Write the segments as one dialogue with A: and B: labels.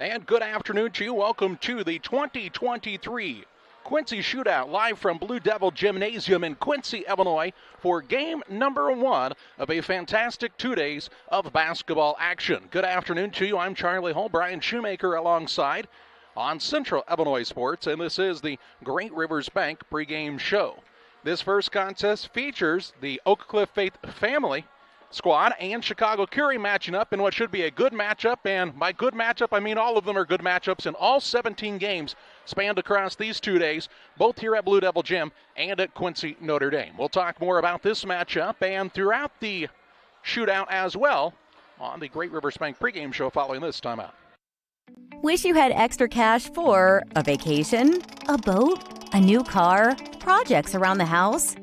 A: And good afternoon to you. Welcome to the 2023 Quincy Shootout, live from Blue Devil Gymnasium in Quincy, Illinois, for game number 1 of a fantastic 2 days of basketball action. Good afternoon to you. I'm Charlie Hull, Brian Shoemaker alongside on Central Illinois Sports, and this is the Great Rivers Bank pregame show. This first contest features the Oak Cliff Faith family squad and Chicago Curie matching up in what should be a good matchup. And by good matchup, I mean all of them are good matchups in all 17 games spanned across these 2 days, both here at Blue Devil Gym and at Quincy, Notre Dame. We'll talk more about this matchup and throughout the shootout as well on the Great Rivers Bank pregame show following this timeout.
B: Wish you had extra cash for a vacation, a boat, a new car, projects around the house?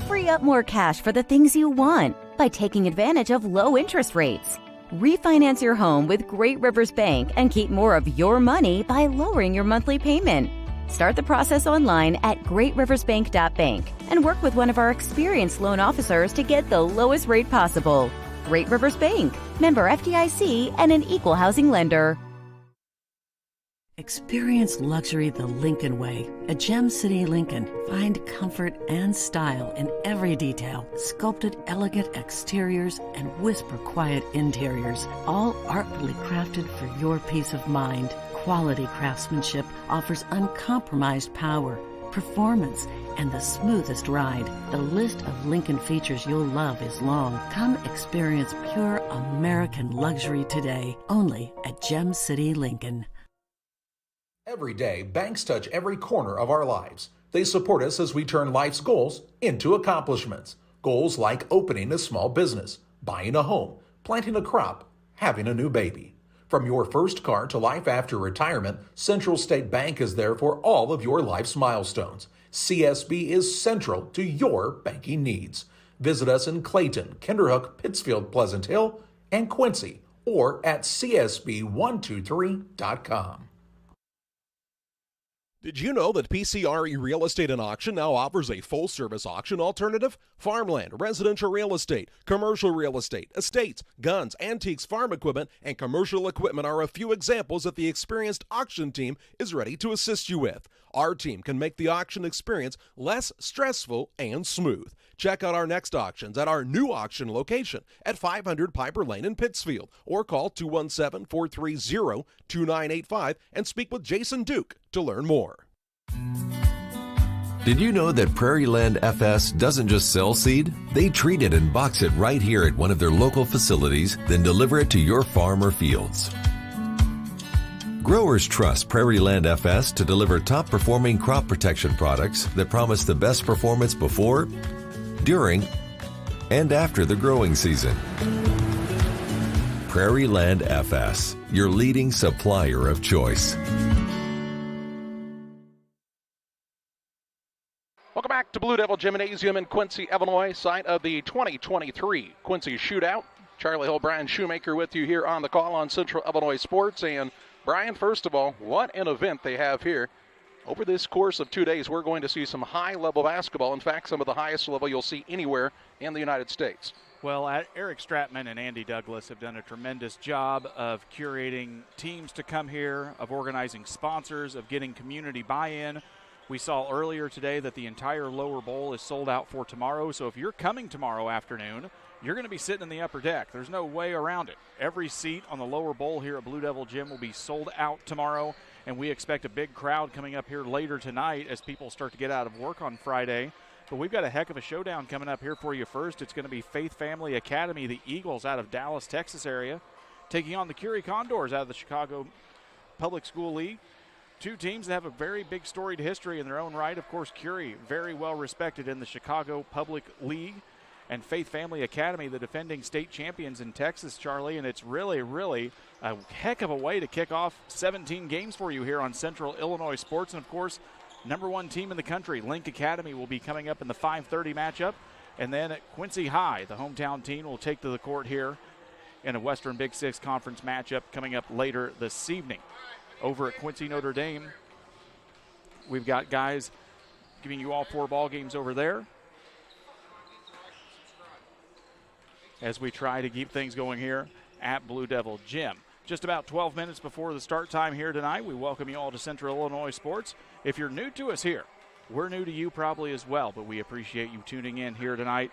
B: Free up more cash for the things you want by taking advantage of low interest rates. Refinance your home with Great Rivers Bank and keep more of your money by lowering your monthly payment. Start the process online at greatriversbank.bank and work with one of our experienced loan officers to get the lowest rate possible. Great Rivers Bank, member FDIC, and an equal housing lender.
C: Experience luxury the Lincoln way. At Gem City Lincoln, find comfort and style in every detail. Sculpted elegant exteriors and whisper quiet interiors, all artfully crafted for your peace of mind. Quality craftsmanship offers uncompromised power, performance, and the smoothest ride. The list of Lincoln features you'll love is long. Come experience pure American luxury today, only at Gem City Lincoln.
D: Every day, banks touch every corner of our lives. They support us as we turn life's goals into accomplishments. Goals like opening a small business, buying a home, planting a crop, having a new baby. From your first car to life after retirement, Central State Bank is there for all of your life's milestones. CSB is central to your banking needs. Visit us in Clayton, Kinderhook, Pittsfield, Pleasant Hill, and Quincy, or at csb123.com.
E: Did you know that PCRE Real Estate and Auction now offers a full-service auction alternative? Farmland, residential real estate, commercial real estate, estates, guns, antiques, farm equipment, and commercial equipment are a few examples that the experienced auction team is ready to assist you with. Our team can make the auction experience less stressful and smooth. Check out our next auctions at our new auction location at 500 Piper Lane in Pittsfield, or call 217-430-2985 and speak with Jason Duke to learn more.
F: Did you know that Prairie Land FS doesn't just sell seed? They treat it and box it right here at one of their local facilities, then deliver it to your farm or fields. Growers trust Prairie Land FS to deliver top-performing crop protection products that promise the best performance before, during, and after the growing season. Prairie Land FS, your leading supplier of choice.
A: Welcome back to Blue Devil Gymnasium in Quincy, Illinois, site of the 2023 Quincy Shootout. Charlie Hull, Brian Shoemaker with you here on the call on Central Illinois Sports. And Brian, first of all, what an event they have here. Over this course of 2 days, we're going to see some high-level basketball. In fact, some of the highest level you'll see anywhere in the United States.
G: Well, Eric Stratman and Andy Douglas have done a tremendous job of curating teams to come here, of organizing sponsors, of getting community buy-in. We saw earlier today that the entire lower bowl is sold out for tomorrow. So if you're coming tomorrow afternoon, you're going to be sitting in the upper deck. There's no way around it. Every seat on the lower bowl here at Blue Devil Gym will be sold out tomorrow, and we expect a big crowd coming up here later tonight as people start to get out of work on Friday. But we've got a heck of a showdown coming up here for you first. It's going to be Faith Family Academy, the Eagles out of Dallas, Texas area, taking on the Curie Condors out of the Chicago Public School League. Two teams that have a very big storied history in their own right. Of course, Curie, very well respected in the Chicago Public League. And Faith Family Academy, the defending state champions in Texas, Charlie. And it's really, really a heck of a way to kick off 17 games for you here on Central Illinois Sports. And, of course, number one team in the country, Link Academy, will be coming up in the 5:30 matchup. And then at Quincy High, the hometown team, will take to the court here in a Western Big Six Conference matchup coming up later this evening. Over at Quincy Notre Dame, we've got guys giving you all four ball games over there as we try to keep things going here at Blue Devil Gym. Just about 12 minutes before the start time here tonight, we welcome you all to Central Illinois Sports. If you're new to us here, we're new to you probably as well, but we appreciate you tuning in here tonight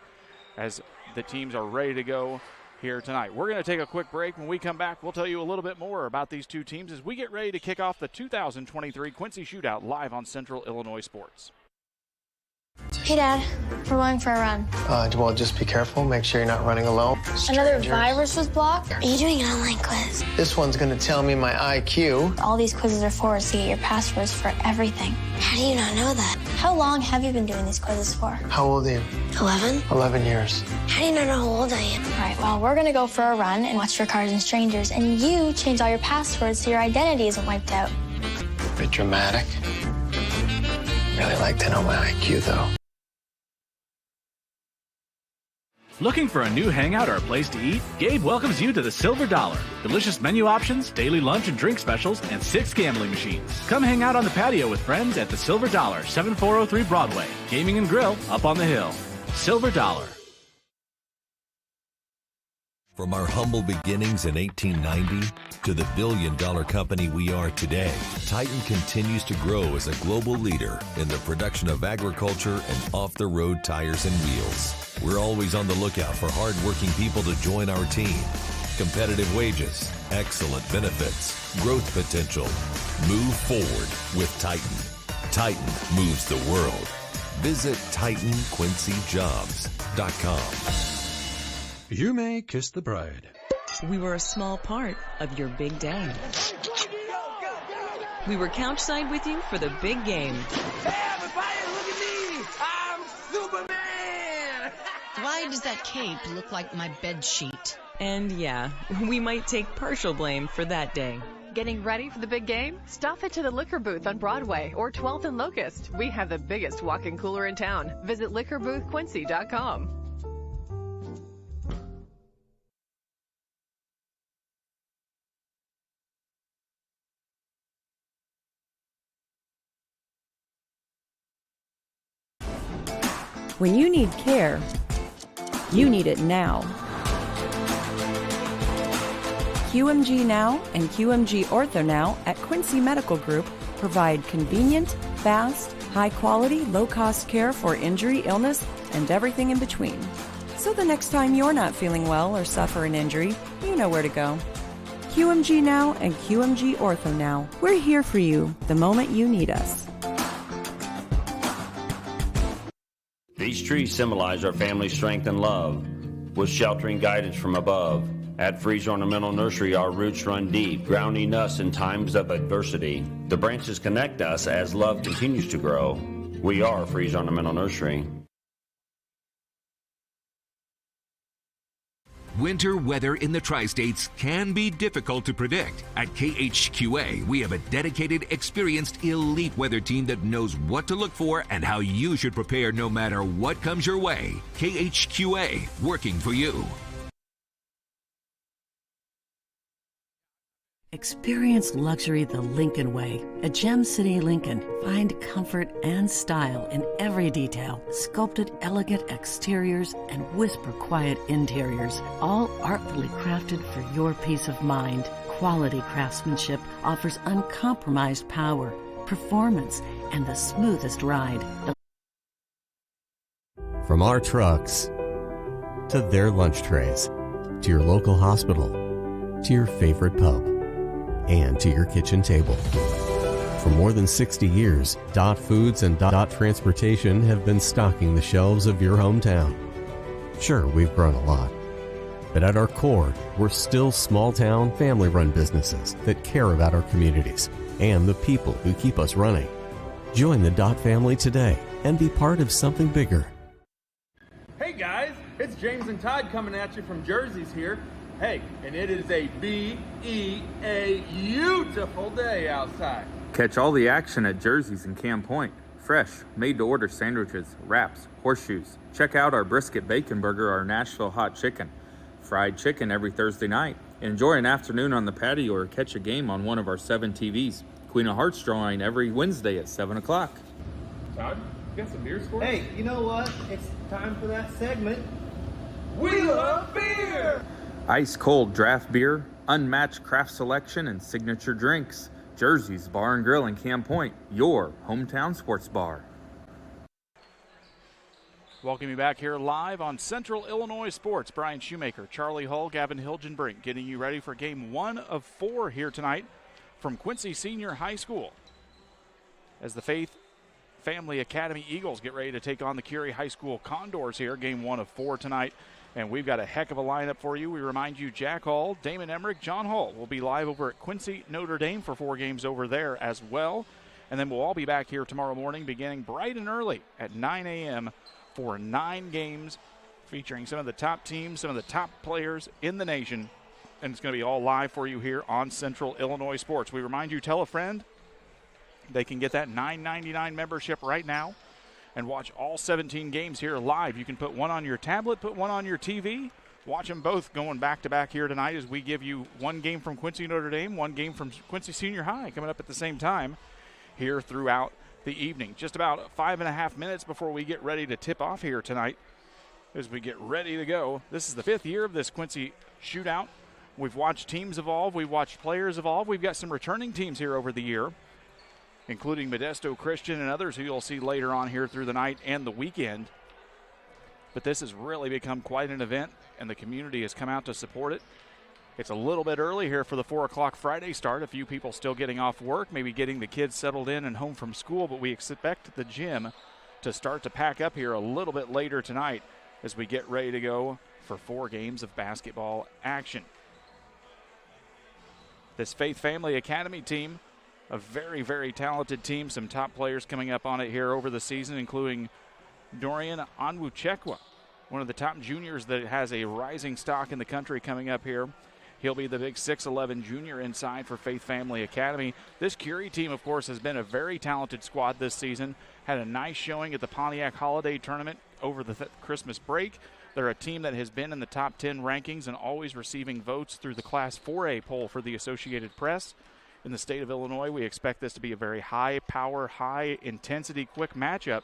G: as the teams are ready to go here tonight. We're going to take a quick break. When we come back, we'll tell you a little bit more about these two teams as we get ready to kick off the 2023 Quincy Shootout live on Central Illinois Sports.
H: Hey, Dad, we're going for a run.
I: Well, just be careful. Make sure you're not running alone.
H: Another virus was blocked? Are you doing an online quiz?
I: This one's going to tell me my IQ.
H: All these quizzes are forwards to get your passwords for everything. How do you not know that? How long have you been doing these quizzes for?
I: How old are you?
H: 11?
I: 11 years.
H: How do you not know how old I am? All right, well, we're going to go for a run and watch for cars and strangers, and you change all your passwords so your identity isn't wiped out.
I: A bit dramatic. Really like to know my IQ, though.
J: Looking for a new hangout or a place to eat? Gabe welcomes you to the Silver Dollar. Delicious menu options, daily lunch and drink specials, and 6 gambling machines. Come hang out on the patio with friends at the Silver Dollar, 7403 Broadway. Gaming and grill up on the hill. Silver Dollar.
F: From our humble beginnings in 1890 to the billion-dollar company we are today, Titan continues to grow as a global leader in the production of agriculture and off-the-road tires and wheels. We're always on the lookout for hard-working people to join our team. Competitive wages, excellent benefits, growth potential. Move forward with Titan. Titan moves the world. Visit TitanQuincyJobs.com.
K: You may kiss the bride.
L: We were a small part of your big day. We were couchside with you for the big game.
M: Hey, everybody, look at me! I'm Superman!
N: Why does that cape look like my bed sheet?
L: And yeah, we might take partial blame for that day.
O: Getting ready for the big game? Stop it to the liquor booth on Broadway or 12th and Locust. We have the biggest walk-in cooler in town. Visit liquorboothquincy.com.
P: When you need care, you need it now. QMG Now and QMG Ortho Now at Quincy Medical Group provide convenient, fast, high-quality, low-cost care for injury, illness, and everything in between. So the next time you're not feeling well or suffer an injury, you know where to go. QMG Now and QMG Ortho Now. We're here for you the moment you need us.
Q: These trees symbolize our family's strength and love, with sheltering guidance from above. At Freeze Ornamental Nursery, our roots run deep, grounding us in times of adversity. The branches connect us as love continues to grow. We are Freeze Ornamental Nursery.
R: Winter weather in the Tri-States can be difficult to predict. At KHQA, we have a dedicated, experienced, elite weather team that knows what to look for and how you should prepare no matter what comes your way. KHQA, working for you.
C: Experience luxury the Lincoln way. At Gem City Lincoln, find comfort and style in every detail. Sculpted elegant exteriors and whisper quiet interiors, all artfully crafted for your peace of mind. Quality craftsmanship offers uncompromised power, performance, and the smoothest ride.
S: From our trucks to their lunch trays, to your local hospital, to your favorite pub, and to your kitchen table. For more than 60 years, Dot Foods and Dot Transportation have been stocking the shelves of your hometown. Sure, we've grown a lot, but at our core, we're still small-town, family-run businesses that care about our communities and the people who keep us running. Join the Dot family today and be part of something bigger.
T: Hey guys, it's James and Todd coming at you from Jersey's here. Hey, and it is a beautiful day outside.
U: Catch all the action at Jersey's in Camp Point. Fresh, made-to-order sandwiches, wraps, horseshoes. Check out our brisket bacon burger, our Nashville hot chicken. Fried chicken every Thursday night. Enjoy an afternoon on the patio or catch a game on one of our 7 TVs. Queen of Hearts drawing every Wednesday at 7 o'clock.
T: Todd, you got some beers for us?
V: Hey, you know what? It's time for that segment.
T: We love beer!
U: Ice cold draft beer, unmatched craft selection, and signature drinks. Jersey's Bar and Grill in Camp Point, your hometown sports bar.
G: Welcome you back here live on Central Illinois Sports. Brian Shoemaker, Charlie Hull, Gavin Hilgenbrink getting you ready for game 1 of 4 here tonight from Quincy Senior High School. As the Faith Family Academy Eagles get ready to take on the Curie High School Condors here, game 1 of 4 tonight. And we've got a heck of a lineup for you. We remind you, Jack Hall, Damon Emmerich, John Hall will be live over at Quincy, Notre Dame for 4 games over there as well. And then we'll all be back here tomorrow morning beginning bright and early at 9 a.m. for 9 games featuring some of the top teams, some of the top players in the nation. And it's going to be all live for you here on Central Illinois Sports. We remind you, tell a friend. They can get that $9.99 membership right now and watch all 17 games here live. You can put one on your tablet, put one on your TV. Watch them both going back-to-back here tonight as we give you 1 game from Quincy Notre Dame, 1 game from Quincy Senior High coming up at the same time here throughout the evening. Just about 5.5 minutes before we get ready to tip off here tonight as we get ready to go. This is the 5th year of this Quincy Shootout. We've watched teams evolve. We've watched players evolve. We've got some returning teams here over the year, including Modesto Christian and others who you'll see later on here through the night and the weekend. But this has really become quite an event, and the community has come out to support it. It's a little bit early here for the 4 o'clock Friday start. A few people still getting off work, maybe getting the kids settled in and home from school, but we expect the gym to start to pack up here a little bit later tonight as we get ready to go for 4 games of basketball action. This Faith Family Academy team, a very, very talented team. Some top players coming up on it here over the season, including Dorian Onwuchekwa, one of the top juniors that has a rising stock in the country coming up here. He'll be the big 6'11 junior inside for Faith Family Academy. This Curie team, of course, has been a very talented squad this season. Had a nice showing at the Pontiac Holiday Tournament over the Christmas break. They're a team that has been in the top 10 rankings and always receiving votes through the Class 4A poll for the Associated Press. In the state of Illinois, we expect this to be a very high-power, high-intensity, quick matchup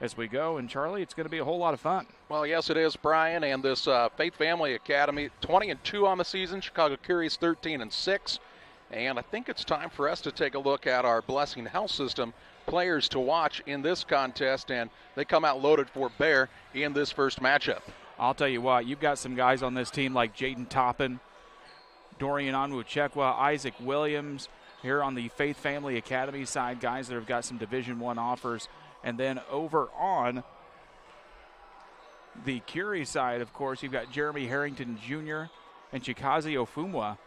G: as we go. And, Charlie, it's going to be a whole lot of fun.
A: Well, yes, it is, Brian. And this Faith Family Academy, 20-2 on the season. Chicago Curie's 13-6. And I think it's time for us to take a look at our Blessing Health System players to watch in this contest. And they come out loaded for bear in this first matchup.
G: I'll tell you what, you've got some guys on this team like Jaden Toppin, Dorian Onwuchekwa, Isaac Williams, here on the Faith Family Academy side, guys that have got some Division I offers. And then over on the Curie side, of course, you've got Jeremy Harrington Jr. and Chikazi Ofumwa,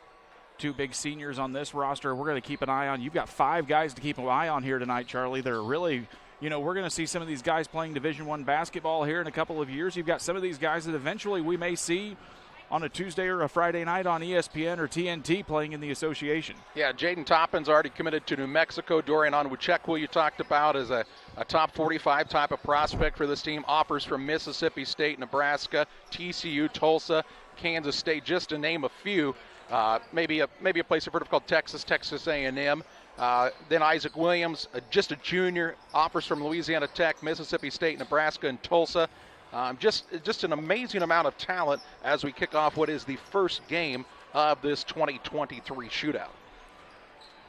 G: 2 big seniors on this roster. We're going to keep an eye on. You've got 5 guys to keep an eye on here tonight, Charlie. They're really, we're going to see some of these guys playing Division I basketball here in a couple of years. You've got some of these guys that eventually we may see on a Tuesday or a Friday night on ESPN or TNT playing in the association.
A: Yeah, Jaden Toppin's already committed to New Mexico. Dorian Onwuchekwa, you talked about, is a top 45 type of prospect for this team. Offers from Mississippi State, Nebraska, TCU, Tulsa, Kansas State, just to name a few. Maybe a place you've heard of called Texas A&M. Then Isaac Williams, just a junior, offers from Louisiana Tech, Mississippi State, Nebraska, and Tulsa. Just an amazing amount of talent as we kick off what is the first game of this 2023 shootout.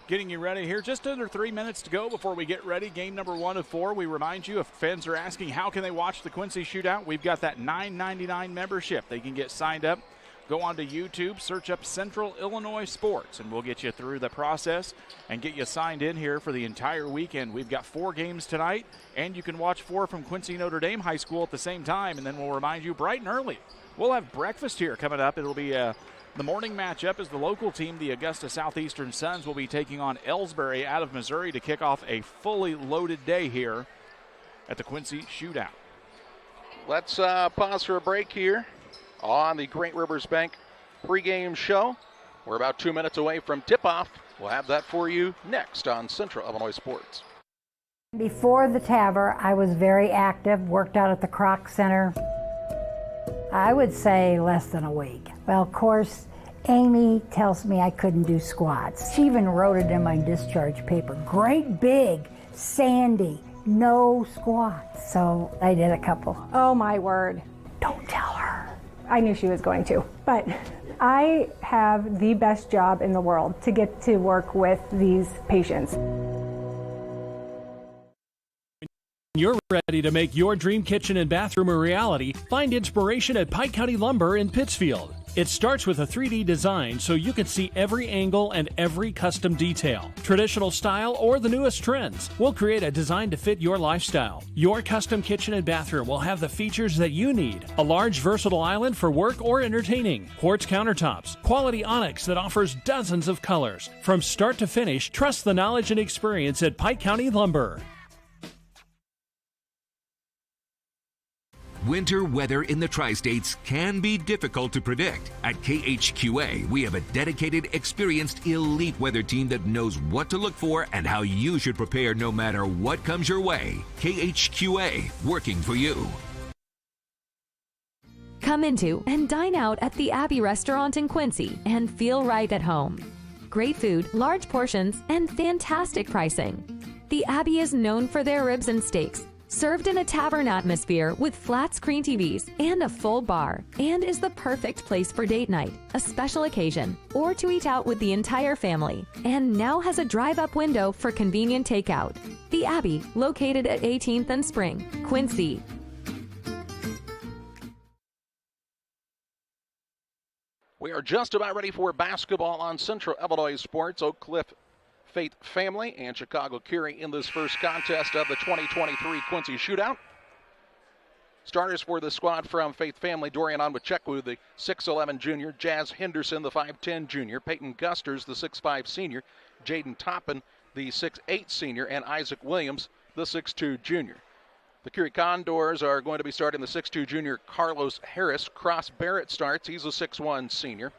G: Getting you ready here, just under 3 minutes to go before we get ready. Game number 1 of 4. We remind you, if fans are asking how can they watch the Quincy Shootout, we've got that $9.99 membership. They can get signed up. Go on to YouTube, search up Central Illinois Sports, and we'll get you through the process and get you signed in here for the entire weekend. We've got 4 games tonight, and you can watch 4 from Quincy Notre Dame High School at the same time. And then we'll remind you, bright and early, we'll have breakfast here coming up. It'll be the morning matchup as the local team, the Augusta Southeastern Suns, will be taking on Ellsbury out of Missouri to kick off a fully loaded day here at the Quincy Shootout.
A: Let's pause for a break here on the Great Rivers Bank pregame show. We're about 2 minutes away from tip-off. We'll have that for you next on Central Illinois Sports.
B: Before the TAVR, I was very active, worked out at the Kroc Center. I would say less than a week. Well, of course, Amy tells me I couldn't do squats. She even wrote it in my discharge paper. Great big, Sandy, no squats. So I did a couple.
D: Oh my word.
B: Don't tell her.
D: I knew she was going to, but I have the best job in the world to get to work with these patients.
E: When you're ready to make your dream kitchen and bathroom a reality, find inspiration at Pike County Lumber in Pittsfield. It starts with a 3D design so you can see every angle and every custom detail. Traditional style or the newest trends. We'll create a design to fit your lifestyle. Your custom kitchen and bathroom will have the features that you need. A large versatile island for work or entertaining. Quartz countertops. Quality onyx that offers dozens of colors. From start to finish, trust the knowledge and experience at Pike County Lumber.
R: Winter weather in the Tri-States can be difficult to predict. At KHQA, we have a dedicated, experienced, elite weather team that knows what to look for and how you should prepare no matter what comes your way. KHQA, working for you.
W: Come into and dine out at the Abbey Restaurant in Quincy and feel right at home. Great food, large portions, and fantastic pricing. The Abbey is known for their ribs and steaks, served in a tavern atmosphere with flat screen TVs and a full bar, and is the perfect place for date night, a special occasion, or to eat out with the entire family, and now has a drive-up window for convenient takeout. The Abbey, located at 18th and Spring, Quincy.
A: We are just about ready for basketball on Central Illinois Sports. Oak Cliff Faith Family and Chicago Curie in this first contest of the 2023 Quincy Shootout. Starters for the squad from Faith Family: Dorian Onwachekwu, the 6'11 junior; Jazz Henderson, the 5'10 junior; Peyton Gusters, the 6'5 senior; Jaden Toppin, the 6'8 senior; and Isaac Williams, the 6'2 junior. The Curie Condors are going to be starting the 6'2 junior Carlos Harris. Cross Barrett starts. He's a 6'1 senior.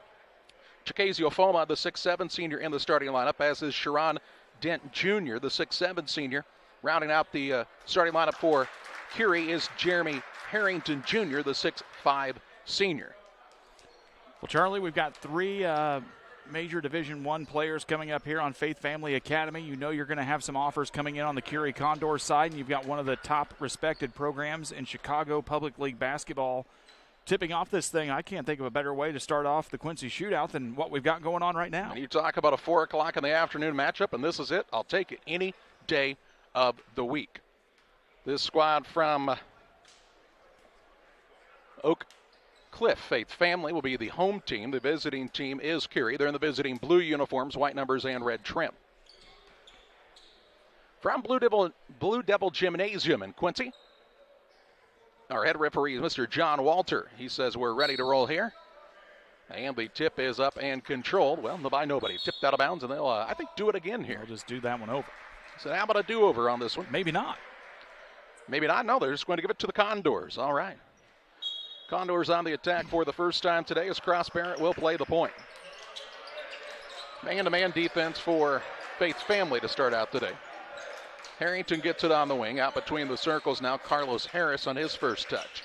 A: Chikazio Foma, the 6'7 senior, in the starting lineup, as is Sharon Dent Jr., the 6'7 senior. Rounding out the starting lineup for Curie is Jeremy Harrington Jr., the 6'5 senior.
G: Well, Charlie, we've got three major Division I players coming up here on Faith Family Academy. You know you're going to have some offers coming in on the Curie Condor side, and you've got one of the top respected programs in Chicago Public League basketball tipping off this thing. I can't think of a better way to start off the Quincy Shootout than what we've got going on right now.
A: And you talk about a 4 o'clock in the afternoon matchup, and this is it. I'll take it any day of the week. This squad from Oak Cliff Faith Family will be the home team. The visiting team is Curie. They're in the visiting blue uniforms, white numbers, and red trim. From Blue Devil Gymnasium in Quincy, our head referee is Mr. John Walter. He says we're ready to roll here. And the tip is up and controlled. Well, by nobody. Tipped out of bounds, and they'll, I think, do it again here.
G: We'll just do that one over.
A: So how about a do-over on this one?
G: Maybe not.
A: Maybe not. No, they're just going to give it to the Condors. All right. Condors on the attack for the first time today as Cross Barrett will play the point. Man-to-man defense for Faith Family to start out today. Harrington gets it on the wing. Out between the circles now, Carlos Harris on his first touch.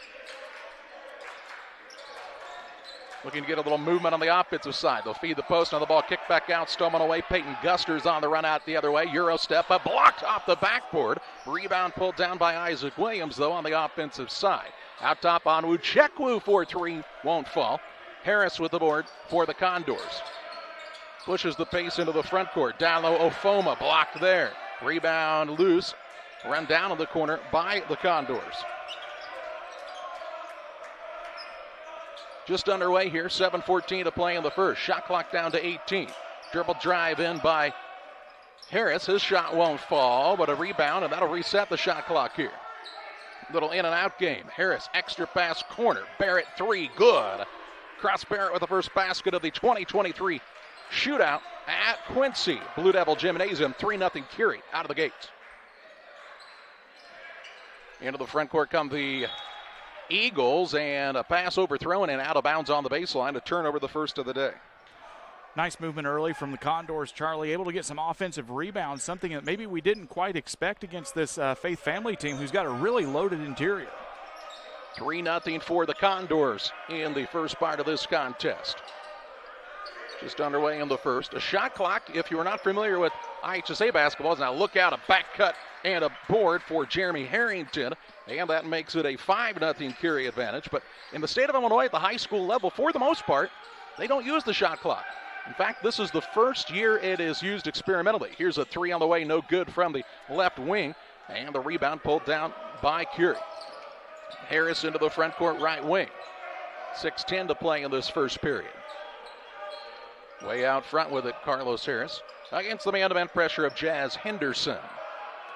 A: Looking to get a little movement on the offensive side. They'll feed the post on the ball. Kick back out, stolen away. Peyton Gusters on the run out the other way. Euro step up, blocked off the backboard. Rebound pulled down by Isaac Williams, though, on the offensive side. Out top on Onwachekwu for three. Won't fall. Harris with the board for the Condors. Pushes the pace into the front court. Down low, Ofoma blocked there. Rebound loose. Run down in the corner by the Condors. Just underway here. 7:14 to play in the first. Shot clock down to 18. Dribble drive in by Harris. His shot won't fall, but a rebound, and that'll reset the shot clock here. Little in and out game. Harris, extra pass corner. Barrett, three, good. Cross Barrett with the first basket of the 2023 Shootout at Quincy. Blue Devil Gymnasium, 3-0 Curie out of the gates. Into the front court come the Eagles, and a pass overthrown and out of bounds on the baseline to turn over the first of the day.
G: Nice movement early from the Condors, Charlie, able to get some offensive rebounds, something that maybe we didn't quite expect against this Faith Family team who's got a really loaded interior.
A: 3-0 for the Condors in the first part of this contest. Just underway in the first. A shot clock, if you are not familiar with IHSA basketball, is now look out, a back cut and a board for Jeremy Harrington. And that makes it a 5-0 Curie advantage. But in the state of Illinois at the high school level, for the most part, They don't use the shot clock. In fact, this is the first year it is used experimentally. Here's a three on the way, no good from the left wing. And the rebound pulled down by Curie. Harris into the front court right wing. 6:10 to play in this first period. Way out front with it, Carlos Harris. Against the man-to-man pressure of Jazz Henderson.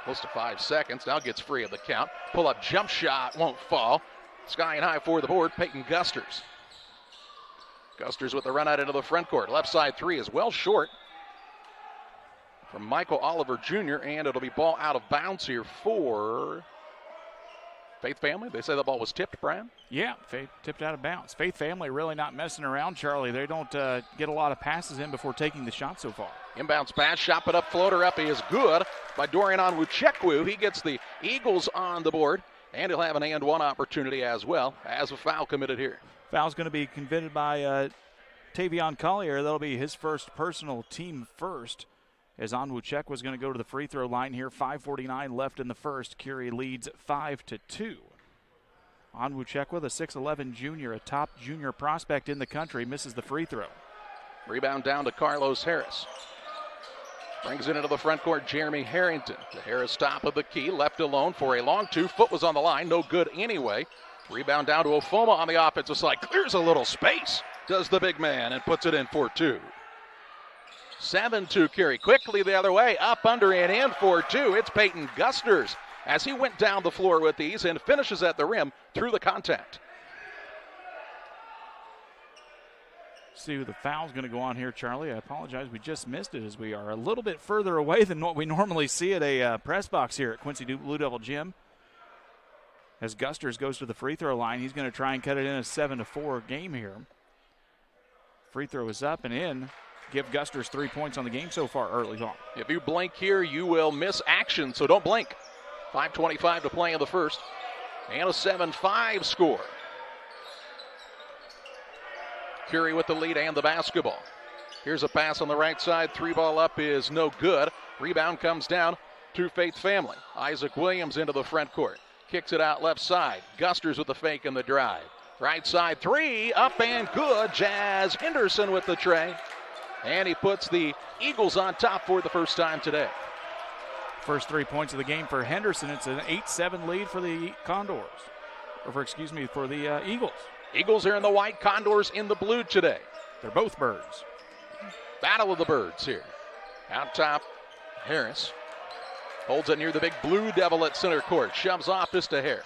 A: Close to 5 seconds. Now gets free of the count. Pull-up jump shot won't fall. Sky and high for the board. Peyton Gusters. Gusters with the run out into the front court. Left side three is well short from Michael Oliver Jr. And it'll be ball out of bounds here for Faith Family. They say the ball was tipped, Brian?
G: Yeah, Faith tipped out of bounds. Faith Family really not messing around, Charlie. They don't get a lot of passes in before taking the shot so far.
A: Inbounds pass, shot put up, floater up is good by Dorian Onwuchekwu. He gets the Eagles on the board, and he'll have an and one opportunity as well as a foul committed here.
G: Foul's going to be committed by Tavion Collier. That'll be his first personal, team first, as Onwuchekwu was going to go to the free throw line here. 5:49 left in the first. Curie leads 5-2. Onwuchekwu, the 6'11 junior, a top junior prospect in the country, misses the free throw.
A: Rebound down to Carlos Harris. Brings it into the front court, Jeremy Harrington. The Harris top of the key, left alone for a long two. Foot was on the line, no good anyway. Rebound down to Ofoma on the offensive side. Clears a little space, does the big man, and puts it in for two. 7-2 Curie. Quickly the other way, up, under, and in for two. It's Peyton Gusters as he went down the floor with these and finishes at the rim through the contact.
G: See who the foul's going to go on here, Charlie. I apologize, we just missed it as we are a little bit further away than what we normally see at a press box here at Quincy Blue Devil Gym. As Gusters goes to the free throw line, he's going to try and cut it in a 7-4 game here. Free throw is up and in. Give Gusters 3 points on the game so far early on.
A: If you blink here, you will miss action, so don't blink. 5:25 to play in the first. And a 7-5 score. Curie with the lead and the basketball. Here's a pass on the right side. Three ball up is no good. Rebound comes down to Faith Family. Isaac Williams into the front court. Kicks it out left side. Gusters with the fake and the drive. Right side three, up and good. Jazz Henderson with the tray. And he puts the Eagles on top for the first time today.
G: First 3 points of the game for Henderson. It's an 8-7 lead for the Condors. For the Eagles.
A: Eagles are in the white, Condors in the blue today.
G: They're both birds.
A: Battle of the birds here. Out top, Harris. Holds it near the big Blue Devil at center court. Shoves off this to Hare.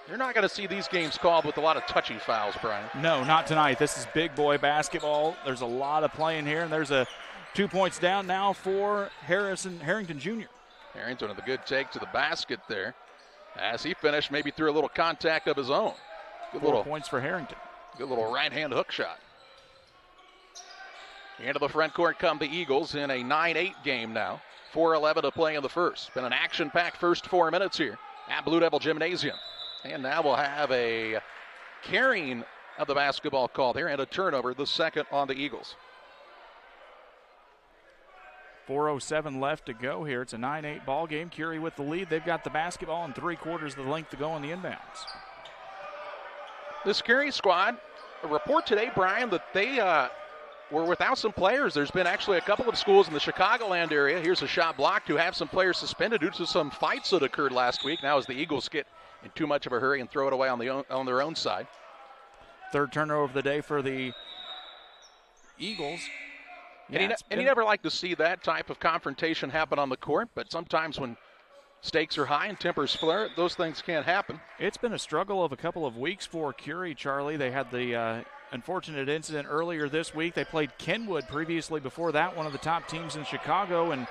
A: You're not going to see these games called with a lot of touchy fouls, Brian.
G: No, not tonight. This is big boy basketball. There's a lot of playing here, and there's a 2 points down now for Harrington Jr.
A: Harrington with a good take to the basket there. As he finished, maybe threw a little contact of his own. Good
G: 4 points for Harrington.
A: Good little right-hand hook shot. Into the front court come the Eagles in a 9-8 game now. 4:11 to play in the first. Been an action-packed first 4 minutes here at Blue Devil Gymnasium. And now we'll have a carrying of the basketball call there and a turnover, the second on the Eagles.
G: 4:07 left to go here. It's a 9-8 ball game. Curie with the lead. They've got the basketball and 3/4 of the length to go on the inbounds.
A: This Curie squad, a report today, Brian, that they were without some players. There's been actually a couple of schools in the Chicagoland area. Here's a shot blocked who have some players suspended due to some fights that occurred last week. Now as the Eagles get in too much of a hurry and throw it away on their own side.
G: Third turnover of the day for the Eagles.
A: And you never like to see that type of confrontation happen on the court, but sometimes when stakes are high and tempers flare, those things can't happen.
G: It's been a struggle of a couple of weeks for Curie, Charlie. They had the unfortunate incident earlier this week. They played Kenwood previously before that, one of the top teams in Chicago, and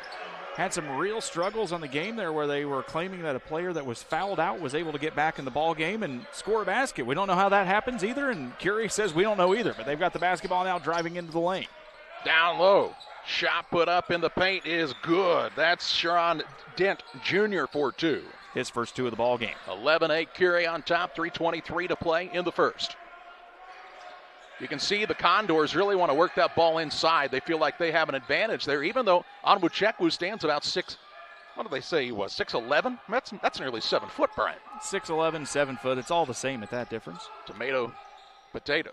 G: had some real struggles on the game there where they were claiming that a player that was fouled out was able to get back in the ball game and score a basket. We don't know how that happens either, and Curie says we don't know either, but they've got the basketball now driving into the lane.
A: Down low. Shot put up in the paint is good. That's Sharon Dent Jr. for two.
G: His first two of the ball game.
A: 11-8 Curie on top, 3:23 to play in the first. You can see the Condors really want to work that ball inside. They feel like they have an advantage there, even though Onwuchekwu stands about 6. What did they say he was? 6'11"? That's nearly 7 foot, Brian.
G: 6'11", 7 foot. It's all the same at that difference.
A: Tomato, potato.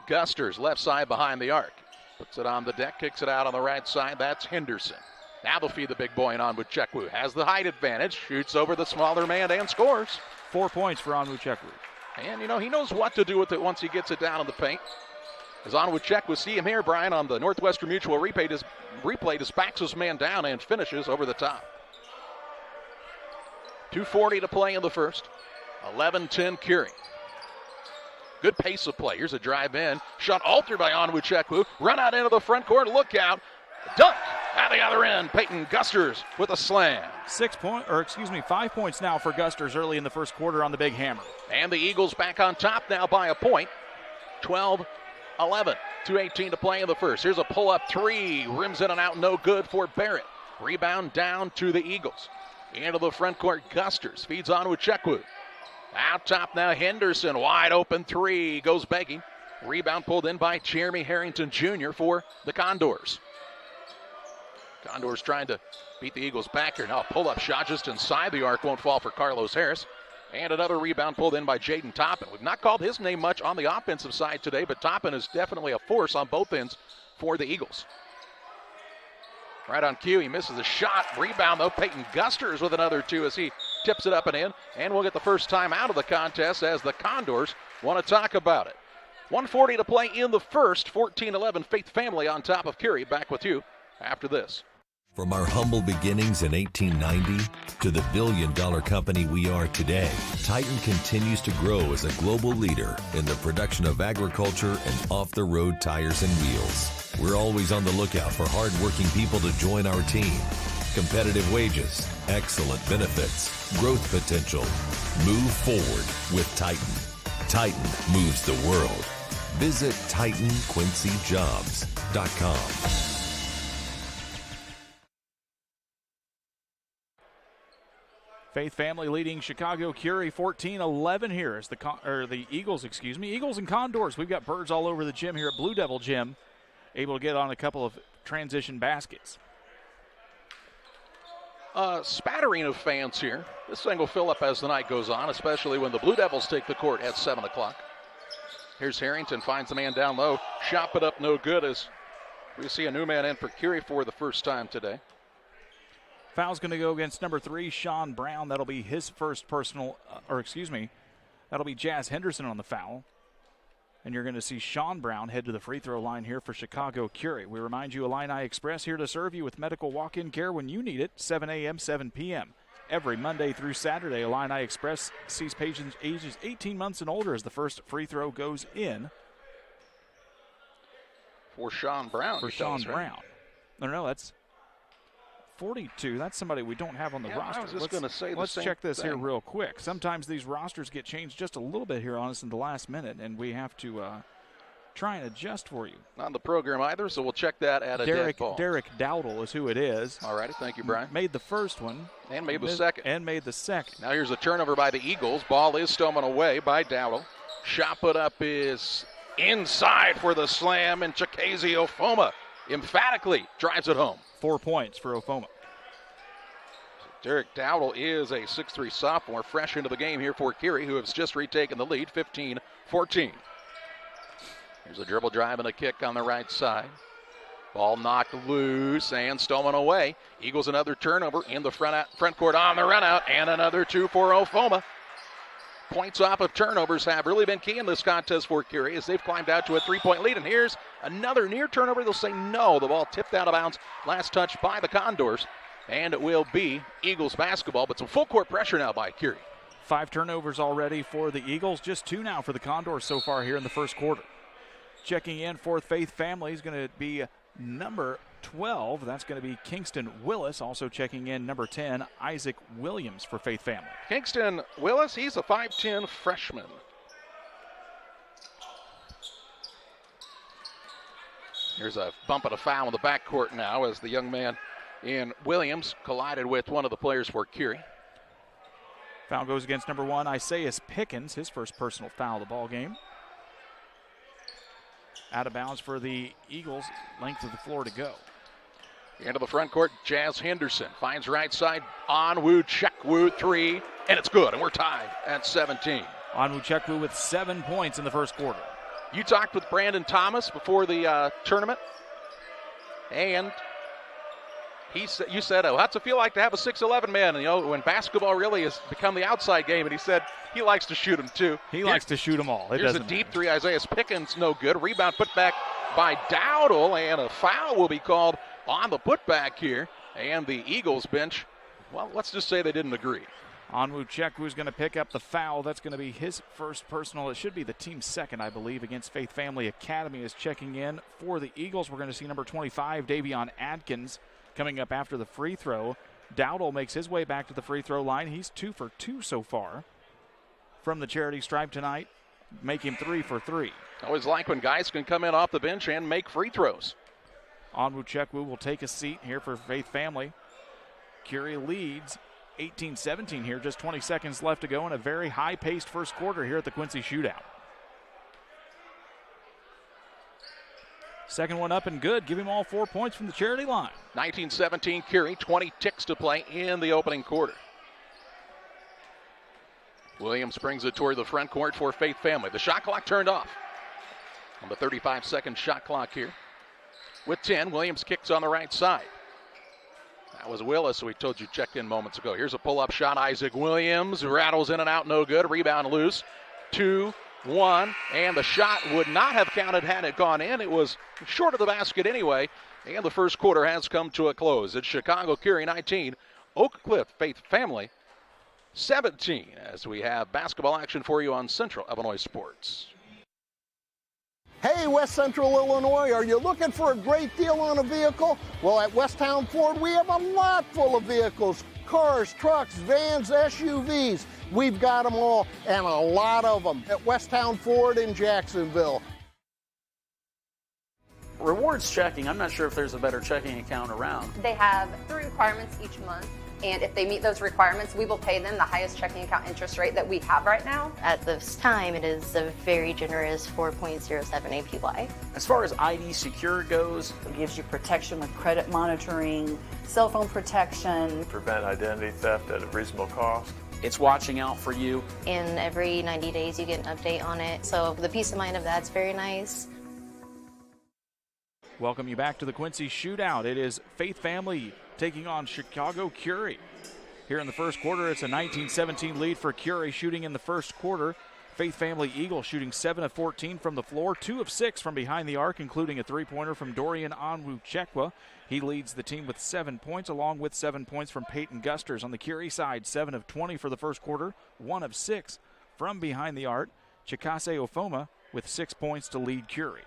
A: Gusters, left side behind the arc. Puts it on the deck, kicks it out on the right side. That's Henderson. Now they'll feed the big boy in Onwuchekwu. Has the height advantage, shoots over the smaller man and scores.
G: 4 points for Onwuchekwu.
A: And, he knows what to do with it once he gets it down in the paint. As Onwuchekwu, see him here, Brian, on the Northwestern Mutual replay, just backs his man down and finishes over the top. 2:40 to play in the first. 11-10 Curie. Good pace of play. Here's a drive in. Shot altered by Onwuchekwu. Run out into the front court. Look out. Dunk at the other end. Peyton Gusters with a slam.
G: 5 points now for Gusters early in the first quarter on the big hammer.
A: And the Eagles back on top now by a point. 12-11. 2:18 to play in the first. Here's a pull-up three. Rims in and out. No good for Barrett. Rebound down to the Eagles. Into the front court. Gusters feeds Onwuchekwu. Out top now, Henderson, wide open three, goes begging. Rebound pulled in by Jeremy Harrington Jr. for the Condors. Condors trying to beat the Eagles back here. Now a pull-up shot just inside the arc, won't fall for Carlos Harris. And another rebound pulled in by Jaden Toppin. We've not called his name much on the offensive side today, but Toppin is definitely a force on both ends for the Eagles. Right on cue, he misses a shot. Rebound, though, Peyton Gusters with another two as he tips it up and in. And we'll get the first time out of the contest as the Condors want to talk about it. 1:40 to play in the first. 14-11 Faith Family on top of Curie. Back with you after this.
F: From our humble beginnings in 1890 to the billion-dollar company we are today, Titan continues to grow as a global leader in the production of agriculture and off-the-road tires and wheels. We're always on the lookout for hard-working people to join our team. Competitive wages, excellent benefits, growth potential. Move forward with Titan. Titan moves the world. Visit TitanQuincyJobs.com.
G: Faith Family leading Chicago Curie 14-11 here as the Eagles, Eagles and Condors. We've got birds all over the gym here at Blue Devil Gym, able to get on a couple of transition baskets.
A: Spattering of fans here. This thing will fill up as the night goes on, especially when the Blue Devils take the court at 7 o'clock. Here's Harrington, finds the man down low. Shot put up no good as we see a new man in for Curie for the first time today.
G: Foul's going to go against number 3, Sean Brown. That'll be his first personal, that'll be Jazz Henderson on the foul. And you're going to see Sean Brown head to the free throw line here for Chicago Curie. We remind you, Illini Express here to serve you with medical walk-in care when you need it, 7 a.m., 7 p.m. Every Monday through Saturday, Illini Express sees patients ages 18 months and older as the first free throw goes in.
A: For Sean Brown.
G: For Sean Brown. No, that's 42. That's somebody we don't have on the roster.
A: I was just going to say
G: let's check this here real quick. Sometimes these rosters get changed just a little bit here on us in the last minute, and we have to try and adjust for you.
A: Not on the program either, so we'll check that at a dead ball.
G: Derek Dowdle is who it is.
A: All righty, thank you, Brian.
G: Made the first one.
A: And made the second.
G: And made the second.
A: Now here's a turnover by the Eagles. Ball is stolen away by Dowdle. Shot put up is inside for the slam, and Chikazi Ofoma emphatically drives it home.
G: 4 points for Ofoma.
A: Derek Dowdle is a 6'3 sophomore, fresh into the game here for Curie, who has just retaken the lead, 15-14. Here's a dribble drive and a kick on the right side. Ball knocked loose and stolen away. Eagles another turnover in the front court on the run out, and another two for Ofoma. Points off of turnovers have really been key in this contest for Curie as they've climbed out to a 3-point lead. And here's another near turnover. They'll say no. The ball tipped out of bounds. Last touch by the Condors. And it will be Eagles basketball, but some full court pressure now by Curie.
G: 5 turnovers already for the Eagles, just 2 now for the Condors so far here in the first quarter. Checking in for Faith Family is going to be number 12. That's going to be Kingston Willis. Also checking in number 10, Isaac Williams for Faith Family.
A: Kingston Willis, he's a 5'10 freshman. Here's a bump and a foul in the backcourt now as the young man in Williams collided with one of the players for Curie.
G: Foul goes against number 1, Isaiah Pickens, his first personal foul of the ball game. Out of bounds for the Eagles, length of the floor to go.
A: Into the front court, Jazz Henderson finds right side, Onwuchekwu three, and it's good, and we're tied at 17.
G: Onwuchekwu with 7 points in the first quarter.
A: You talked with Brandon Thomas before the tournament, and you said, oh, how's it feel like to have a 6'11" man? And, when basketball really has become the outside game, and he said he likes to shoot them too.
G: He likes to shoot them all.
A: Here's a deep three. Isaiah Pickens, no good. Rebound put back by Dowdle, and a foul will be called on the putback here. And the Eagles bench, well, let's just say they didn't agree.
G: Onwuchekwu going to pick up the foul. That's going to be his first personal. It should be the team's second, I believe, against Faith Family Academy is checking in for the Eagles. We're going to see number 25, Davion Adkins, coming up after the free throw. Dowdle makes his way back to the free throw line. He's 2 for 2 so far from the charity stripe tonight. Make him 3 for 3.
A: Always like when guys can come in off the bench and make free throws.
G: Onwuchekwu will take a seat here for Faith Family. Curie leads 18-17 here, just 20 seconds left to go in a very high-paced first quarter here at the Quincy Shootout. Second one up and good. Give him all 4 points from the charity line.
A: 19-17 Curie, 20 ticks to play in the opening quarter. Williams brings it toward the front court for Faith Family. The shot clock turned off on the 35-second shot clock here. With 10, Williams kicks on the right side. That was Willis, who we told you checked in moments ago. Here's a pull-up shot. Isaac Williams rattles in and out, no good. Rebound loose. 2-1, and the shot would not have counted had it gone in. It was short of the basket anyway, and the first quarter has come to a close. It's Chicago Curie 19, Oak Cliff Faith Family 17, as we have basketball action for you on Central Illinois Sports.
H: Hey, West Central Illinois, are you looking for a great deal on a vehicle? Well, at Westtown Ford, we have a lot full of vehicles. Cars, trucks, vans, SUVs. We've got them all, and a lot of them at Westtown Ford in Jacksonville.
I: Rewards checking, I'm not sure if there's a better checking account around.
J: They have 3 requirements each month. And if they meet those requirements, we will pay them the highest checking account interest rate that we have right now.
X: At this time, it is a very generous 4.07 APY.
I: As far as ID Secure goes,
Y: it gives you protection with credit monitoring, cell phone protection.
Z: Prevent identity theft at a reasonable cost.
I: It's watching out for you.
X: And every 90 days you get an update on it. So the peace of mind of that's very nice.
G: Welcome you back to the Quincy Shootout. It is Faith Family taking on Chicago Curie. Here in the first quarter, it's a 19-17 lead for Curie shooting in the first quarter. Faith Family Eagles shooting 7 of 14 from the floor, 2 of 6 from behind the arc, including a three-pointer from Dorian Onwuchekwu. He leads the team with 7 points, along with 7 points from Peyton Gusters. On the Curie side, 7 of 20 for the first quarter, 1 of 6 from behind the arc. Chikase Ofoma with 6 points to lead Curie.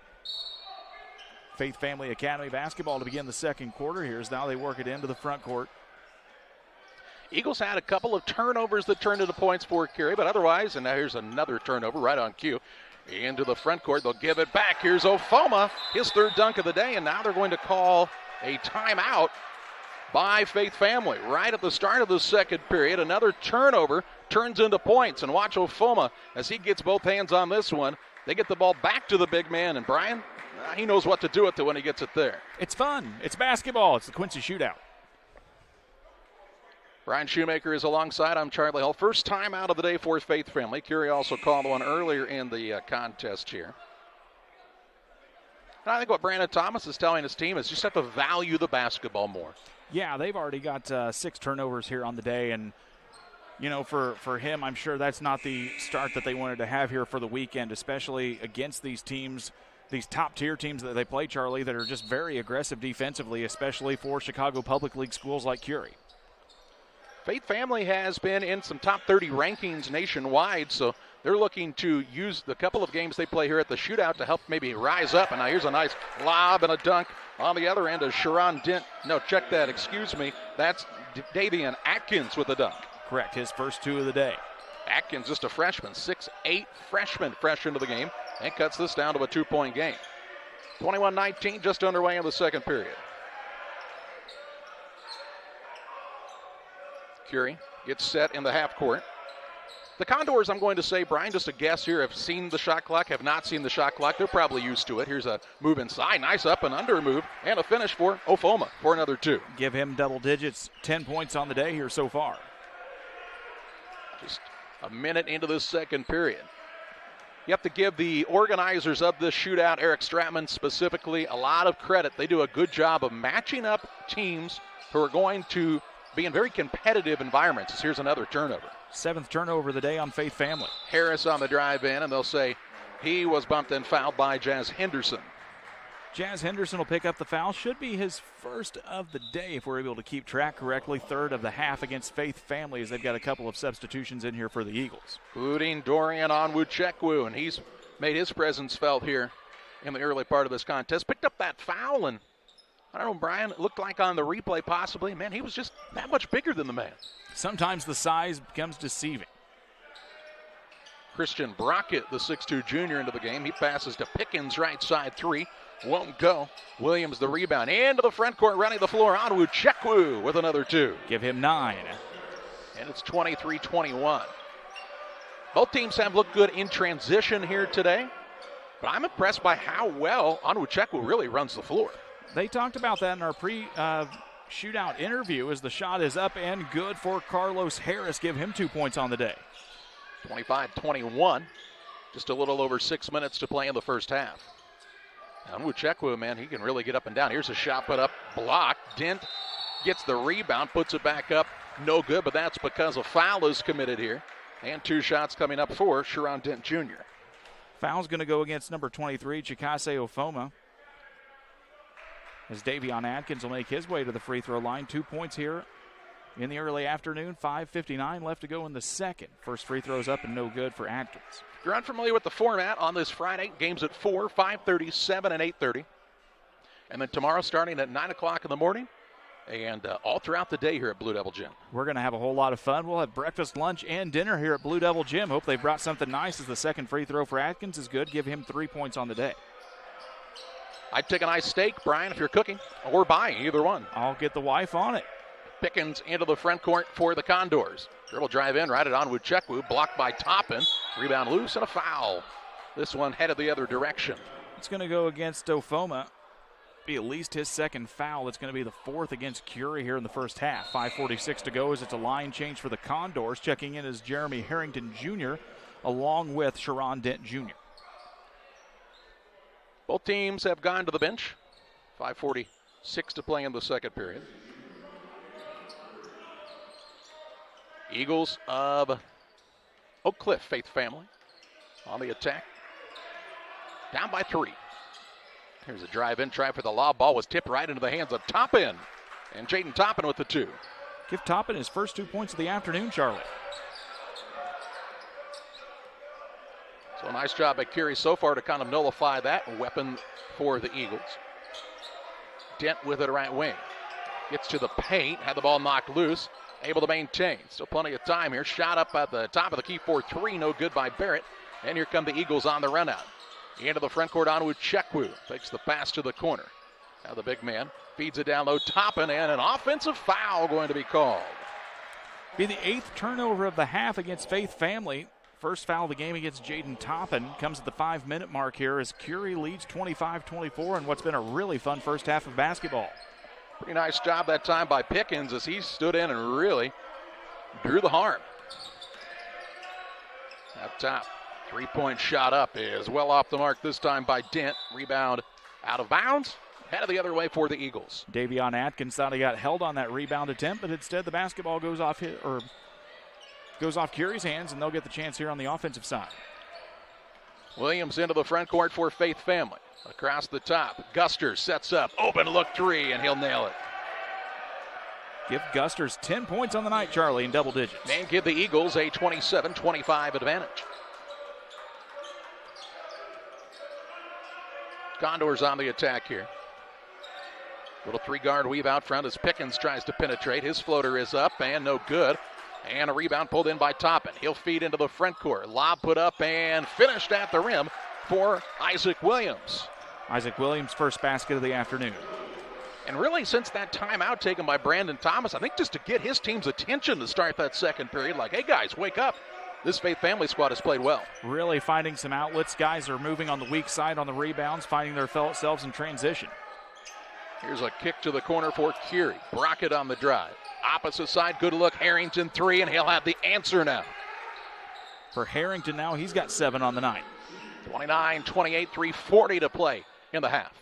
G: Faith Family Academy basketball to begin the second quarter. Here's now they work it into the front court.
A: Eagles had a couple of turnovers that turned into points for Curie, but otherwise, and now here's another turnover right on cue. Into the front court, they'll give it back. Here's Ofoma, his third dunk of the day, and now they're going to call a timeout by Faith Family. Right at the start of the second period, another turnover turns into points, and watch Ofoma as he gets both hands on this one. They get the ball back to the big man, and Brian, he knows what to do with it when he gets it there.
G: It's fun. It's basketball. It's the Quincy Shootout.
A: Brian Shoemaker is alongside. I'm Charlie Hall. First time out of the day for Faith Family. Curie also called one earlier in the contest here. And I think what Brandon Thomas is telling his team is just have to value the basketball more.
G: Yeah, they've already got 6 turnovers here on the day, and you know, for him, I'm sure that's not the start that they wanted to have here for the weekend, especially against these teams, these top-tier teams that they play, Charlie, that are just very aggressive defensively, especially for Chicago Public League schools like Curie.
A: Faith Family has been in some top 30 rankings nationwide, so they're looking to use the couple of games they play here at the Shootout to help maybe rise up. And now here's a nice lob and a dunk on the other end of Sharon Dent. No, check that, excuse me. That's Davion Atkins with a dunk.
G: Correct, his first 2 of the day.
A: Atkins, just a freshman, 6'8", freshman, fresh into the game, and cuts this down to a 2-point game. 21-19, just underway in the second period. Curie gets set in the half court. The Condors, I'm going to say, Brian, just a guess here, have seen the shot clock, have not seen the shot clock. They're probably used to it. Here's a move inside, nice up and under move, and a finish for Ofoma for another 2.
G: Give him double digits, 10 points on the day here so far.
A: Just a minute into this second period. You have to give the organizers of this shootout, Eric Stratman specifically, a lot of credit. They do a good job of matching up teams who are going to be in very competitive environments. Here's another turnover.
G: 7th turnover of the day on Faith Family.
A: Harris on the drive in, and they'll say he was bumped and fouled by Jazz Henderson.
G: Jazz Henderson will pick up the foul. Should be his first of the day if we're able to keep track correctly. 3rd of the half against Faith Family as they've got a couple of substitutions in here for the Eagles.
A: Booting Dorian Onwuchekwu, and he's made his presence felt here in the early part of this contest. Picked up that foul, and I don't know, Brian, it looked like on the replay possibly, man, he was just that much bigger than the man.
G: Sometimes the size becomes deceiving.
A: Christian Brockett, the 6'2 junior, into the game. He passes to Pickens, right side 3. Won't go. Williams the rebound. Into the front court, running the floor. Onwuchekwu with another 2.
G: Give him 9.
A: And it's 23-21. Both teams have looked good in transition here today, but I'm impressed by how well Onwuchekwu really runs the floor.
G: They talked about that in our shootout interview as the shot is up and good for Carlos Harris. Give him 2 points on the day.
A: 25-21. Just a little over 6 minutes to play in the first half. Onwuchekwu, man, he can really get up and down. Here's a shot put up, blocked. Dent gets the rebound, puts it back up. No good, but that's because a foul is committed here. And 2 shots coming up for Sharon Dent Jr.
G: Foul's going to go against number 23, Chikase Ofoma. As Davion Atkins will make his way to the free throw line. 2 points here in the early afternoon. 5:59 left to go in the second. First free throw's up and no good for Atkins.
A: If you're unfamiliar with the format on this Friday, games at 4, 5:30, 7, and 8:30. And then tomorrow starting at 9 o'clock in the morning and all throughout the day here at Blue Devil Gym.
G: We're going to have a whole lot of fun. We'll have breakfast, lunch, and dinner here at Blue Devil Gym. Hope they brought something nice as the second free throw for Atkins is good. Give him 3 points on the day.
A: I'd take a nice steak, Brian, if you're cooking, or buying, either one.
G: I'll get the wife on it.
A: Pickens into the front court for the Condors. Dribble drive in, right at Onwuchekwu, blocked by Toppin. Rebound loose and a foul. This one headed the other direction.
G: It's going to go against Ofoma. Be at least his second foul. It's going to be the 4th against Curie here in the first half. 5:46 to go as it's a line change for the Condors. Checking in is Jeremy Harrington Jr. along with Sharon Dent Jr.
A: Both teams have gone to the bench. 5:46 to play in the second period. Eagles of Oak Cliff, Faith Family, on the attack. Down by 3. Here's a drive-in try for the lob. Ball was tipped right into the hands of Toppin. And Jaden Toppin with the 2.
G: Give Toppin his first 2 points of the afternoon, Charlie.
A: So a nice job by Curie so far to kind of nullify that weapon for the Eagles. Dent with it right wing. Gets to the paint, had the ball knocked loose, able to maintain. Still plenty of time here. Shot up at the top of the key for 3, no good by Barrett. And here come the Eagles on the run out. Into the front court, Onwuchekwu takes the pass to the corner. Now the big man feeds it down low, Toppin, and an offensive foul going to be called.
G: Be the 8th turnover of the half against Faith Family. First foul of the game against Jaden Toppin comes at the 5-minute mark here as Curie leads 25-24 in what's been a really fun first half of basketball.
A: Pretty nice job that time by Pickens as he stood in and really drew the harm. Up top, 3-point shot up is well off the mark this time by Dent. Rebound out of bounds. Headed the other way for the Eagles.
G: Davion Atkins thought he got held on that rebound attempt, but instead the basketball goes off Curie's hands, and they'll get the chance here on the offensive side.
A: Williams into the front court for Faith Family. Across the top, Guster sets up, open look 3, and he'll nail it.
G: Give Gusters 10 points on the night, Charlie, in double digits.
A: And give the Eagles a 27-25 advantage. Condors on the attack here. Little 3-guard weave out front as Pickens tries to penetrate. His floater is up and no good. And a rebound pulled in by Toppin. He'll feed into the front court. Lob put up and finished at the rim for Isaac Williams.
G: Isaac Williams' first basket of the afternoon.
A: And really, since that timeout taken by Brandon Thomas, I think just to get his team's attention to start that second period, like, hey guys, wake up. This Faith Family squad has played well.
G: Really finding some outlets. Guys are moving on the weak side on the rebounds, finding themselves in transition.
A: Here's a kick to the corner for Curie. Brockett on the drive. Opposite side, good look. Harrington 3, and he'll have the answer now.
G: For Harrington now, he's got 7 on the night.
A: 29-28, 3:40 to play in the half.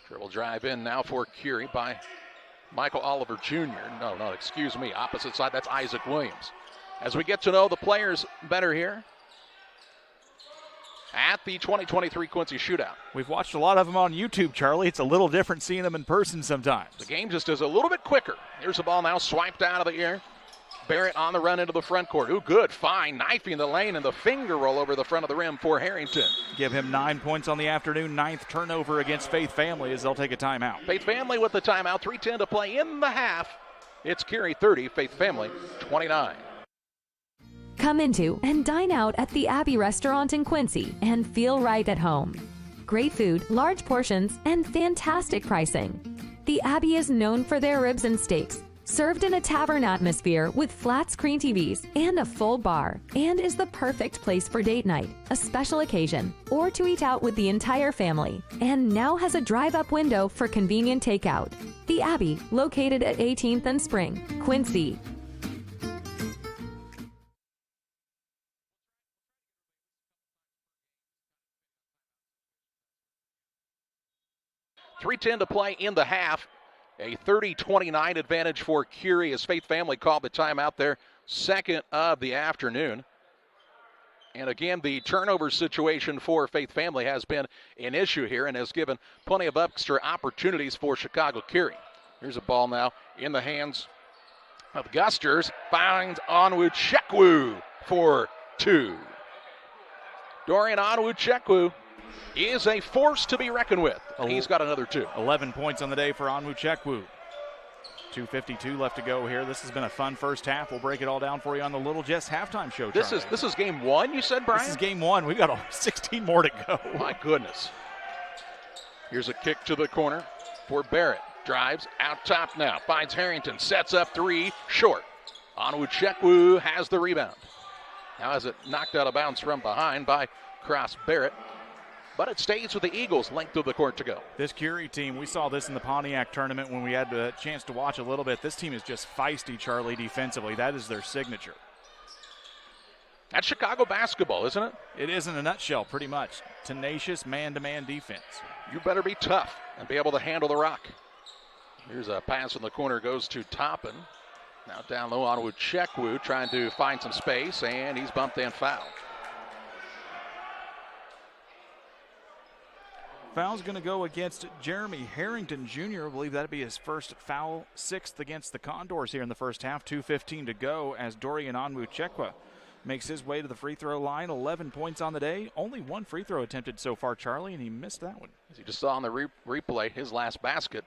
A: Dribble drive in now for Curie by Michael Oliver Jr. No, excuse me. Opposite side, that's Isaac Williams. As we get to know the players better here at the 2023 Quincy Shootout.
G: We've watched a lot of them on YouTube, Charlie. It's a little different seeing them in person sometimes.
A: The game just is a little bit quicker. Here's the ball now swiped out of the air. Barrett on the run into the front court. Ooh, good. Fine. Knifing the lane and the finger roll over the front of the rim for Harrington.
G: Give him 9 points on the afternoon. 9th turnover against Faith Family as they'll take a timeout.
A: Faith Family with the timeout. 3:10 to play in the half. It's Curie 30, Faith Family 29.
W: Come into and dine out at the Abbey Restaurant in Quincy and feel right at home. Great food, large portions, and fantastic pricing. The Abbey is known for their ribs and steaks, served in a tavern atmosphere with flat screen TVs and a full bar, and is the perfect place for date night, a special occasion, or to eat out with the entire family, and now has a drive-up window for convenient takeout. The Abbey, located at 18th and Spring, Quincy.
A: .310 to play in the half. A 30-29 advantage for Curie as Faith Family called the timeout there, second of the afternoon. And again, the turnover situation for Faith Family has been an issue here and has given plenty of extra opportunities for Chicago Curie. Here's a ball now in the hands of Gusters. Finds Onwuchekwu for two. Dorian Onwuchekwu is a force to be reckoned with. He's got another two.
G: 11 points on the day for Onwuchekwu. 2:52 left to go here. This has been a fun first half. We'll break it all down for you on the Little Jess halftime show.
A: This is game one, you said, Brian?
G: This is game one. We've got 16 more to go.
A: My goodness. Here's a kick to the corner for Barrett. Drives out top now. Finds Harrington. Sets up three. Short. Onwuchekwu has the rebound. Now has it knocked out of bounds from behind by Cross Barrett. But it stays with the Eagles, length of the court to go.
G: This Curie team, we saw this in the Pontiac tournament when we had the chance to watch a little bit. This team is just feisty, Charlie, defensively. That is their signature.
A: That's Chicago basketball, isn't it?
G: It is in a nutshell, pretty much. Tenacious man-to-man defense.
A: You better be tough and be able to handle the rock. Here's a pass in the corner, goes to Toppin. Now down low on Onwuchekwu, trying to find some space, and he's bumped and fouled.
G: Foul's going to go against Jeremy Harrington Jr. I believe that'd be his first foul, sixth against the Condors here in the first half. 2:15 to go as Dorian Onwuchekwu makes his way to the free throw line. 11 points on the day. Only one free throw attempted so far, Charlie, and he missed that one.
A: As you just saw on the replay, his last basket,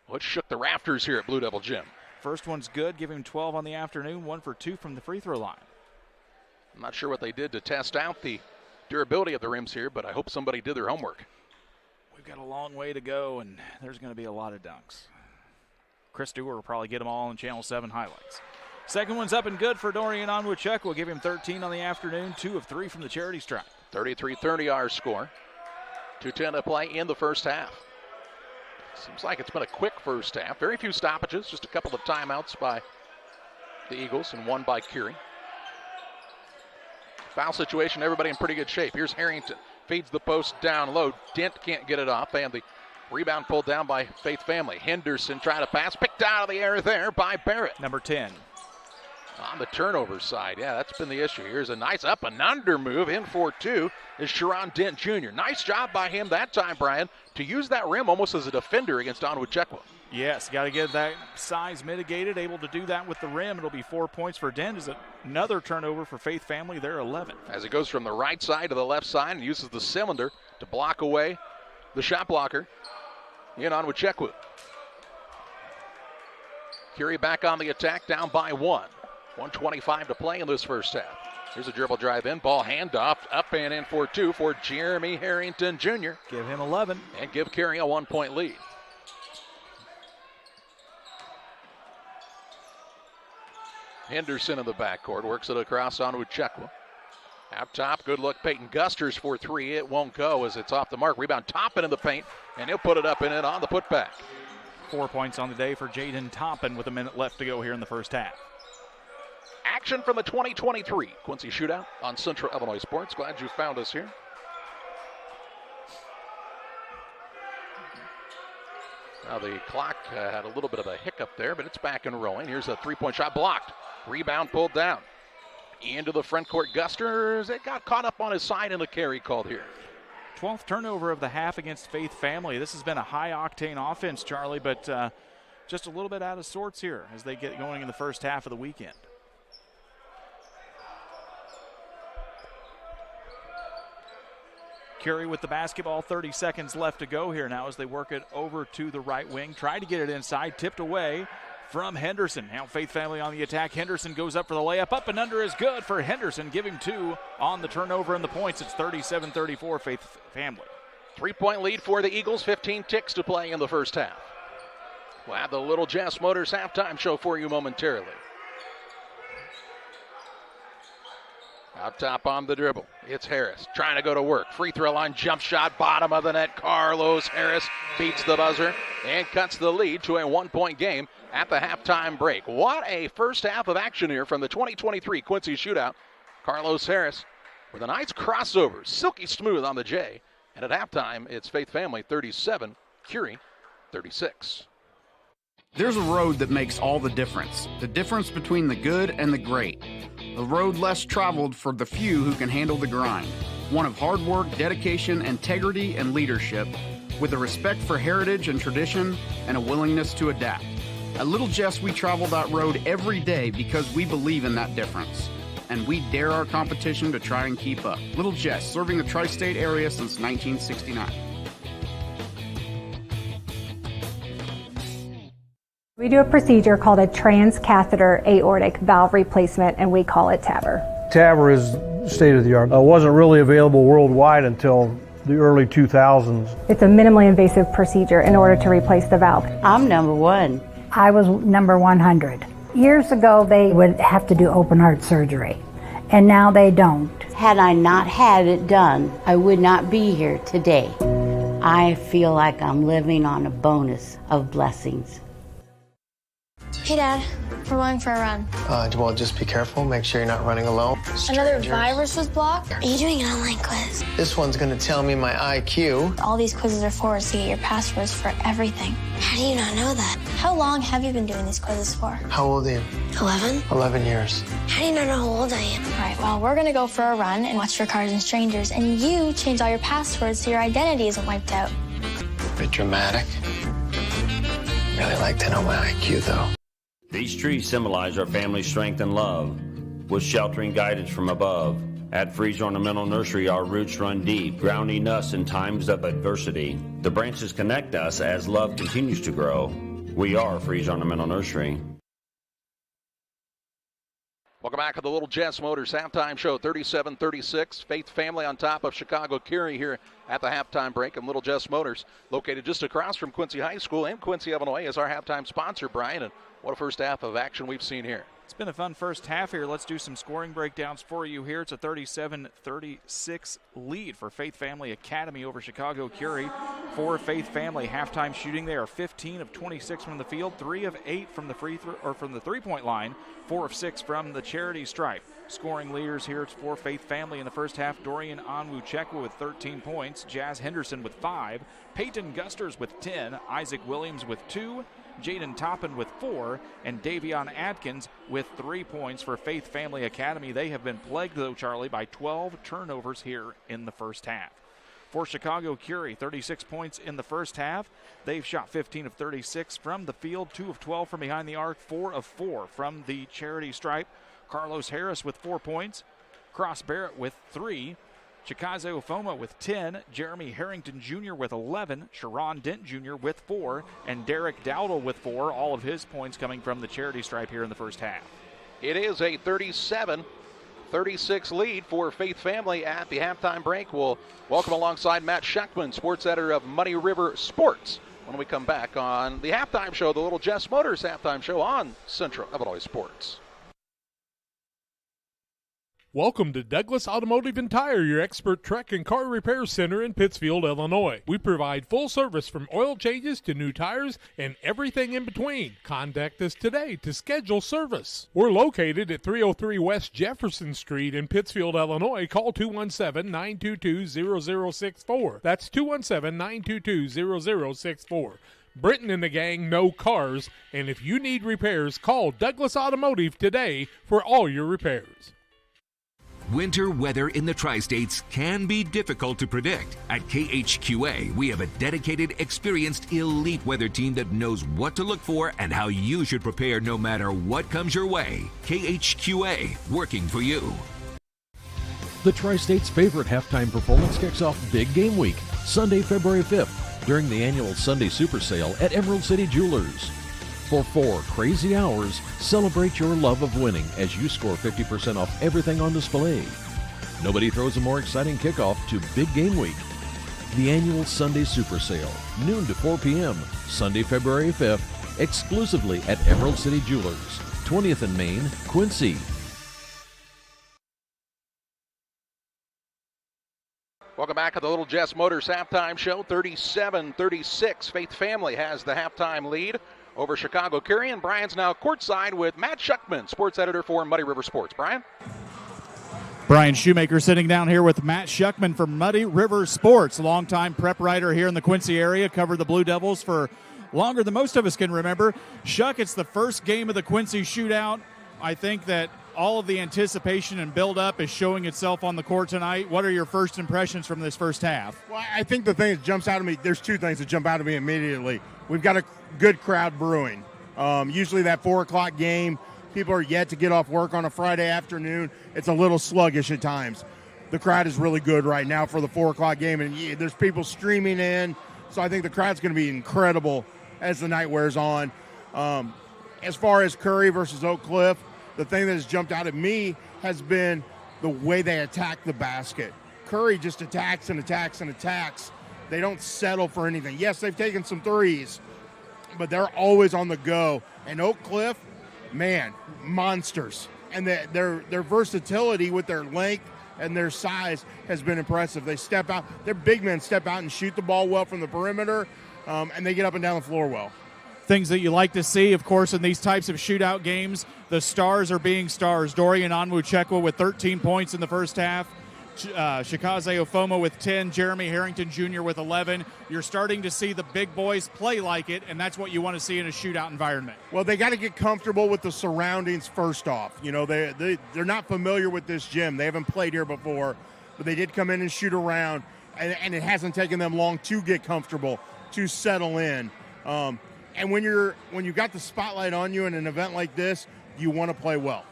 A: which shook the rafters here at Blue Devil Gym.
G: First one's good. Give him 12 on the afternoon. 1 for 2 from the free throw line.
A: I'm not sure what they did to test out the durability of the rims here, but I hope somebody did their homework.
G: We've got a long way to go, and there's going to be a lot of dunks. Chris Stewart will probably get them all in Channel 7 highlights. Second one's up and good for Dorian Onwuchekwu. We'll give him 13 on the afternoon, 2 of 3 from the charity stripe.
A: 33-30 our score. 2:10 to play in the first half. Seems like it's been a quick first half. Very few stoppages, just a couple of timeouts by the Eagles and one by Curie. Foul situation, everybody in pretty good shape. Here's Harrington. Feeds the post down low. Dent can't get it off, and the rebound pulled down by Faith Family. Henderson trying to pass, picked out of the air there by Barrett.
G: Number 10.
A: On the turnover side, yeah, that's been the issue. Here's a nice up and under move. In for two is Sharon Dent Jr. Nice job by him that time, Brian, to use that rim almost as a defender against Onwuchekwu.
G: Yes, got to get that size mitigated, able to do that with the rim. It'll be 4 points for Dent. Is another turnover for Faith Family. They're 11.
A: As it goes from the right side to the left side and uses the cylinder to block away the shot blocker in Onwuchekwu. Curie back on the attack, down by 1. 1:25 to play in this first half. Here's a dribble drive in, ball handoff, up and in for two for Jeremy Harrington Jr.
G: Give him 11.
A: And give Curie a 1-point lead. Henderson in the backcourt, works it across Onwuchekwu. Out top, good look, Peyton Gusters for three. It won't go as it's off the mark. Rebound, Toppin in the paint, and he'll put it up and in on the putback.
G: 4 points on the day for Jaden Toppin with a minute left to go here in the first half.
A: action from the 2023 Quincy Shootout on Central Illinois Sports. Glad you found us here. Now the clock had a little bit of a hiccup there, but it's back and rolling. Here's a three-point shot blocked. Rebound pulled down. Into the front court. Gusters, it got caught up on his side and a carry called here.
G: 12th turnover of the half against Faith Family. This has been a high-octane offense, Charlie, but just a little bit out of sorts here as they get going in the first half of the weekend. Curie with the basketball, 30 seconds left to go here now as they work it over to the right wing. Tried to get it inside, tipped away from Henderson. Now Faith Family on the attack. Henderson goes up for the layup. Up and under is good for Henderson. Give him 2 on the turnover and the points. It's 37-34 Faith Family.
A: 3-point lead for the Eagles. 15 ticks to play in the first half. We'll have the Little Jazz Motors halftime show for you momentarily. Out top on the dribble, it's Harris trying to go to work. Free throw line, jump shot, bottom of the net. Carlos Harris beats the buzzer and cuts the lead to a 1-point game at the halftime break. What a first half of action here from the 2023 Quincy Shootout. Carlos Harris with a nice crossover, silky smooth on the J. And at halftime, it's Faith Family 37, Curie 36.
K: There's a road that makes all the difference between the good and the great. A road less traveled for the few who can handle the grind. One of hard work, dedication, integrity, and leadership, with a respect for heritage and tradition and a willingness to adapt. At Little Jess, we travel that road every day because we believe in that difference. And we dare our competition to try and keep up. Little Jess, serving the tri-state area since 1969.
D: We do a procedure called a transcatheter aortic valve replacement, and we call it TAVR.
L: TAVR is state of the art. It wasn't really available worldwide until the early 2000s.
D: It's a minimally invasive procedure in order to replace the valve.
B: I'm number 1. I was number 100. Years ago, they would have to do open heart surgery, and now they don't.
M: Had I not had it done, I would not be here today. I feel like I'm living on a bonus of blessings.
N: Hey, Dad. We're going for a run.
O: Well, just be careful. Make sure you're not running alone.
N: Another virus was blocked? Are you doing an online quiz?
O: This one's going to tell me my IQ.
N: All these quizzes are for us to get your passwords for everything. How do you not know that? How long have you been doing these quizzes for?
O: How old are you?
N: 11?
O: 11 years.
N: How do you not know how old I am? All right, well, we're going to go for a run and watch for Cars and Strangers, and you change all your passwords so your identity isn't wiped out.
O: A bit dramatic. Really like to know my IQ, though.
Q: These trees symbolize our family's strength and love, with sheltering guidance from above. At Freeze Ornamental Nursery, our roots run deep, grounding us in times of adversity. The branches connect us as love continues to grow. We are Freeze Ornamental Nursery.
A: Welcome back to the Little Jess Motors halftime show, 37-36. Faith Family on top of Chicago Curie here at the halftime break. And Little Jess Motors, located just across from Quincy High School and Quincy, Illinois, is our halftime sponsor, Brian. And what a first half of action we've seen here.
G: It's been a fun first half here. Let's do some scoring breakdowns for you here. It's a 37-36 lead for Faith Family Academy over Chicago Curie. For Faith Family halftime shooting, they are 15 of 26 from the field, 3 of 8 from the from the three-point line, 4 of 6 from the charity stripe. Scoring leaders here for Faith Family in the first half: Dorian Onwuchekwa with 13 points, Jazz Henderson with 5, Peyton Gusters with 10, Isaac Williams with 2, Jaden Toppin with 4, and Davion Atkins with 3 points for Faith Family Academy. They have been plagued, though, Charlie, by 12 turnovers here in the first half. For Chicago Curie, 36 points in the first half. They've shot 15 of 36 from the field, 2 of 12 from behind the arc, 4 of 4 from the charity stripe. Carlos Harris with 4 points, Cross Barrett with 3, Chikaze Ofoma with 10, Jeremy Harrington Jr. with 11, Sharon Dent Jr. with 4, and Derek Dowdle with 4, all of his points coming from the charity stripe here in the first half.
A: It is a 37-36 lead for Faith Family at the halftime break. We'll welcome alongside Matt Scheckman, sports editor of Muddy River Sports, when we come back on the halftime show, the Little Jess Motors halftime show on Central Illinois Sports.
C: Welcome to Douglas Automotive and Tire, your expert truck and car repair center in Pittsfield, Illinois. We provide full service from oil changes to new tires and everything in between. Contact us today to schedule service. We're located at 303 West Jefferson Street in Pittsfield, Illinois. Call 217-922-0064. That's 217-922-0064. Britton and the gang know cars, and if you need repairs, call Douglas Automotive today for all your repairs.
R: Winter weather in the Tri-States can be difficult to predict. At KHQA, we have a dedicated, experienced, elite weather team that knows what to look for and how you should prepare no matter what comes your way. KHQA, working for you.
E: The Tri-State's favorite halftime performance kicks off Big Game Week, Sunday, February 5th, during the annual Sunday Super Sale at Emerald City Jewelers. For 4 crazy hours, celebrate your love of winning as you score 50% off everything on display. Nobody throws a more exciting kickoff to Big Game Week. The annual Sunday Super Sale, noon to 4 p.m., Sunday, February 5th, exclusively at Emerald City Jewelers, 20th and Main, Quincy.
A: Welcome back to the Little Jess Motors halftime show. 37-36. Faith Family has the halftime lead over Chicago Curie, and Brian's now courtside with Matt Schuckman, sports editor for Muddy River Sports. Brian?
G: Brian Shoemaker sitting down here with Matt Schuckman from Muddy River Sports, longtime prep writer here in the Quincy area, covered the Blue Devils for longer than most of us can remember. Schuck, it's the first game of the Quincy Shootout. I think that all of the anticipation and build-up is showing itself on the court tonight. What are your first impressions from this first half?
P: Well, I think the thing that jumps out at me, there's 2 things that jump out at me immediately. We've got a good crowd brewing. Usually that 4 o'clock game, people are yet to get off work on a Friday afternoon. It's a little sluggish at times. The crowd is really good right now for the 4 o'clock game, and there's people streaming in. So I think the crowd's going to be incredible as the night wears on. As far as Curie versus Oak Cliff, the thing that has jumped out at me has been the way they attack the basket. Curie just attacks and attacks and attacks. They don't settle for anything. Yes, they've taken some threes, but they're always on the go. And Oak Cliff, man, monsters. And their versatility with their length and their size has been impressive. They step out. Their big men step out and shoot the ball well from the perimeter, and they get up and down the floor well.
G: Things that you like to see, of course, in these types of shootout games, the stars are being stars. Dorian Onwuchekwa with 13 points in the first half. Shikaze Ofoma with 10, Jeremy Harrington Jr. with 11. You're starting to see the big boys play like it, and that's what you want to see in a shootout environment.
P: Well, they got to get comfortable with the surroundings first off. You know, they're not familiar with this gym. They haven't played here before, but they did come in and shoot around, and it hasn't taken them long to get comfortable, to settle in. And when you've got the spotlight on you in an event like this, you want to play well,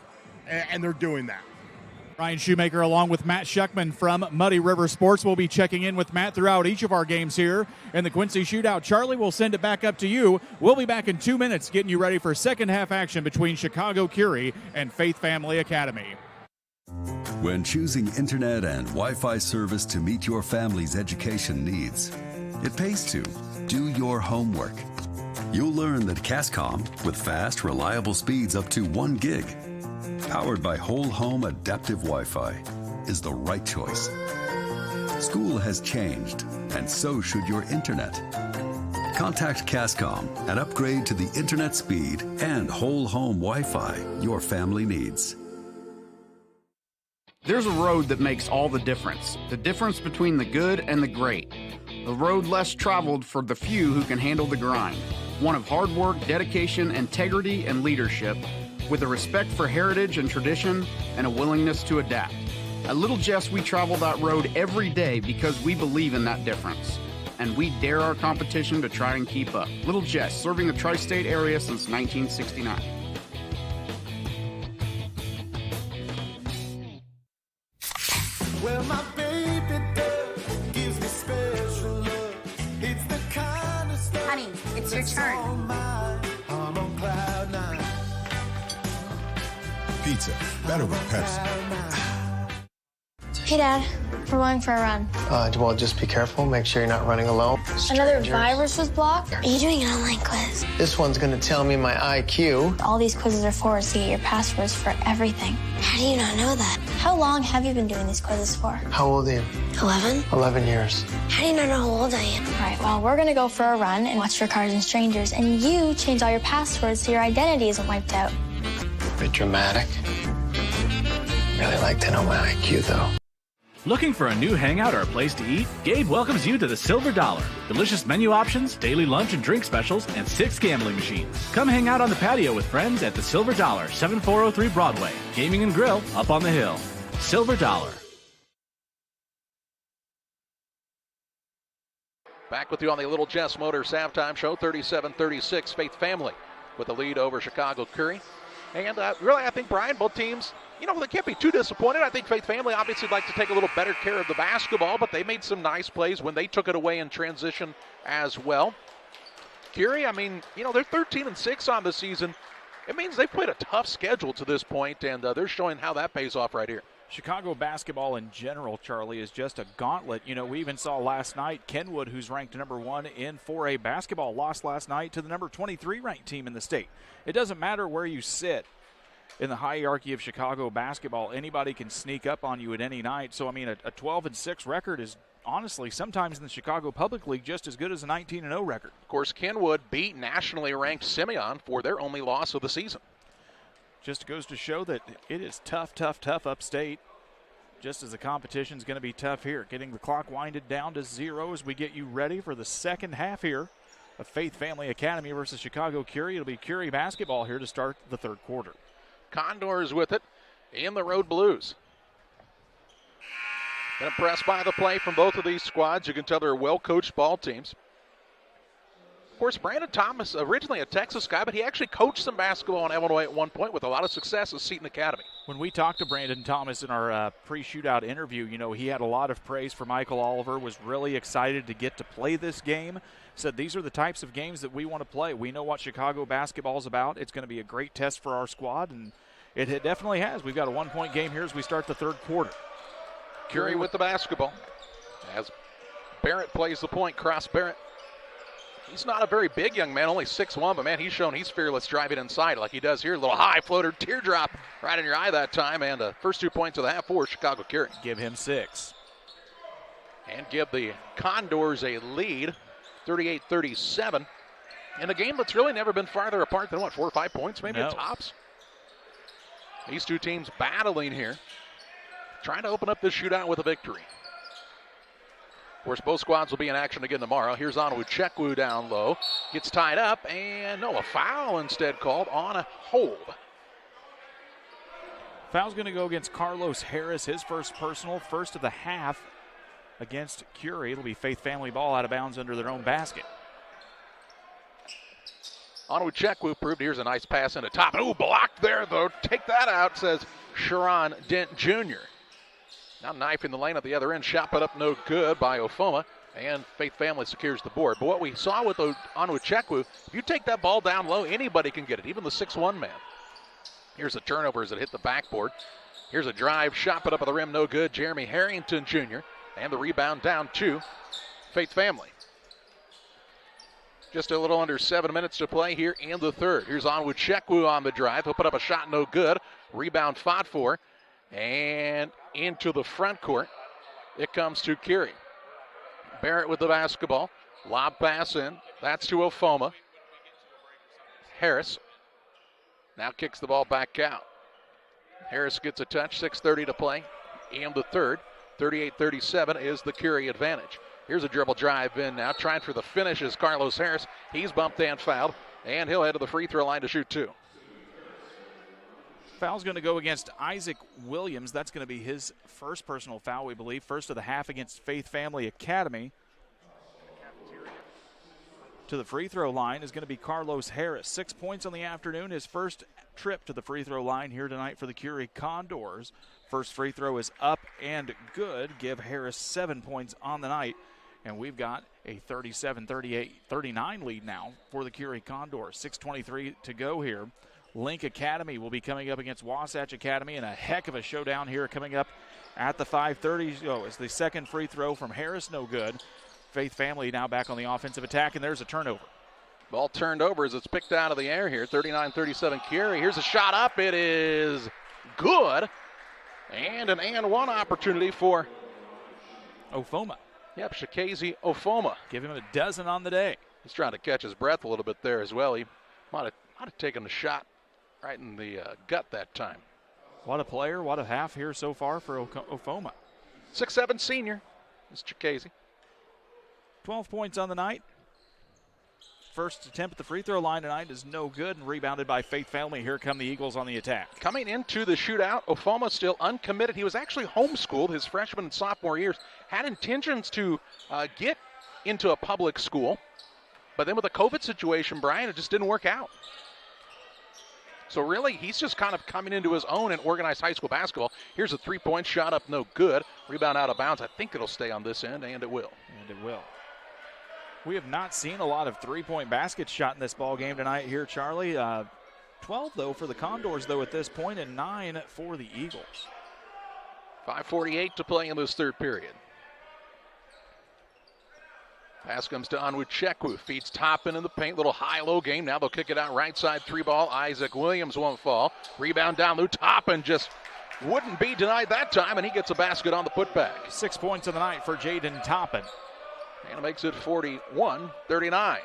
P: and they're doing that.
G: Brian Shoemaker along with Matt Schuckman from Muddy River Sports. We'll be checking in with Matt throughout each of our games here in the Quincy Shootout. Charlie, we'll send it back up to you. We'll be back in 2 minutes getting you ready for second half action between Chicago Curie and Faith Family Academy.
S: When choosing internet and Wi-Fi service to meet your family's education needs, it pays to do your homework. You'll learn that Cascom, with fast, reliable speeds up to 1 gig, powered by whole home adaptive Wi-Fi, is the right choice. School has changed, and so should your internet. Contact Cascom and upgrade to the internet speed and whole home Wi-Fi your family needs.
K: There's a road that makes all the difference between the good and the great. A road less traveled for the few who can handle the grind. One of hard work, dedication, integrity, and leadership, with a respect for heritage and tradition and a willingness to adapt. At Little Jess, we travel that road every day because we believe in that difference. And we dare our competition to try and keep up. Little Jess, serving the tri-state area since 1969.
T: Well, my baby does gives me special love. It's the kind of stuff.
U: Honey, it's your turn.
T: I'm on cloud 9.
V: Pizza, better with Pepsi.
N: Hey, Dad, we're going for a run.
O: Well, just be careful. Make sure you're not running alone.
N: Another virus was blocked? Are you doing an online quiz?
O: This one's going to tell me my IQ.
N: All these quizzes are for us to get your passwords for everything. How do you not know that? How long have you been doing these quizzes for?
O: How old are you?
N: 11.
O: 11 years.
N: How do you not know how old I am? All right, well, we're going to go for a run and watch for Cars and Strangers, and you change all your passwords so your identity isn't wiped out.
O: Bit dramatic. Really like to know my IQ, though.
F: Looking for a new hangout or a place to eat? Gabe welcomes you to the Silver Dollar. Delicious menu options, daily lunch and drink specials, and 6 gambling machines. Come hang out on the patio with friends at the Silver Dollar, 7403 Broadway. Gaming and grill up on the hill. Silver Dollar.
A: Back with you on the Little Jess Motors halftime show, 37-36, Faith Family with the lead over Chicago Curie. And really, I think, Brian, both teams, they can't be too disappointed. I think Faith Family obviously would like to take a little better care of the basketball, but they made some nice plays when they took it away in transition as well. Curie, they're 13-6 on the season. It means they've played a tough schedule to this point, and they're showing how that pays off right here.
G: Chicago basketball in general, Charlie, is just a gauntlet. We even saw last night Kenwood, who's ranked number 1 in 4A basketball, lost last night to the number 23 ranked team in the state. It doesn't matter where you sit in the hierarchy of Chicago basketball. Anybody can sneak up on you at any night. So, a 12-6 record is honestly sometimes in the Chicago Public League just as good as a 19-0 record.
A: Of course, Kenwood beat nationally ranked Simeon for their only loss of the season.
G: Just goes to show that it is tough upstate, just as the competition is going to be tough here. Getting the clock winded down to 0 as we get you ready for the second half here of Faith Family Academy versus Chicago Curie. It'll be Curie basketball here to start the third quarter.
A: Condors with it in the Road Blues. Been impressed by the play from both of these squads. You can tell they're well-coached ball teams. Of course, Brandon Thomas, originally a Texas guy, but he actually coached some basketball in Illinois at one point with a lot of success at Seton Academy.
G: When we talked to Brandon Thomas in our pre-shootout interview, he had a lot of praise for Michael Oliver, was really excited to get to play this game. Said these are the types of games that we want to play. We know what Chicago basketball is about. It's going to be a great test for our squad, and it definitely has. We've got a one-point game here as we start the third quarter.
A: Curie with the basketball as Barrett plays the point. Cross Barrett. He's not a very big young man, only 6'1", but man, he's shown he's fearless driving inside like he does here. A little high floater, teardrop right in your eye that time, and first 2 points of the half for Chicago Curie.
G: Give him 6.
A: And give the Condors a lead, 38-37, in a game that's really never been farther apart than, 4 or 5 points, maybe at tops. These two teams battling here, trying to open up this shootout with a victory. Of course, both squads will be in action again tomorrow. Here's Onwuchekwu down low. Gets tied up, and a foul instead called on a hold.
G: Foul's going to go against Carlos Harris, his first personal, first of the half against Curie. It'll be Faith Family ball out of bounds under their own basket.
A: Onwuchekwu proved. Here's a nice pass into top. Blocked there, though. Take that out, says Sharon Dent Jr. Now knifing the lane at the other end. Shot put up no good by Ofoma. And Faith Family secures the board. But what we saw with Onwuchekwu, if you take that ball down low, anybody can get it, even the 6'1" man. Here's a turnover as it hit the backboard. Here's a drive. Shot put up at the rim, no good. Jeremy Harrington Jr. And the rebound down to Faith Family. Just a little under 7 minutes to play here in the third. Here's Onwuchekwu on the drive. He'll put up a shot, no good. Rebound fought for. And into the front court, it comes to Curie. Barrett with the basketball. Lob pass in. That's to Ofoma. Harris now kicks the ball back out. Harris gets a touch. 6:30 to play in the third. 38-37 is the Curie advantage. Here's a dribble drive in now. Trying for the finish is Carlos Harris. He's bumped and fouled, and he'll head to the free throw line to shoot 2.
G: Foul's going to go against Isaac Williams. That's going to be his first personal foul, we believe. First of the half against Faith Family Academy. To the free throw line is going to be Carlos Harris. 6 points on the afternoon. His first trip to the free throw line here tonight for the Curie Condors. First free throw is up and good. Give Harris 7 points on the night. And we've got a 37-38-39 lead now for the Curie Condors. 6:23 to go here. Link Academy will be coming up against Wasatch Academy, and a heck of a showdown here coming up at the 5:30. It's the second free throw from Harris, no good. Faith Family now back on the offensive attack, and there's a turnover.
A: Ball turned over as it's picked out of the air here. 39-37 Curie. Here's a shot up. It is good. And an and one opportunity for
G: Ofoma.
A: Yep, Shikazi Ofoma.
G: Give him a dozen on the day.
A: He's trying to catch his breath a little bit there as well. He might have taken a shot right in the gut that time.
G: What a player, what a half here so far for Ofoma.
A: 6'7" senior is Shikazi.
G: 12 points on the night. First attempt at the free throw line tonight is no good and rebounded by Faith Family. Here come the Eagles on the attack.
A: Coming into the shootout, Ofoma still uncommitted. He was actually homeschooled his freshman and sophomore years. Had intentions to get into a public school. But then with the COVID situation, Brian, it just didn't work out. So really, he's just kind of coming into his own in organized high school basketball. Here's a three-point shot up, no good. Rebound out of bounds. I think it'll stay on this end, and it will.
G: And it will. We have not seen a lot of three-point baskets shot in this ball game tonight here, Charlie. 12, though, for the Condors, though, at this point, and 9 for the Eagles.
A: 5:48 to play in this third period. Pass comes to Onwuchekwu. Feeds Toppin in the paint. Little high-low game. Now they'll kick it out right side. Three ball. Isaac Williams won't fall. Rebound down low. Toppin just wouldn't be denied that time, and he gets a basket on the putback.
G: 6 points of the night for Jaden Toppin.
A: And it makes it 41-39.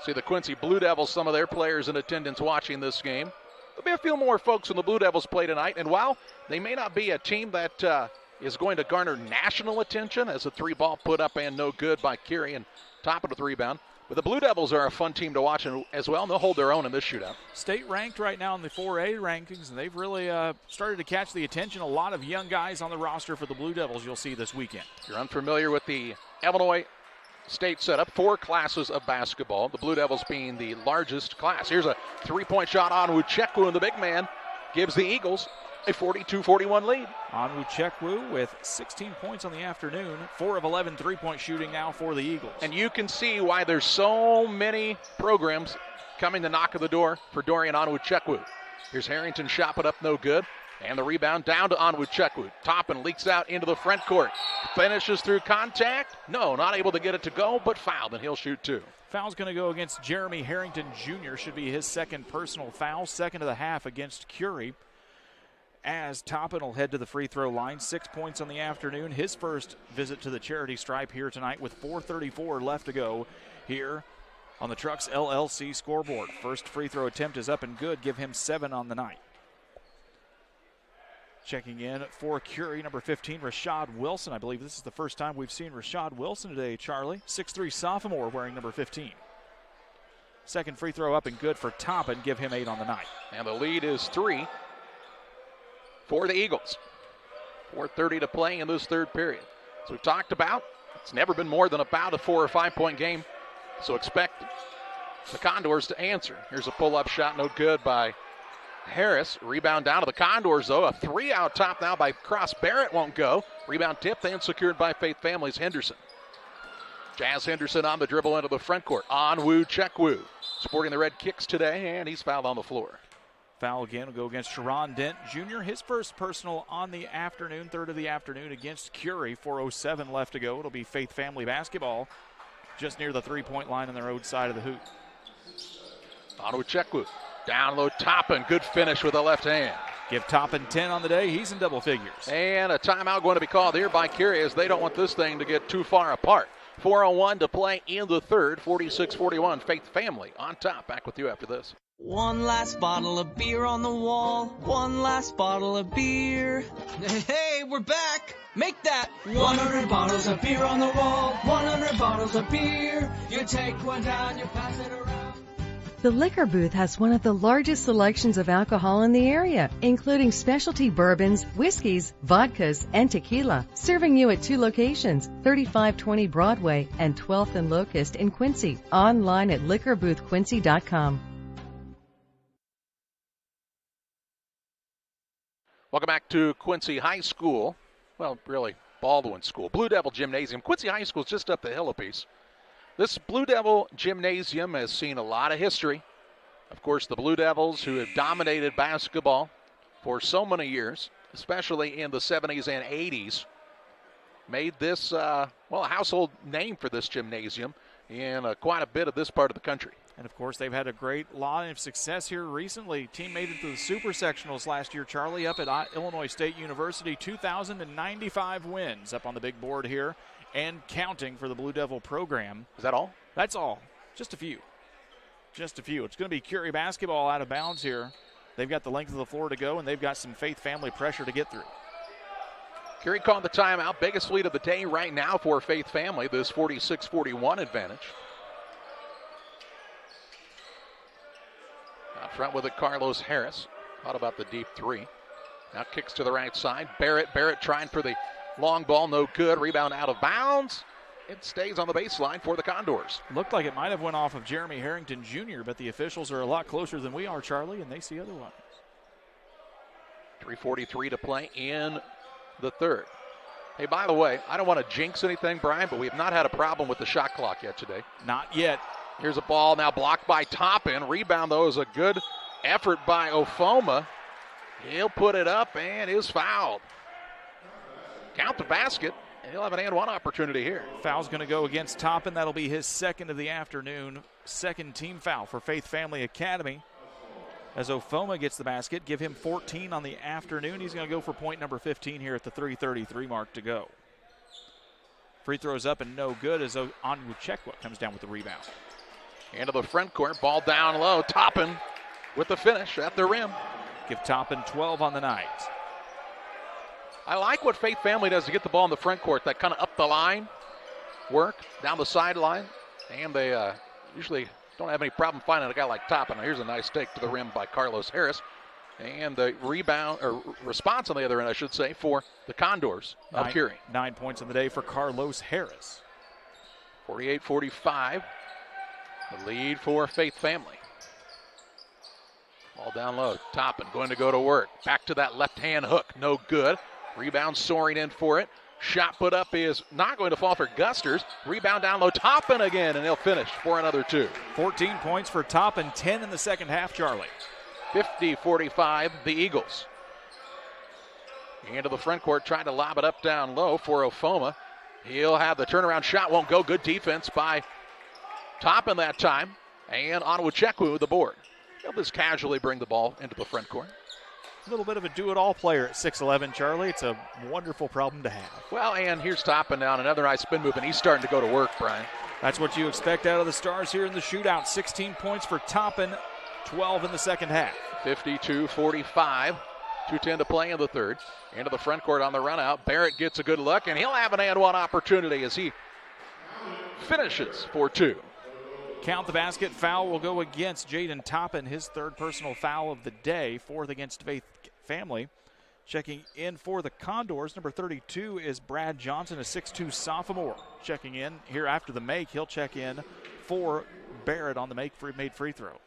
A: See the Quincy Blue Devils, some of their players in attendance watching this game. There'll be a few more folks when the Blue Devils play tonight. And while they may not be a team that is going to garner national attention as a three ball put up and no good by Curie and Toppin with the rebound, but the Blue Devils are a fun team to watch as well, and they'll hold their own in this shootout.
G: State ranked right now in the 4A rankings, and they've really started to catch the attention. A lot of young guys on the roster for the Blue Devils you'll see this weekend.
A: If you're unfamiliar with the Illinois State setup, 4 classes of basketball, the Blue Devils being the largest class. Here's a three-point shot on Onwuchekwu, and the big man gives the Eagles a 42-41 lead.
G: Onwuchekwu with 16 points on the afternoon. 4 of 11 three-point shooting now for the Eagles.
A: And you can see why there's so many programs coming to knock at the door for Dorian Onwuchekwu. Here's Harrington, shot put up, no good. And the rebound down to Onwuchekwu. Toppin leaks out into the front court. Finishes through contact. No, not able to get it to go, but fouled, and he'll shoot 2.
G: Foul's going to go against Jeremy Harrington Jr. Should be his second personal foul. Second of the half against Curie. As Toppin will head to the free throw line. 6 points on the afternoon. His first visit to the charity stripe here tonight with 4:34 left to go here on the Trucks LLC scoreboard. First free throw attempt is up and good. Give him 7 on the night. Checking in for Curie, number 15, Rashad Wilson. I believe this is the first time we've seen Rashad Wilson today, Charlie. 6'3" sophomore wearing number 15. Second free throw up and good for Toppin. Give him 8 on the night.
A: And the lead is 3 for the Eagles. 4:30 to play in this third period. As we've talked about, it's never been more than about a 4 or 5 point game. So expect the Condors to answer. Here's a pull-up shot, no good by Harris. Rebound down to the Condors, though. A 3 out top now by Cross. Barrett won't go. Rebound tipped and secured by Faith Family's Henderson. Jazz Henderson on the dribble into the front court. Onwuchekwu sporting the red kicks today, and he's fouled on the floor.
G: Foul again will go against Sharon Dent Jr. His first personal on the afternoon, third of the afternoon against Curie. 4:07 left to go. It'll be Faith Family basketball just near the three-point line on the road side of the hoop.
A: Onwuchekwu. Down low, Toppin. Good finish with the left hand.
G: Give Toppin 10 on the day. He's in double figures.
A: And a timeout going to be called here by Curie as they don't want this thing to get too far apart. 4:01 to play in the third. 46-41. Faith Family on top. Back with you after this.
H: One last bottle of beer on the wall. One last bottle of beer. Hey, we're back. Make that 100 bottles of beer on the wall. 100 bottles of beer. You take one down, you pass it around.
I: The Liquor Booth has one of the largest selections of alcohol in the area, including specialty bourbons, whiskeys, vodkas, and tequila. Serving you at 2 locations, 3520 Broadway and 12th and Locust in Quincy. Online at liquorboothquincy.com.
A: Welcome back to Quincy High School. Well, really, Baldwin School. Blue Devil Gymnasium. Quincy High School is just up the hill a piece. This Blue Devil Gymnasium has seen a lot of history. Of course, the Blue Devils, who have dominated basketball for so many years, especially in the 70s and 80s, made this, a household name for this gymnasium in quite a bit of this part of the country.
G: And, of course, they've had a great lot of success here recently. Team made it to the Super Sectionals last year, Charlie, up at Illinois State University. 2,095 wins up on the big board here and counting for the Blue Devil program.
A: Is that all?
G: That's all. Just a few. Just a few. It's going to be Curie basketball out of bounds here. They've got the length of the floor to go, and they've got some Faith family pressure to get through.
A: Curie calling the timeout. Biggest lead of the day right now for Faith family, this 46-41 advantage. Out front with it, Carlos Harris. Thought about the deep three. Now kicks to the right side. Barrett trying for the long ball, no good. Rebound out of bounds. It stays on the baseline for the Condors.
G: Looked like it might have went off of Jeremy Harrington Jr., but the officials are a lot closer than we are, Charlie, and they see otherwise.
A: 3:43 to play in the third. Hey, by the way, I don't want to jinx anything, Brian, but we have not had a problem with the shot clock yet today.
G: Not yet.
A: Here's a ball now blocked by Toppin. Rebound, though, is a good effort by Ofoma. He'll put it up and is fouled. Count the basket, and he'll have an and one opportunity here.
G: Foul's going to go against Toppin. That'll be his second of the afternoon. Second team foul for Faith Family Academy. As Ofoma gets the basket, give him 14 on the afternoon. He's going to go for point number 15 here at the 3:33 mark to go. Free throws up and no good as Onwuchekwa comes down with the rebound.
A: Into the front court, ball down low. Toppin with the finish at the rim.
G: Give Toppin 12 on the night.
A: I like what Faith Family does to get the ball in the front court, that kind of up the line work, down the sideline. And they usually don't have any problem finding a guy like Toppin. Here's a nice take to the rim by Carlos Harris. And the rebound, or response on the other end, I should say, for the Condors of Curie.
G: 9 points on the day for Carlos Harris.
A: 48-45. The lead for Faith Family. Ball down low. Toppin going to go to work. Back to that left-hand hook. No good. Rebound soaring in for it. Shot put up is not going to fall for Gusters. Rebound down low. Toppin again, and they'll finish for another two.
G: 14 points for Toppin, 10 in the second half, Charlie.
A: 50-45, the Eagles. Into the front court, trying to lob it up down low for Ofoma. He'll have the turnaround shot. Won't go. Good defense by Toppin that time. And Onwuchekwa with the board. He'll just casually bring the ball into the front court.
G: A little bit of a do-it-all player at 6'11", Charlie. It's a wonderful problem to have.
A: Well, and here's Toppin down. Another nice spin move, and he's starting to go to work, Brian.
G: That's what you expect out of the Stars here in the shootout. 16 points for Toppin, 12 in the second half.
A: 52-45. 2:10 to play in the third. Into the front court on the run out. Barrett gets a good look, and he'll have an and one opportunity as he finishes for two.
G: Count the basket. Foul will go against Jaden Toppin, his third personal foul of the day, fourth against Faith Family. Checking in for the Condors, number 32 is Brad Johnson, a 6'2 sophomore. Checking in here after the make. He'll check in for Barrett on the made free throw.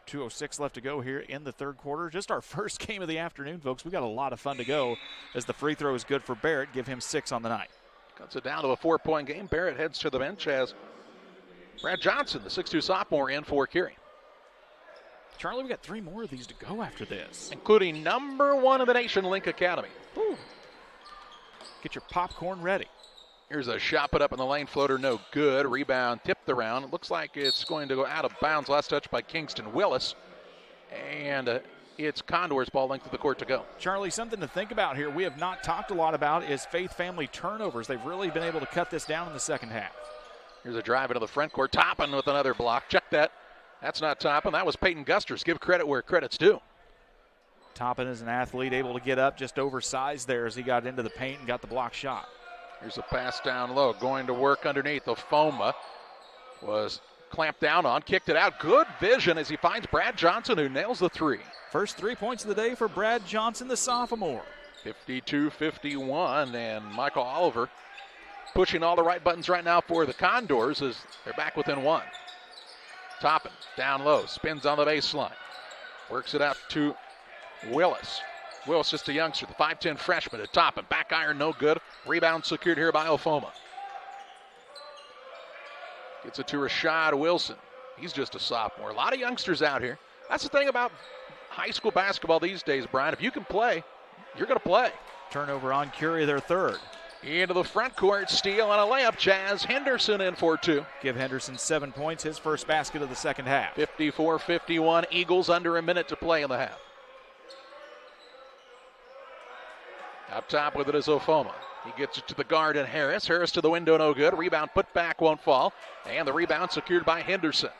G: 2:06 left to go here in the third quarter. Just our first game of the afternoon, folks. We got a lot of fun to go as the free throw is good for Barrett. Give him 6 on the night.
A: Cuts it down to a 4-point game. Barrett heads to the bench as Brad Johnson, the 6'2 sophomore, in for Curie.
G: Charlie, we got 3 more of these to go after this.
A: Including number 1 in the nation, Link Academy.
G: Ooh. Get your popcorn ready.
A: Here's a shot put up in the lane, floater, no good. Rebound tipped around. It looks like it's going to go out of bounds. Last touch by Kingston Willis. And it's Condors ball length of the court to go.
G: Charlie, something to think about here we have not talked a lot about is Faith Family turnovers. They've really been able to cut this down in the second half.
A: Here's a drive into the front court. Toppin with another block. Check that. That's not Toppin. That was Peyton Gusters. Give credit where credit's due.
G: Toppin is an athlete, able to get up, just oversized there as he got into the paint and got the block shot.
A: Here's a pass down low. Going to work underneath. Ofoma was clamped down on. Kicked it out. Good vision as he finds Brad Johnson, who nails the three.
G: First 3 points of the day for Brad Johnson, the sophomore.
A: 52-51, and Michael Oliver pushing all the right buttons right now for the Condors as they're back within 1. Toppin down low, spins on the baseline. Works it out to Willis. Willis just a youngster, the 5'10 freshman at Toppin. Back iron, no good. Rebound secured here by Ofoma. Gets it to Rashad Wilson. He's just a sophomore. A lot of youngsters out here. That's the thing about high school basketball these days, Brian. If you can play, you're going to play.
G: Turnover on Curie, their third.
A: Into the front court, steal and a layup. Jazz Henderson in for 2.
G: Give Henderson 7 points, his first basket of the second half.
A: 54-51, Eagles under a minute to play in the half. Up top with it is Ofoma. He gets it to the guard and Harris. Harris to the window, no good. Rebound put back, won't fall. And the rebound secured by Henderson.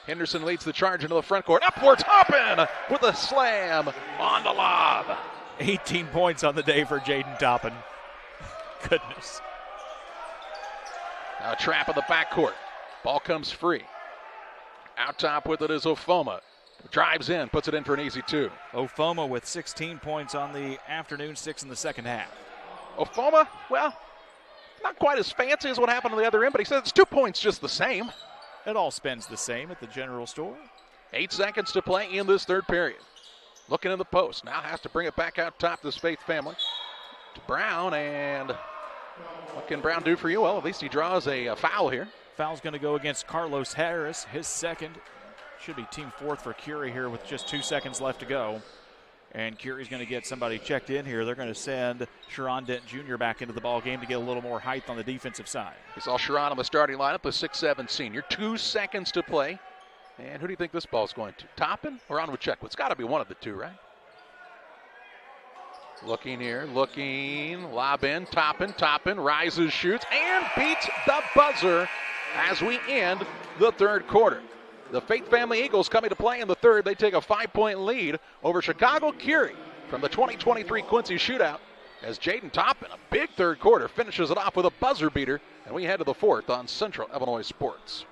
A: Henderson leads the charge into the front court. Upwards, Toppin with a slam on the lob.
G: 18 points on the day for Jaden Toppin. Goodness.
A: Now a trap in the backcourt. Ball comes free. Out top with it is Ofoma. Drives in, puts it in for an easy 2.
G: Ofoma with 16 points on the afternoon, 6 in the second half.
A: Ofoma, well, not quite as fancy as what happened on the other end, but he says it's 2 points just the same.
G: It all spends the same at the general store.
A: 8 seconds to play in this third period. Looking in the post. Now has to bring it back out top, this Faith family. To Brown, and what can Brown do for you? Well, at least he draws a foul here.
G: Foul's going to go against Carlos Harris, his second. Should be team 4th for Curie here with just 2 seconds left to go. And Curie's going to get somebody checked in here. They're going to send Sharon Dent Jr. back into the ball game to get a little more height on the defensive side.
A: We saw Sharon on the starting lineup, the 6'7 senior. 2 seconds to play. And who do you think this ball's going to? Toppin or Onwuchekwa? It's got to be one of the two, right? Looking here, looking, lob in, Toppin, rises, shoots, and beats the buzzer as we end the third quarter. The Faith Family Eagles coming to play in the third. They take a 5-point lead over Chicago Curie from the 2023 Quincy Shootout as Jaden Toppin, a big third quarter, finishes it off with a buzzer beater, and we head to the fourth on Central Illinois Sports.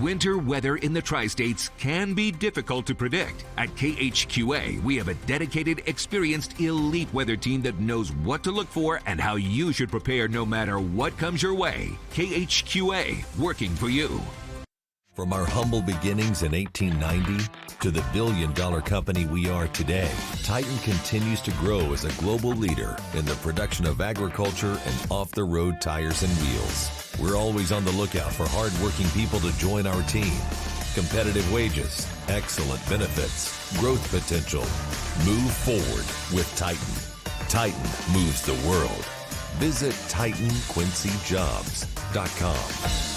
R: Winter weather in the Tri-States can be difficult to predict. At KHQA, we have a dedicated, experienced, elite weather team that knows what to look for and how you should prepare no matter what comes your way. KHQA, working for you.
J: From our humble beginnings in 1890 to the billion-dollar company we are today, Titan continues to grow as a global leader in the production of agriculture and off-the-road tires and wheels. We're always on the lookout for hard-working people to join our team. Competitive wages, excellent benefits, growth potential. Move forward with Titan. Titan moves the world. Visit TitanQuincyJobs.com.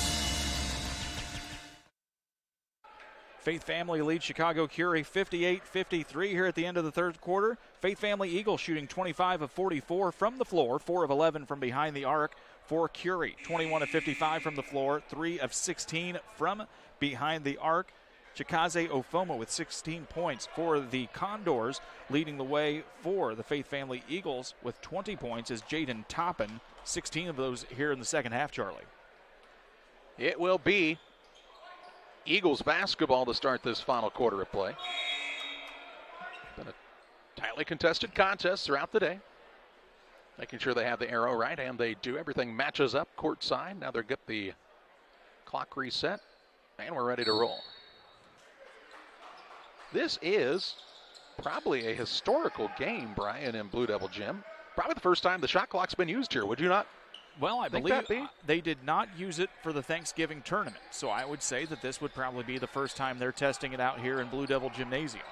G: Faith Family leads Chicago Curie 58-53 here at the end of the third quarter. Faith Family Eagles shooting 25 of 44 from the floor, 4 of 11 from behind the arc for Curie. 21 of 55 from the floor, 3 of 16 from behind the arc. Chikaze Ofoma with 16 points for the Condors, leading the way for the Faith Family Eagles with 20 points is Jaden Toppin, 16 of those here in the second half, Charlie.
A: It will be Eagles basketball to start this final quarter of play. Been a tightly contested contest throughout the day. Making sure they have the arrow right, and they do. Everything matches up courtside. Now they'll get the clock reset, and we're ready to roll. This is probably a historical game, Brian, in Blue Devil Gym. Probably the first time the shot clock's been used here, would you not?
G: Well, I believe they did not use it for the Thanksgiving tournament, so I would say that this would probably be the first time they're testing it out here in Blue Devil Gymnasium.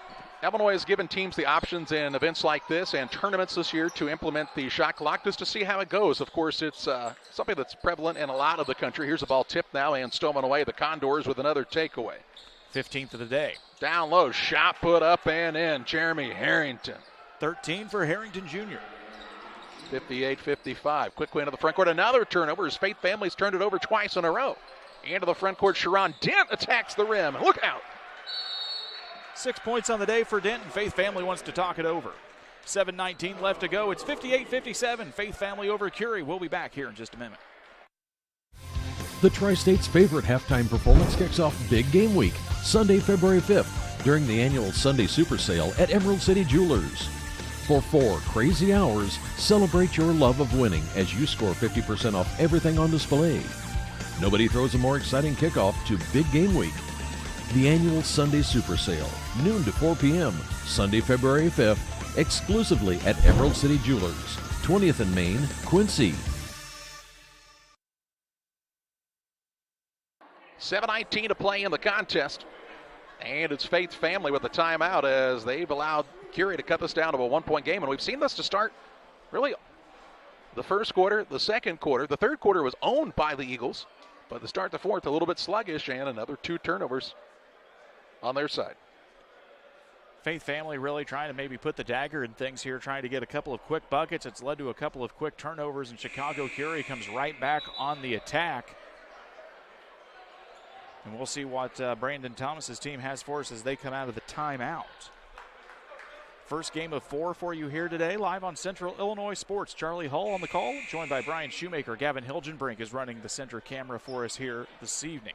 A: Illinois has given teams the options in events like this and tournaments this year to implement the shot clock just to see how it goes. Of course, it's something that's prevalent in a lot of the country. Here's a ball tipped now and stolen away. The Condors with another takeaway.
G: 15th of the day.
A: Down low, shot put up and in. Jeremy Harrington.
G: 13 for Harrington Jr.
A: 58-55. Quickly into the front court. Another turnover as Faith Family's turned it over twice in a row. Into the front court, Sharon Dent attacks the rim. Look out.
G: 6 points on the day for Dent, and Faith Family wants to talk it over. 7:19 left to go. It's 58-57. Faith Family over Curie. We'll be back here in just a minute.
E: The Tri-State's favorite halftime performance kicks off Big Game Week, Sunday, February 5th, during the annual Sunday Super Sale at Emerald City Jewelers. For 4 crazy hours, celebrate your love of winning as you score 50% off everything on display. Nobody throws a more exciting kickoff to Big Game Week. The annual Sunday Super Sale, noon to 4 p.m., Sunday, February 5th, exclusively at Emerald City Jewelers, 20th and Main, Quincy.
A: 7:19 to play in the contest. And it's Faith Family with the timeout as they've allowed Curie to cut this down to a 1-point game. And we've seen this to start really the first quarter, the second quarter. The third quarter was owned by the Eagles, but the start the fourth a little bit sluggish, and another 2 turnovers on their side.
G: Faith family really trying to maybe put the dagger in things here, trying to get a couple of quick buckets. It's led to a couple of quick turnovers, and Chicago Curie comes right back on the attack. And we'll see what Brandon Thomas's team has for us as they come out of the timeout. First game of 4 for you here today, live on Central Illinois Sports. Charlie Hull on the call, joined by Brian Shoemaker. Gavin Hilgenbrink is running the center camera for us here this evening.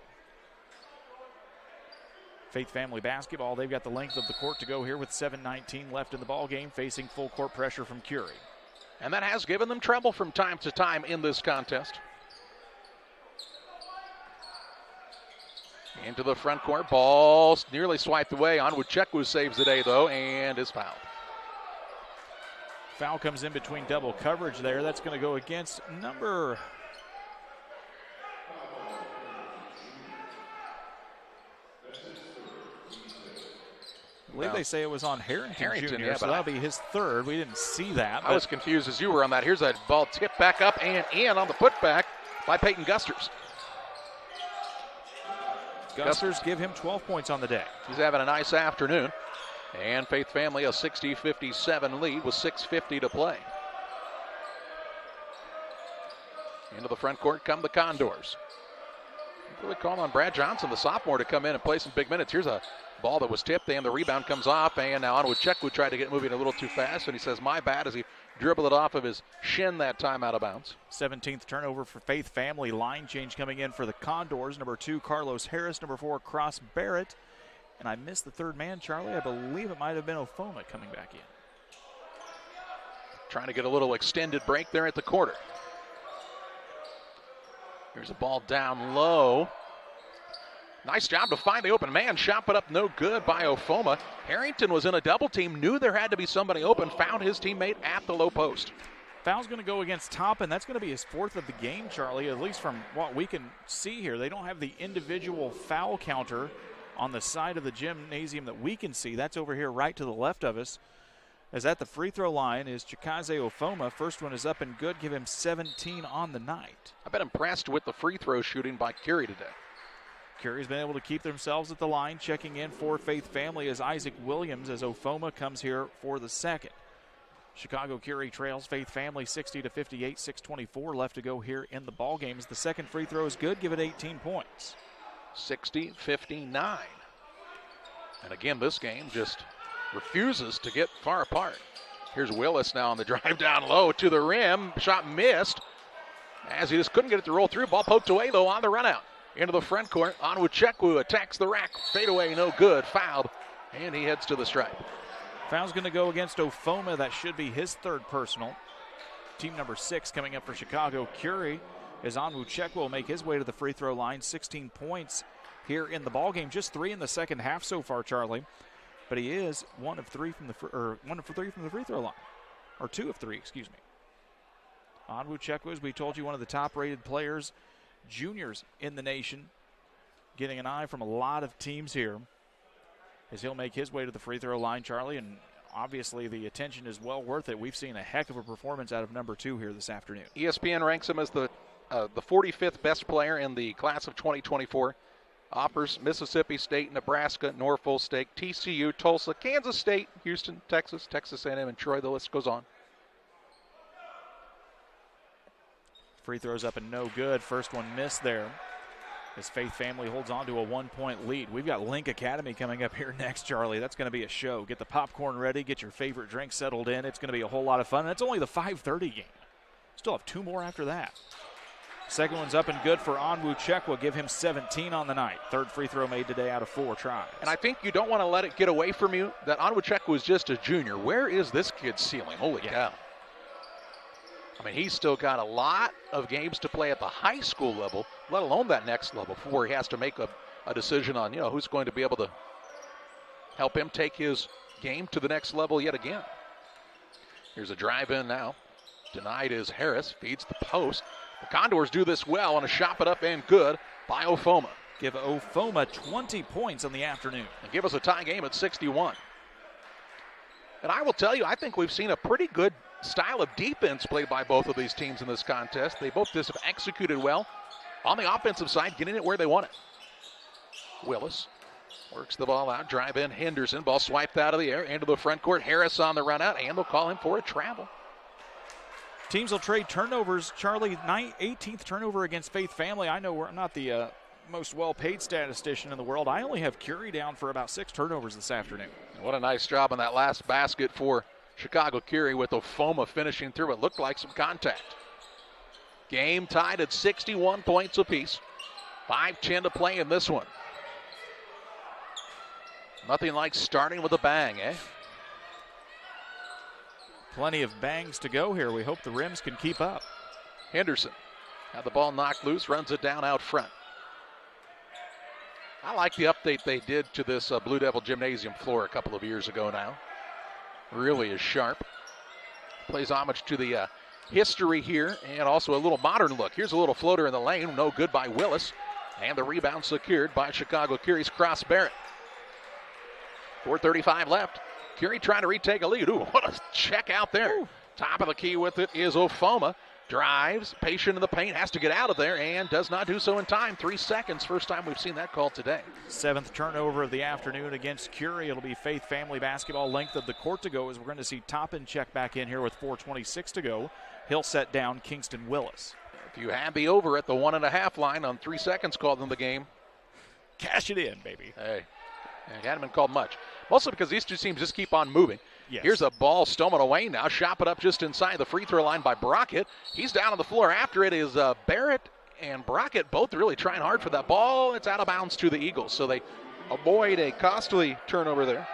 G: Faith family basketball, they've got the length of the court to go here with 7:19 left in the ball game, facing full court pressure from Curie.
A: And that has given them trouble from time to time in this contest. Into the front court, ball nearly swiped away. Onwuchekwu saves the day, though, and is fouled.
G: Foul comes in between double coverage there. That's going to go against number... I believe they say it was on Harrington Jr.,
A: yeah,
G: so that'll be his third. We didn't see that.
A: I was confused as you were on that. Here's a ball tipped back up and in on the putback by Peyton Gusters.
G: Gusters give him 12 points on the day.
A: He's having a nice afternoon. And Faith family a 60-57 lead with 6:50 to play. Into the front court come the Condors. Really calling on Brad Johnson, the sophomore, to come in and play some big minutes. Here's a ball that was tipped, and the rebound comes off, and now Onwuchekwu tried to get moving a little too fast, and he says, my bad, as he dribbled it off of his shin that time out of bounds.
G: 17th turnover for Faith family. Line change coming in for the Condors. Number 2, Carlos Harris. Number 4, Cross Barrett. And I missed the third man, Charlie. I believe it might have been Ofoma coming back in.
A: Trying to get a little extended break there at the quarter. Here's a ball down low. Nice job to find the open man. Shot put up no good by Ofoma. Harrington was in a double team, knew there had to be somebody open, found his teammate at the low post.
G: Foul's going to go against Toppin. That's going to be his 4th of the game, Charlie, at least from what we can see here. They don't have the individual foul counter on the side of the gymnasium that we can see. That's over here right to the left of us. As at the free throw line is Chikaze Ofoma. First one is up and good. Give him 17 on the night.
A: I've been impressed with the free throw shooting by Curie today.
G: Curie's been able to keep themselves at the line. Checking in for Faith family is Isaac Williams as Ofoma comes here for the second. Chicago Curie trails Faith family 60-58, 6:24 left to go here in the ball game. As the second free throw is good, give it 18 points.
A: 60-59. And again, this game just refuses to get far apart. Here's Willis now on the drive down low to the rim. Shot missed as he just couldn't get it to roll through. Ball poked away, though, on the run out. Into the front court. Onwuchekwu attacks the rack. Fade away, no good. Fouled. And he heads to the stripe.
G: Foul's going to go against Ofoma. That should be his 3rd personal. Team number 6 coming up for Chicago Curie as Onwuchekwu will make his way to the free throw line. 16 points here in the ball game. Just 3 in the second half so far, Charlie. But he is 1 of 3 from the free throw line, or 2 of 3, excuse me. Onwuchekwu, as we told you, one of the top-rated players, juniors in the nation, getting an eye from a lot of teams here as he'll make his way to the free throw line, Charlie, and obviously the attention is well worth it. We've seen a heck of a performance out of number 2 here this afternoon.
A: ESPN ranks him as the 45th best player in the class of 2024. Offers Mississippi State, Nebraska, Norfolk State, TCU, Tulsa, Kansas State, Houston, Texas, Texas A&M, and Troy. The list goes on.
G: Free throws up and no good. First one missed there as Faith family holds on to a 1-point lead. We've got Link Academy coming up here next, Charlie. That's going to be a show. Get the popcorn ready. Get your favorite drink settled in. It's going to be a whole lot of fun. And it's only the 5:30 game. Still have 2 more after that. Second one's up and good for Onwuchekwu. Give him 17 on the night. 3rd free throw made today out of 4 tries.
A: And I think you don't want to let it get away from you that Onwuchekwu is just a junior. Where is this kid's ceiling? Holy cow. I mean, he's still got a lot of games to play at the high school level, let alone that next level, before he has to make a decision on, who's going to be able to help him take his game to the next level yet again. Here's a drive in now. Denied is Harris, feeds the post. The Condors do this well on a shot put up and good by Ofoma.
G: Give Ofoma 20 points on the afternoon.
A: And give us a tie game at 61. And I will tell you, I think we've seen a pretty good style of defense played by both of these teams in this contest. They both just have executed well on the offensive side, getting it where they want it. Willis works the ball out, drive in Henderson, ball swiped out of the air into the front court. Harris on the run out, and they'll call him for a travel.
G: Teams will trade turnovers. Charlie, 18th turnover against Faith Family. I know we're not the most well-paid statistician in the world. I only have Curie down for about 6 turnovers this afternoon.
A: What a nice job on that last basket for Chicago Curie, with Ofoma finishing through. It looked like some contact. Game tied at 61 points apiece. 5:10 to play in this one. Nothing like starting with a bang, eh?
G: Plenty of bangs to go here. We hope the rims can keep up.
A: Henderson had the ball knocked loose, runs it down out front. I like the update they did to this Blue Devil Gymnasium floor a couple of years ago now. Really is sharp. Plays homage to the history here, and also a little modern look. Here's a little floater in the lane, no good by Willis, and the rebound secured by Chicago Curie's Cross Barrett. 4:35 left. Curie trying to retake a lead. Ooh, what a check out there. Ooh. Top of the key with it is Ofoma. Drives, patient in the paint, has to get out of there, and does not do so in time. 3 seconds, first time we've seen that call today.
G: 7th turnover of the afternoon against Curie. It'll be Faith Family basketball. Length of the court to go, as we're going to see Toppin check back in here with 4:26 to go. He'll set down Kingston Willis.
A: If you had the over at the 1.5 line on 3 seconds called in the game,
G: cash it in, baby.
A: Hey, it hadn't been called much. Mostly because these two teams just keep on moving.
G: Yes.
A: Here's a ball stolen away now. Shot it up just inside the free throw line by Brockett. He's down on the floor. After it is Barrett and Brockett both really trying hard for that ball. It's out of bounds to the Eagles, so they avoid a costly turnover there.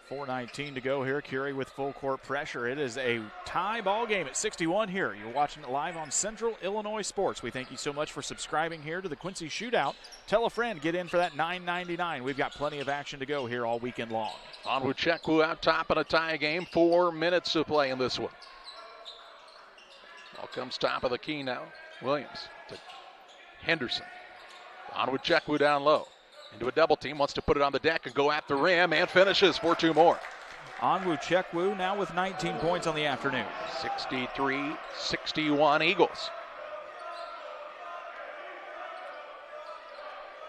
G: 4:19 to go here. Curie with full court pressure. It is a tie ball game at 61 here. You're watching it live on Central Illinois Sports. We thank you so much for subscribing here to the Quincy Shootout. Tell a friend, get in for that $9.99. We've got plenty of action to go here all weekend long.
A: Onwuchekwu out top in a tie game. 4 minutes to play in this one. Ball comes top of the key now. Williams to Henderson. Onwuchekwu down low. Into a double team, wants to put it on the deck and go at the rim, and finishes for 2 more.
G: Onwuchekwu now with 19 points on the afternoon.
A: 63-61 Eagles.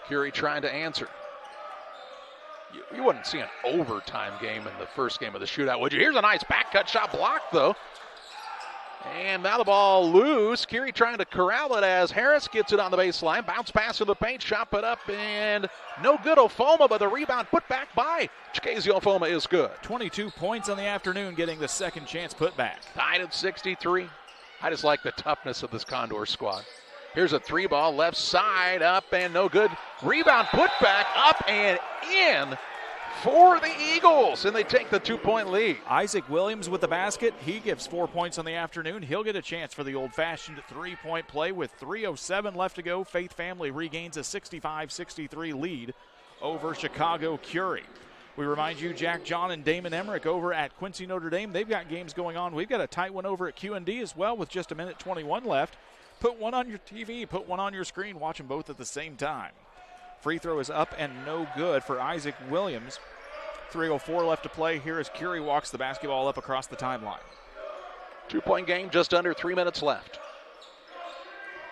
A: Curie trying to answer. You wouldn't see an overtime game in the first game of the shootout, would you? Here's a nice back cut shot blocked, though. And now the ball loose. Curie trying to corral it as Harris gets it on the baseline. Bounce pass to the paint, shot put up, and no good. Ofoma, but the rebound put back by Chikazi Ofoma is good.
G: 22 points on the afternoon, getting the second chance put back.
A: Tied at 63. I just like the toughness of this Condor squad. Here's a 3-ball left side, up and no good. Rebound put back, up and in for the Eagles, and they take the 2-point lead.
G: Isaac Williams with the basket. He gives 4 points on the afternoon. He'll get a chance for the old-fashioned 3-point play with 3:07 left to go. Faith Family regains a 65-63 lead over Chicago Curie. We remind you, Jack John and Damon Emmerich over at Quincy Notre Dame, they've got games going on. We've got a tight one over at QND as well with just 1:21 left. Put one on your TV, put one on your screen, watch them both at the same time. Free throw is up and no good for Isaac Williams. 3:04 left to play here as Curie walks the basketball up across the timeline.
A: 2-point game, just under 3 minutes left.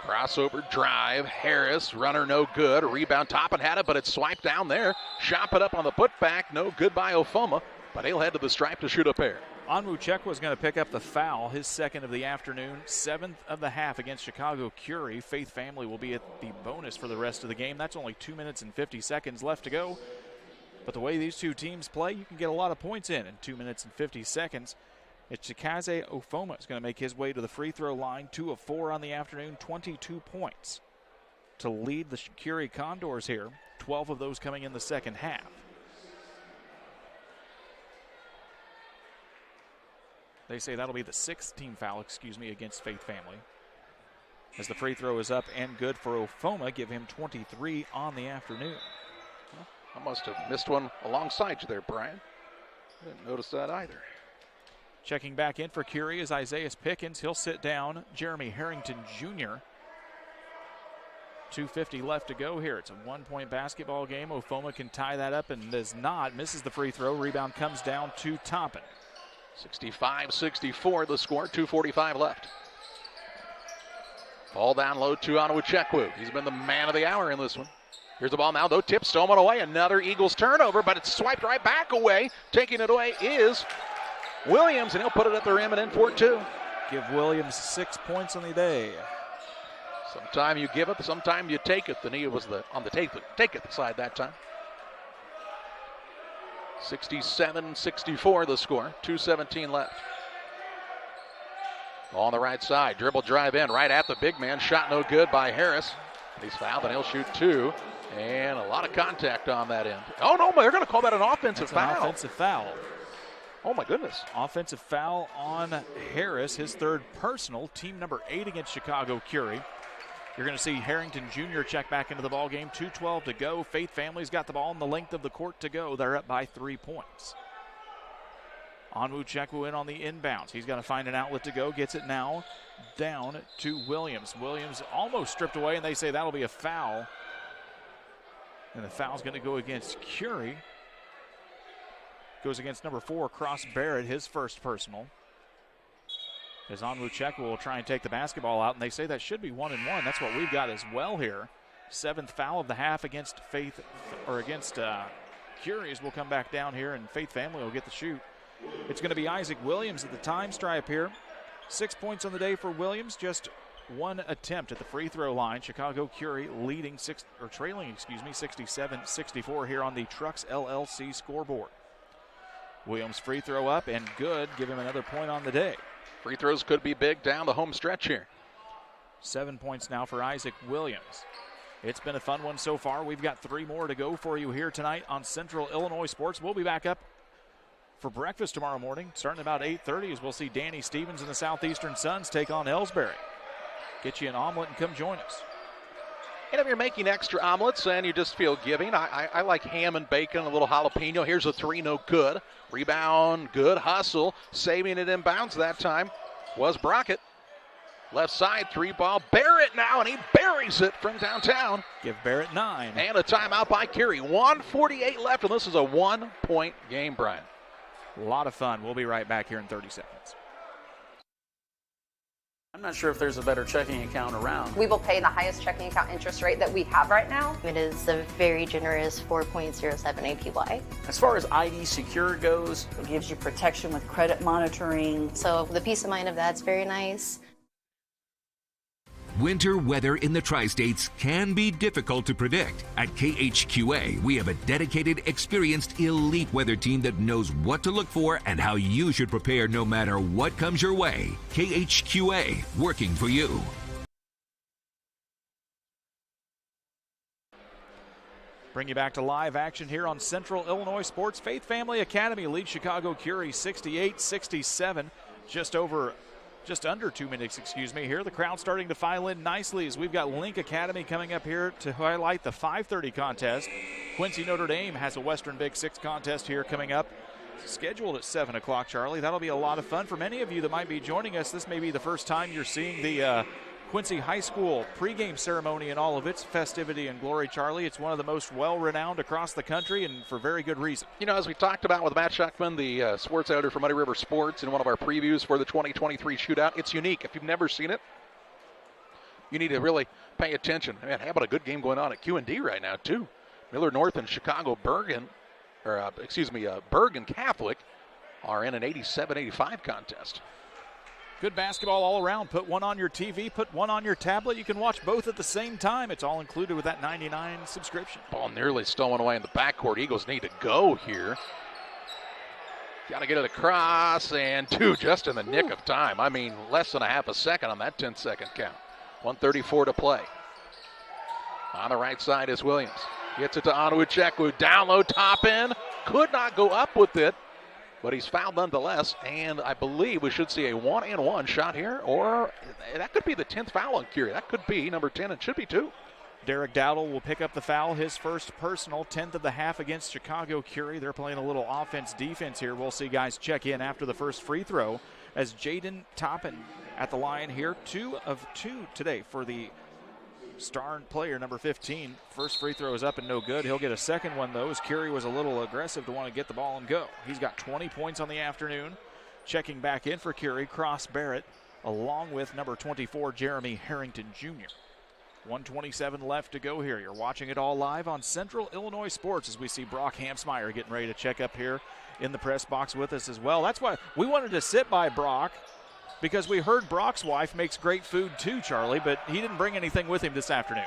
A: Crossover drive, Harris, runner no good. A rebound, Toppin had it, but it's swiped down there. Shot it up on the putback, no good by Ofoma, but he'll head to the stripe to shoot a pair.
G: Onwuchekwu is going to pick up the foul, his second of the afternoon, 7th of the half against Chicago Curie. Faith Family will be at the bonus for the rest of the game. That's only 2 minutes and 50 seconds left to go. But the way these two teams play, you can get a lot of points in 2 minutes and 50 seconds. It's Chikazi Ofoma is going to make his way to the free throw line, 2 of 4 on the afternoon, 22 points to lead the Curie Condors here, 12 of those coming in the second half. They say that'll be the 6th team foul, against Faith Family. As the free throw is up and good for Ofoma, give him 23 on the afternoon.
A: Well, I must have missed one alongside you there, Brian. I didn't notice that either.
G: Checking back in for Curie is Isaiah Pickens. He'll sit down Jeremy Harrington Jr. 2:50 left to go here. It's a 1-point basketball game. Ofoma can tie that up and does not. Misses the free throw. Rebound comes down to Toppin.
A: 65-64 the score, 2:45 left. Ball down low to Onwuchekwu. He's been the man of the hour in this one. Here's the ball now, though. Tip stolen away. Another Eagles turnover, but it's swiped right back away. Taking it away is Williams, and he'll put it at the rim and in for 2.
G: Give Williams 6 points on the day.
A: Sometime you give it, sometime you take it. The knee was on the take it side that time. 67-64 the score, 2:17 left. On the right side, dribble drive in, right at the big man. Shot no good by Harris. He's fouled and he'll shoot 2. And a lot of contact on that end. Oh no, they're going to call that an offensive foul.
G: An offensive foul.
A: Oh my goodness.
G: Offensive foul on Harris, his 3rd personal, team number 8 against Chicago Curie. You're going to see Harrington Jr. check back into the ball game. 2:12 to go. Faith Family's got the ball in the length of the court to go. They're up by 3 points. Onwuchekwu in on the inbounds. He's got to find an outlet to go. Gets it now down to Williams. Williams almost stripped away, and they say that'll be a foul. And the foul's going to go against Curie. Goes against number 4, Cross Barrett, his 1st personal. As Onwuchekwu will try and take the basketball out, and they say that should be 1-1. That's what we've got as well here. 7th foul of the half against Curie, as we'll come back down here, and Faith Family will get the shoot. It's going to be Isaac Williams at the time stripe here. 6 points on the day for Williams, just 1 attempt at the free throw line. Chicago Curie trailing 67-64 here on the Trucks LLC scoreboard. Williams free throw up and good. Give him another point on the day.
A: Free throws could be big down the home stretch here.
G: 7 points now for Isaac Williams. It's been a fun one so far. We've got 3 more to go for you here tonight on Central Illinois Sports. We'll be back up for breakfast tomorrow morning, starting about 8:30, as we'll see Danny Stevens and the Southeastern Suns take on Ellsbury. Get you an omelet and come join us.
A: And if you're making extra omelets and you just feel giving, I like ham and bacon, a little jalapeno. Here's a 3, no good. Rebound, good hustle. Saving it inbounds that time was Brockett. Left side, 3-ball. Barrett now, and he buries it from downtown.
G: Give Barrett 9.
A: And a timeout by Curie. 1:48 left, and this is a 1-point game, Brian.
G: A lot of fun. We'll be right back here in 30 seconds.
L: I'm not sure if there's a better checking account around.
U: We will pay the highest checking account interest rate that we have right now.
W: It is a very generous 4.07 APY.
L: As far as ID Secure goes,
X: it gives you protection with credit monitoring.
W: So the peace of mind of that's very nice.
R: Winter weather in the Tri-States can be difficult to predict. At KHQA, we have a dedicated, experienced, elite weather team that knows what to look for and how you should prepare no matter what comes your way. KHQA, working for you.
G: Bring you back to live action here on Central Illinois Sports. Faith Family Academy leads Chicago Curie 68-67, just under 2 minutes, here. The crowd starting to file in nicely as we've got Link Academy coming up here to highlight the 5:30 contest. Quincy Notre Dame has a Western Big Six contest here coming up, scheduled at 7 o'clock, Charlie. That'll be a lot of fun. For many of you that might be joining us, this may be the first time you're seeing the Quincy High School pregame ceremony in all of its festivity and glory, Charlie. It's one of the most well-renowned across the country, and for very good reason.
A: You know, as we talked about with Matt Schuckman, the sports editor for Muddy River Sports, in one of our previews for the 2023 Shootout, it's unique. If you've never seen it, you need to really pay attention. Man, how about a good game going on at Q&D right now, too? Miller North and Chicago Bergen Catholic are in an 87-85 contest.
G: Good basketball all around. Put one on your TV, put one on your tablet. You can watch both at the same time. It's all included with that $99 subscription.
A: Ball nearly stolen away in the backcourt. Eagles need to go here. Got to get it across, and 2 just in the nick of time. I mean, less than a half a second on that 10-second count. 1:34 to play. On the right side is Williams. Gets it to Onwuchekwu. Down low, top in. Could not go up with it, but he's fouled nonetheless, and I believe we should see a 1-and-1 shot here, or that could be the 10th foul on Curie. That could be number 10, and should be 2.
G: Derek Dowdle will pick up the foul, his first personal, 10th of the half against Chicago Curie. They're playing a little offense-defense here. We'll see guys check in after the first free throw as Jaden Toppin at the line here. 2 of 2 today for the star player, number 15. First free throw is up and no good. He'll get a second one, though, as Curie was a little aggressive to want to get the ball and go. He's got 20 points on the afternoon. Checking back in for Curie, Cross Barrett, along with number 24, Jeremy Harrington Jr. 1:27 left to go here. You're watching it all live on Central Illinois Sports as we see Brock Hampsmeyer getting ready to check up here in the press box with us as well. That's why we wanted to sit by Brock, because we heard Brock's wife makes great food too, Charlie, but he didn't bring anything with him this afternoon.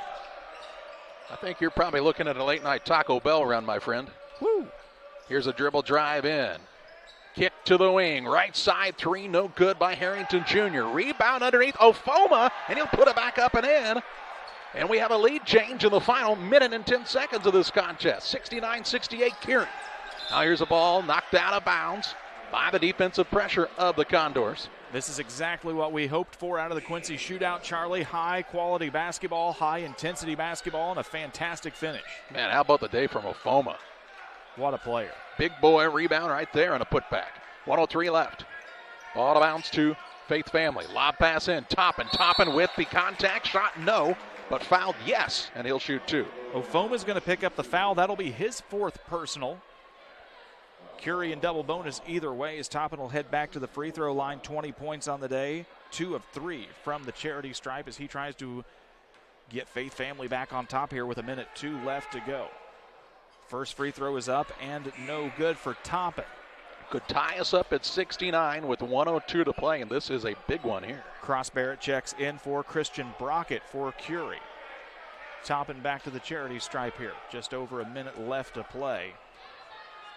A: I think you're probably looking at a late-night Taco Bell run, my friend.
G: Woo!
A: Here's a dribble drive in. Kick to the wing. Right side three, no good by Harrington Jr. Rebound underneath Ofoma, and he'll put it back up and in. And we have a lead change in the final minute and 10 seconds of this contest. 69-68 Curie. Now here's a ball knocked out of bounds by the defensive pressure of the Condors.
G: This is exactly what we hoped for out of the Quincy Shootout, Charlie. High-quality basketball, high-intensity basketball, and a fantastic finish.
A: Man, how about the day from Ofoma?
G: What a player.
A: Big boy rebound right there and a putback. 1:03 left. Ball to bounce to Faith Family. Lob pass in. Toppin with the contact shot. No, but fouled, yes, and he'll shoot two.
G: Ofoma's going to pick up the foul. That'll be his fourth personal. Curie and double bonus either way as Toppin will head back to the free throw line. 20 points on the day. 2 of 3 from the charity stripe as he tries to get Faith Family back on top here with 1:02 left to go. First free throw is up and no good for Toppin.
A: Could tie us up at 69 with 1:02 to play, and this is a big one here.
G: Cross Barrett checks in for Christian Brockett for Curie. Toppin back to the charity stripe here. Just over a minute left to play.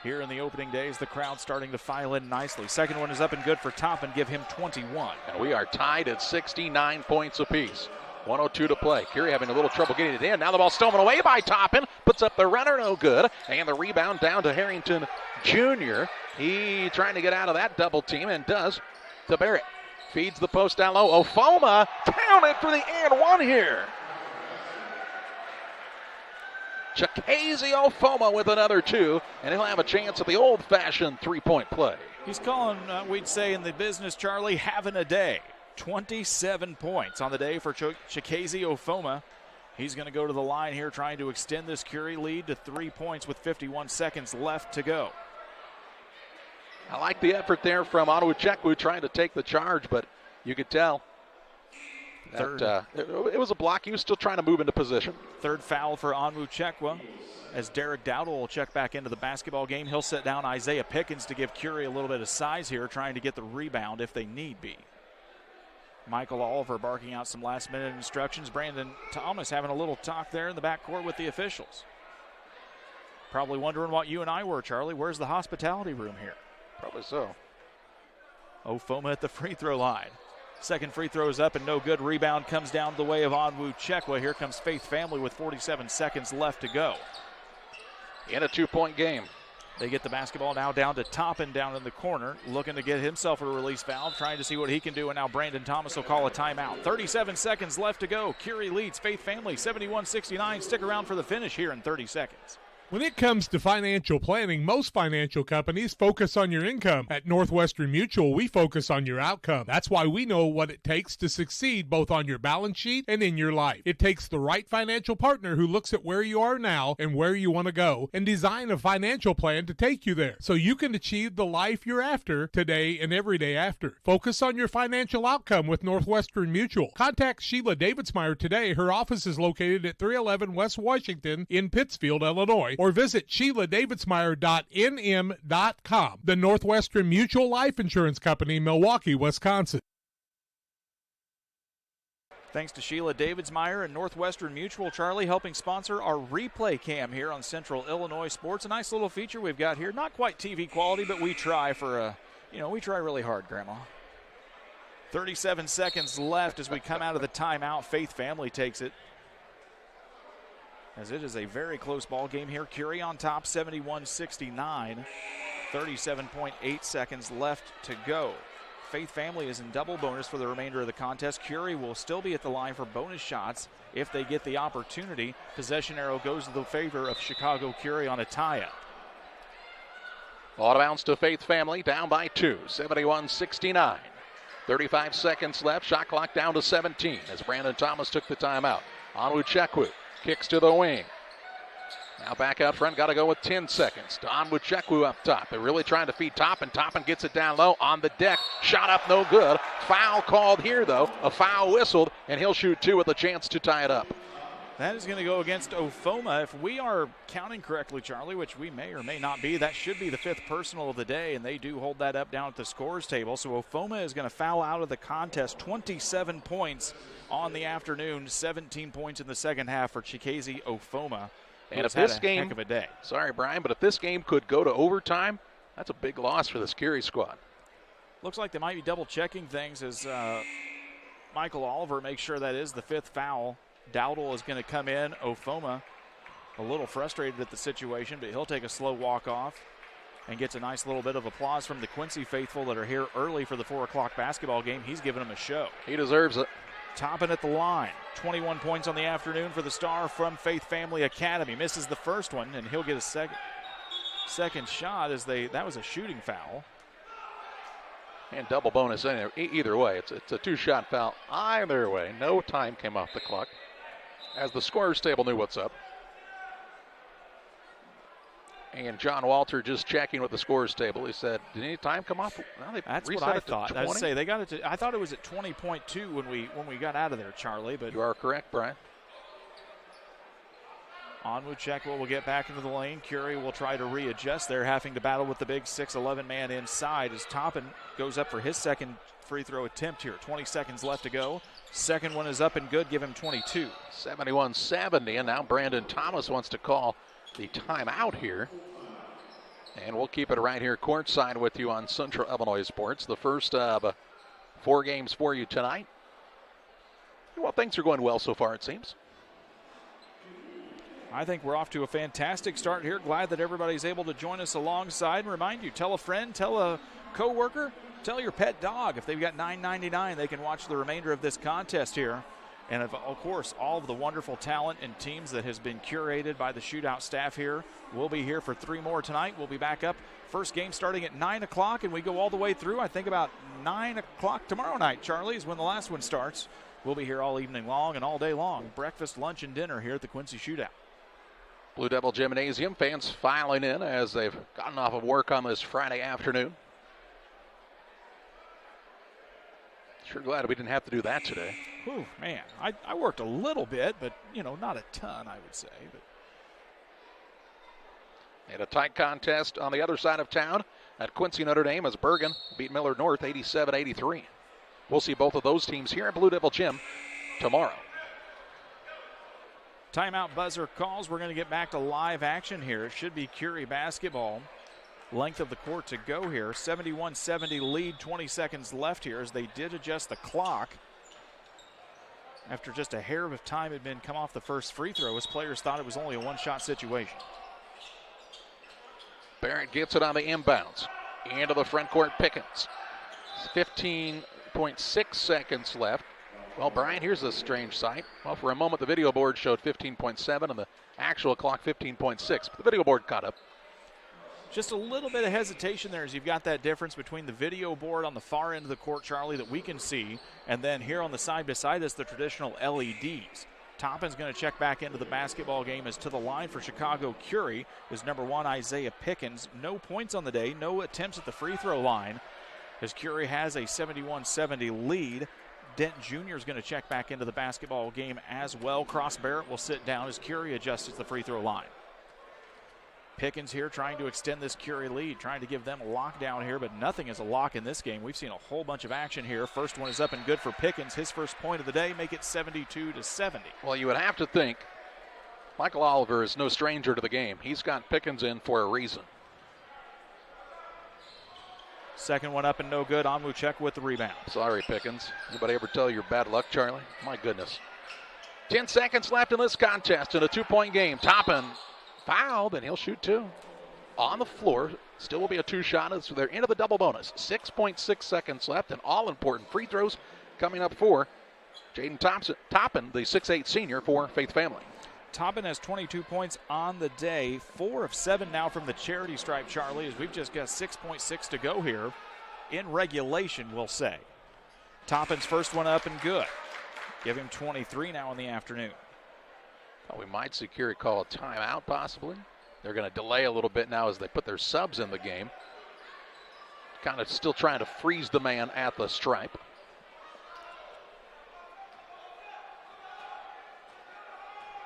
G: Here in the opening days, the crowd starting to file in nicely. Second one is up and good for Toppin. Give him 21.
A: And we are tied at 69 points apiece. 1:02 to play. Curie having a little trouble getting it in. Now the ball stolen away by Toppin. Puts up the runner, no good. And the rebound down to Harrington Jr. He trying to get out of that double team and does to Barrett. Feeds the post down low. Ofoma counted for the and one here. Chikazi Ofoma with another 2, and he'll have a chance at the old-fashioned three-point play.
G: He's calling, we'd say in the business, Charlie, having a day. 27 points on the day for Chikazi Ofoma. He's going to go to the line here trying to extend this Curie lead to 3 points with 51 seconds left to go.
A: I like the effort there from Onwuchekwu trying to take the charge, but you could tell that it was a block. He was still trying to move into position.
G: Third foul for Onwuchekwu as Derek Dowdle will check back into the basketball game. He'll set down Isaiah Pickens to give Curie a little bit of size here, trying to get the rebound if they need be. Michael Oliver barking out some last-minute instructions. Brandon Thomas having a little talk there in the backcourt with the officials. Probably wondering what you and I were, Charlie. Where's the hospitality room here?
A: Probably so.
G: Ofoma at the free throw line. Second free throw is up and no good. Rebound comes down the way of Onwuchekwu. Here comes Faith Family with 47 seconds left to go.
A: In a 2-point game.
G: They get the basketball now down to Toppin down in the corner, looking to get himself a release valve, trying to see what he can do, and now Brandon Thomas will call a timeout. 37 seconds left to go. Curie leads Faith Family 71-69. Stick around for the finish here in 30 seconds.
C: When it comes to financial planning, most financial companies focus on your income. At Northwestern Mutual, we focus on your outcome. That's why we know what it takes to succeed both on your balance sheet and in your life. It takes the right financial partner who looks at where you are now and where you want to go and design a financial plan to take you there so you can achieve the life you're after today and every day after. Focus on your financial outcome with Northwestern Mutual. Contact Sheila Davidsmeyer today. Her office is located at 311 West Washington in Pittsfield, Illinois, or visit SheilaDavidsmeyer.nm.com. The Northwestern Mutual Life Insurance Company, Milwaukee, Wisconsin.
G: Thanks to Sheila Davidsmeyer and Northwestern Mutual, Charlie, helping sponsor our replay cam here on Central Illinois Sports. A nice little feature we've got here. Not quite TV quality, but we try we try really hard, Grandma. 37 seconds left as we come out of the timeout. Faith Family takes it, as it is a very close ball game here. Curie on top, 71-69. 37.8 seconds left to go. Faith Family is in double bonus for the remainder of the contest. Curie will still be at the line for bonus shots if they get the opportunity. Possession arrow goes to the favor of Chicago Curie on a tie-up.
A: Out of bounds to Faith Family, down by 2, 71-69. 35 seconds left, shot clock down to 17 as Brandon Thomas took the timeout. Onwuchekwu kicks to the wing. Now back out front, got to go with 10 seconds. To Onwuchekwu up top. They're really trying to feed Toppin. Toppin gets it down low on the deck. Shot up, no good. Foul called here, though. A foul whistled, and he'll shoot 2 with a chance to tie it up.
G: That is going to go against Ofoma. If we are counting correctly, Charlie, which we may or may not be, that should be the 5th personal of the day, and they do hold that up down at the scores table. So Ofoma is going to foul out of the contest. 27 points on the afternoon, 17 points in the second half for Chikezi Ofoma.
A: And if this game,
G: heck of a day.
A: Sorry, Brian, but if this game could go to overtime, that's a big loss for this Curie squad.
G: Looks like they might be double checking things as Michael Oliver makes sure that is the 5th foul. Dowdle is going to come in. Ofoma a little frustrated at the situation, but he'll take a slow walk off and gets a nice little bit of applause from the Quincy faithful that are here early for the 4 o'clock basketball game. He's giving them a show.
A: He deserves it.
G: Toppin at the line. 21 points on the afternoon for the star from Faith Family Academy. Misses the first one, and he'll get a second shot as that was a shooting foul.
A: And double bonus either way. It's a 2-shot foul either way. No time came off the clock, as the scorer's table knew what's up. And John Walter just checking with the scorer's table. He said, did any time come off? Well,
G: that's what I thought. I say they got it to, I thought it was at 20.2 when we got out of there, Charlie. But
A: you are correct, Brian.
G: Onwuchekwu will get back into the lane. Curie will try to readjust. They're having to battle with the big 6'11" man inside as Toppin goes up for his second free throw attempt here. 20 seconds left to go. Second one is up and good. Give him 22.
A: 71-70, and now Brandon Thomas wants to call the timeout here. And we'll keep it right here courtside with you on Central Illinois Sports. The first of 4 games for you tonight. Well, things are going well so far, it seems.
G: I think we're off to a fantastic start here. Glad that everybody's able to join us alongside. And remind you, tell a friend, tell a coworker, tell your pet dog. If they've got $9.99, they can watch the remainder of this contest here. And of course, all of the wonderful talent and teams that has been curated by the Shootout staff here. We'll be here for 3 more tonight. We'll be back up. First game starting at 9 o'clock, and we go all the way through. I think about 9 o'clock tomorrow night, Charlie, is when the last one starts. We'll be here all evening long and all day long. Breakfast, lunch, and dinner here at the Quincy Shootout.
A: Blue Devil Gymnasium, fans filing in as they've gotten off of work on this Friday afternoon. Sure glad we didn't have to do that today.
G: Whew, man, I worked a little bit, but, not a ton, I would say. But
A: and a tight contest on the other side of town at Quincy Notre Dame as Bergen beat Millard North 87-83. We'll see both of those teams here at Blue Devil Gym tomorrow.
G: Timeout buzzer calls. We're going to get back to live action here. It should be Curie basketball. Length of the court to go here. 71-70 lead, 20 seconds left here as they did adjust the clock. After just a hair of time had been come off the first free throw as players thought it was only a 1-shot situation.
A: Barrett gets it on the inbounds. Into the front court, Pickens. 15.6 seconds left. Well, Brian, here's a strange sight. Well, for a moment, the video board showed 15.7 and the actual clock 15.6. But the video board caught up.
G: Just a little bit of hesitation there as you've got that difference between the video board on the far end of the court, Charlie, that we can see, and then here on the side beside us, the traditional LEDs. Toppin's going to check back into the basketball game as to the line for Chicago Curie is number 1, Isaiah Pickens. No points on the day, no attempts at the free throw line as Curie has a 71-70 lead. Dent Jr. is going to check back into the basketball game as well. Cross Barrett will sit down as Curie adjusts the free throw line. Pickens here trying to extend this Curie lead, trying to give them a lockdown here, but nothing is a lock in this game. We've seen a whole bunch of action here. First one is up and good for Pickens. His first point of the day, make it 72-70.
A: Well, you would have to think Michael Oliver is no stranger to the game. He's got Pickens in for a reason.
G: Second one up and no good. Onwuchekwu with the rebound.
A: Sorry, Pickens. Anybody ever tell you you're bad luck, Charlie? My goodness. 10 seconds left in this contest in a 2-point game. Toppin fouled, and he'll shoot 2. On the floor, still will be a 2-shot. So they're into the double bonus. 6.6 seconds left, and all important free throws coming up for Jaden Toppin, the 6'8 senior for Faith Family.
G: Toppin has 22 points on the day, 4 of 7 now from the charity stripe, Charlie, as we've just got 6.6 to go here in regulation, we'll say. Toppin's first one up and good. Give him 23 now in the afternoon.
A: Thought we might see Curie call a timeout possibly. They're going to delay a little bit now as they put their subs in the game. Kind of still trying to freeze the man at the stripe.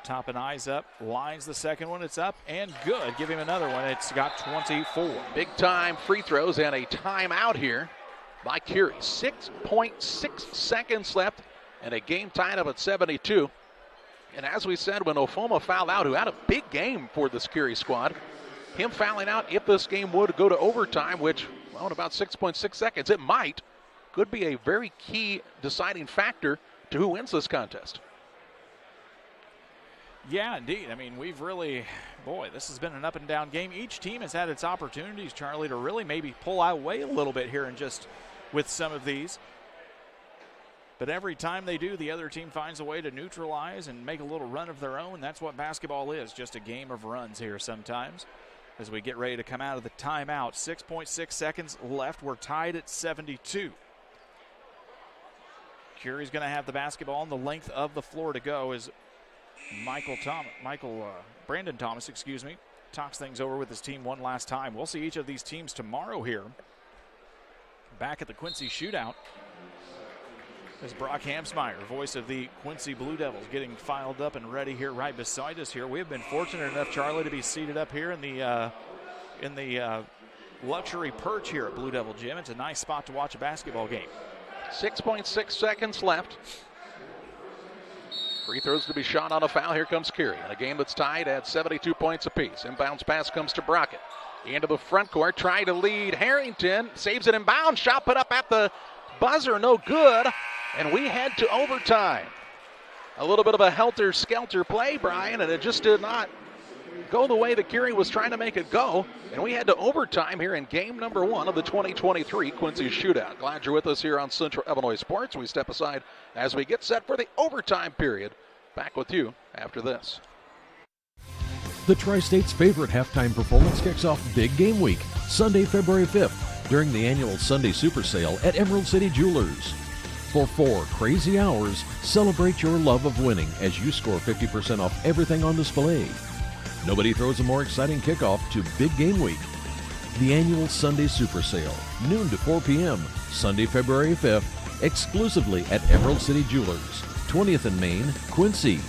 G: Top and eyes up, lines the second one, it's up and good. Give him another one, it's got 24.
A: Big time free throws and a timeout here by Curie. 6.6 seconds left and a game tied up at 72. And as we said, when Ofoma fouled out, who had a big game for this Curie squad, him fouling out, if this game would go to overtime, which, well, in about 6.6 seconds, it might, could be a very key deciding factor to who wins this contest.
G: Yeah, indeed. I mean, we've really, boy, this has been an up and down game. Each team has had its opportunities, Charlie, to really maybe pull away a little bit here and just with some of these. But every time they do, the other team finds a way to neutralize and make a little run of their own. That's what basketball is, just a game of runs here sometimes. As we get ready to come out of the timeout, 6.6 seconds left. We're tied at 72. Curie's going to have the basketball on the length of the floor to go as Brandon Thomas, talks things over with his team one last time. We'll see each of these teams tomorrow here. Back at the Quincy Shootout is Brock Hamsmeyer, voice of the Quincy Blue Devils, getting filed up and ready here right beside us here. We have been fortunate enough, Charlie, to be seated up here in the luxury perch here at Blue Devil Gym. It's a nice spot to watch a basketball game.
A: 6.6 seconds left. Free throws to be shot on a foul. Here comes Curie. In a game that's tied at 72 points apiece. Inbounds pass comes to Brockett. Into the front court, trying to lead Harrington. Saves it inbounds. Shot put up at the buzzer, no good. And we head to overtime. A little bit of a helter-skelter play, Brian, and it just did not go the way that Curie was trying to make it go. And we head to overtime here in game number 1 of the 2023 Quincy Shootout. Glad you're with us here on Central Illinois Sports. We step aside as we get set for the overtime period. Back with you after this.
B: The Tri-State's favorite halftime performance kicks off Big Game Week, Sunday, February 5th, during the annual Sunday Super Sale at Emerald City Jewelers. For 4 crazy hours, celebrate your love of winning as you score 50% off everything on display. Nobody throws a more exciting kickoff to Big Game Week. The annual Sunday Super Sale, noon to 4 p.m., Sunday, February 5th, exclusively at Emerald City Jewelers, 20th and Main, Quincy.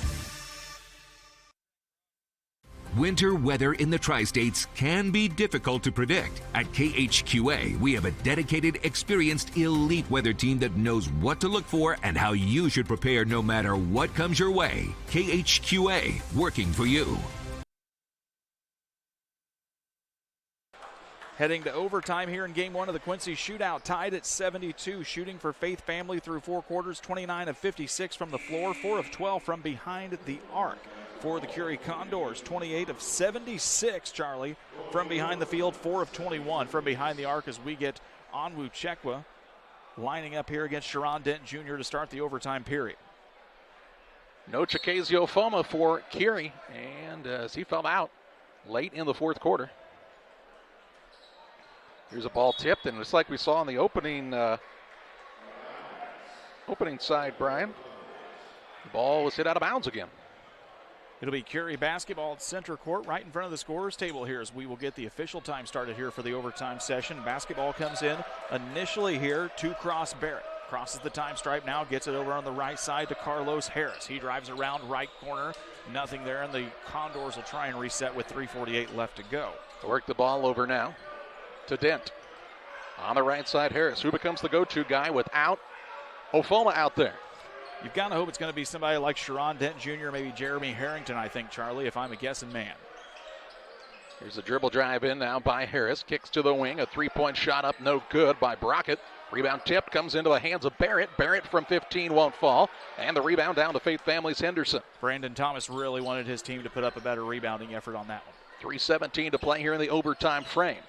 R: Winter weather in the Tri-States can be difficult to predict. At KHQA, we have a dedicated, experienced, elite weather team that knows what to look for and how you should prepare no matter what comes your way. KHQA, working for you.
G: Heading to overtime here in game 1 of the Quincy Shootout, tied at 72. Shooting for Faith Family through 4 quarters, 29 of 56 from the floor, 4 of 12 from behind the arc. For the Curie Condors, 28 of 76, Charlie, from behind the field, 4 of 21 from behind the arc as we get Onwu Chekwa lining up here against Sharon Dent Jr. to start the overtime period.
A: No Chikezi Ofoma for Curie, and as he fell out late in the fourth quarter. Here's a ball tipped, and it's like we saw in the opening side, Brian. The ball was hit out of bounds again.
G: It'll be Curie basketball at center court right in front of the scorer's table here as we will get the official time started here for the overtime session. Basketball comes in initially here to Cross Barrett. Crosses the time stripe now, gets it over on the right side to Carlos Harris. He drives around right corner. Nothing there, and the Condors will try and reset with 3:48 left to go.
A: Work the ball over now to Dent. On the right side, Harris, who becomes the go-to guy without Ofoma out there.
G: You've got to hope it's going to be somebody like Sharon Dent Jr., maybe Jeremy Harrington, I think, Charlie, if I'm a guessing man.
A: Here's a dribble drive in now by Harris. Kicks to the wing. A three-point shot up, no good by Brockett. Rebound tip comes into the hands of Barrett. Barrett from 15 won't fall. And the rebound down to Faith Family's Henderson.
G: Brandon Thomas really wanted his team to put up a better rebounding effort on that one.
A: 3:17 to play here in the overtime frame.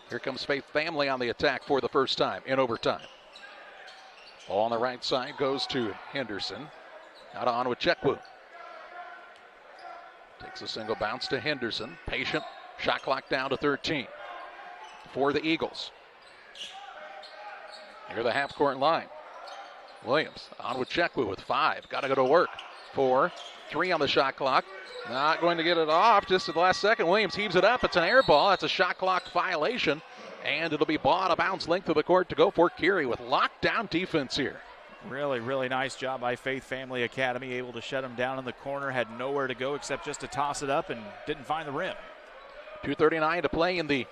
A: Here comes Faith Family on the attack for the first time in overtime. Ball on the right side goes to Henderson. Out on with Chekwu. Takes a single bounce to Henderson. Patient. Shot clock down to 13 for the Eagles. Near the half-court line. Williams on with Chekwu with 5. Got to go to work. 4-3 on the shot clock. Not going to get it off just at the last second. Williams heaves it up. It's an air ball. That's a shot clock violation. And it'll be ball out of bounds, length of the court to go for Curie with lockdown defense here.
G: Really, really nice job by Faith Family Academy. Able to shut him down in the corner. Had nowhere to go except just to toss it up and didn't find the rim.
A: 2:39 to play in the,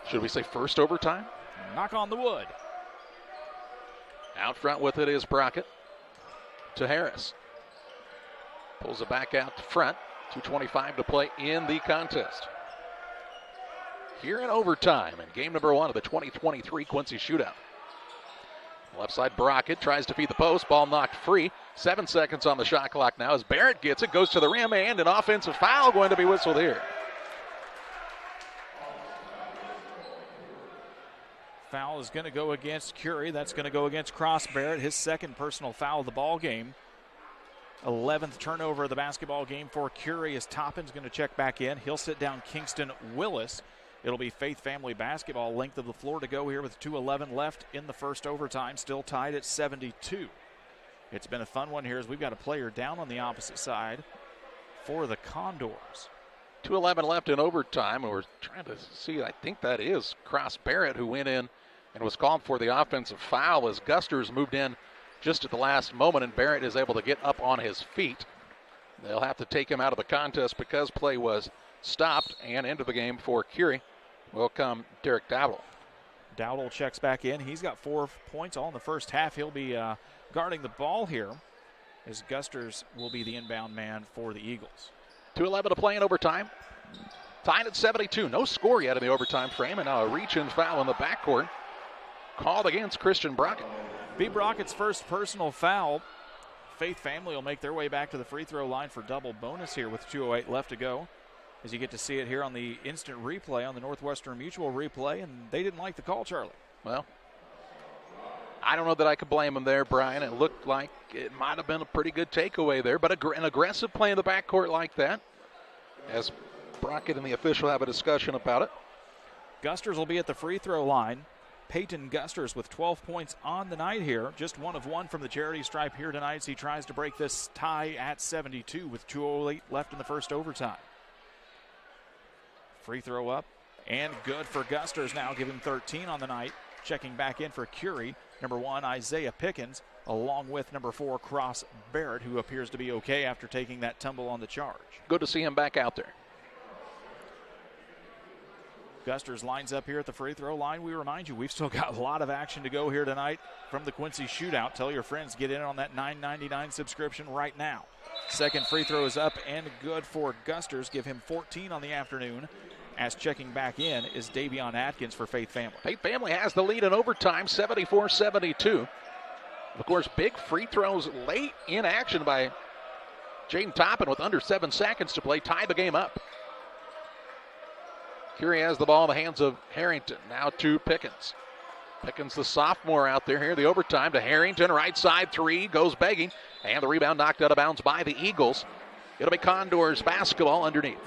A: should we say, first overtime?
G: Knock on the wood.
A: Out front with it is Brockett to Harris. Pulls it back out to front. 2:25 to play in the contest. Here in overtime in game number 1 of the 2023 Quincy Shootout. Left side Brockett tries to feed the post. Ball knocked free. 7 seconds on the shot clock now as Barrett gets it. Goes to the rim and an offensive foul going to be whistled here.
G: Foul is going to go against Curie. That's going to go against Cross Barrett. His second personal foul of the ball game. 11th turnover of the basketball game for Curie as Toppin's going to check back in. He'll sit down Kingston Willis. It'll be Faith Family basketball. Length of the floor to go here with 2:11 left in the first overtime. Still tied at 72. It's been a fun one here as we've got a player down on the opposite side for the Condors.
A: 2:11 left in overtime, and we're trying to see, I think that is Cross Barrett who went in and was called for the offensive foul as Gusters moved in just at the last moment, and Barrett is able to get up on his feet. They'll have to take him out of the contest because play was stopped, and into the game for Curie will come Derek Dowdle.
G: Dowdle checks back in. He's got 4 points all in the first half. He'll be guarding the ball here as Gusters will be the inbound man for the Eagles.
A: 2:11 to play in overtime. Tied at 72. No score yet in the overtime frame, and now a reach-in foul in the backcourt called against Christian Brockett.
G: B. Brockett's first personal foul. Faith Family will make their way back to the free throw line for double bonus here with 2:08 left to go. As you get to see it here on the instant replay on the Northwestern Mutual replay, and they didn't like the call, Charlie.
A: Well, I don't know that I could blame him there, Brian. It looked like it might have been a pretty good takeaway there, but an aggressive play in the backcourt like that, as Brockett and the official have a discussion about it.
G: Gusters will be at the free throw line. Peyton Gusters with 12 points on the night here. Just 1 of 1 from the charity stripe here tonight as he tries to break this tie at 72 with 2:08 left in the first overtime. Free throw up and good for Gusters now, giving 13 on the night. Checking back in for Curie, number 1, Isaiah Pickens, along with number 4, Cross Barrett, who appears to be okay after taking that tumble on the charge.
A: Good to see him back out there.
G: Gusters lines up here at the free throw line. We remind you, we've still got a lot of action to go here tonight from the Quincy Shootout. Tell your friends, get in on that $9.99 subscription right now. Second free throw is up and good for Gusters. Give him 14 on the afternoon. As checking back in is Davion Atkins for Faith Family.
A: Faith Family has the lead in overtime, 74-72. Of course, big free throws late in action by Jaden Toppin with under 7 seconds to play, tie the game up. Curie has the ball in the hands of Harrington. Now to Pickens. Pickens, the sophomore, out there here. The overtime to Harrington. Right side 3, goes begging. And the rebound knocked out of bounds by the Eagles. It'll be Condors basketball underneath.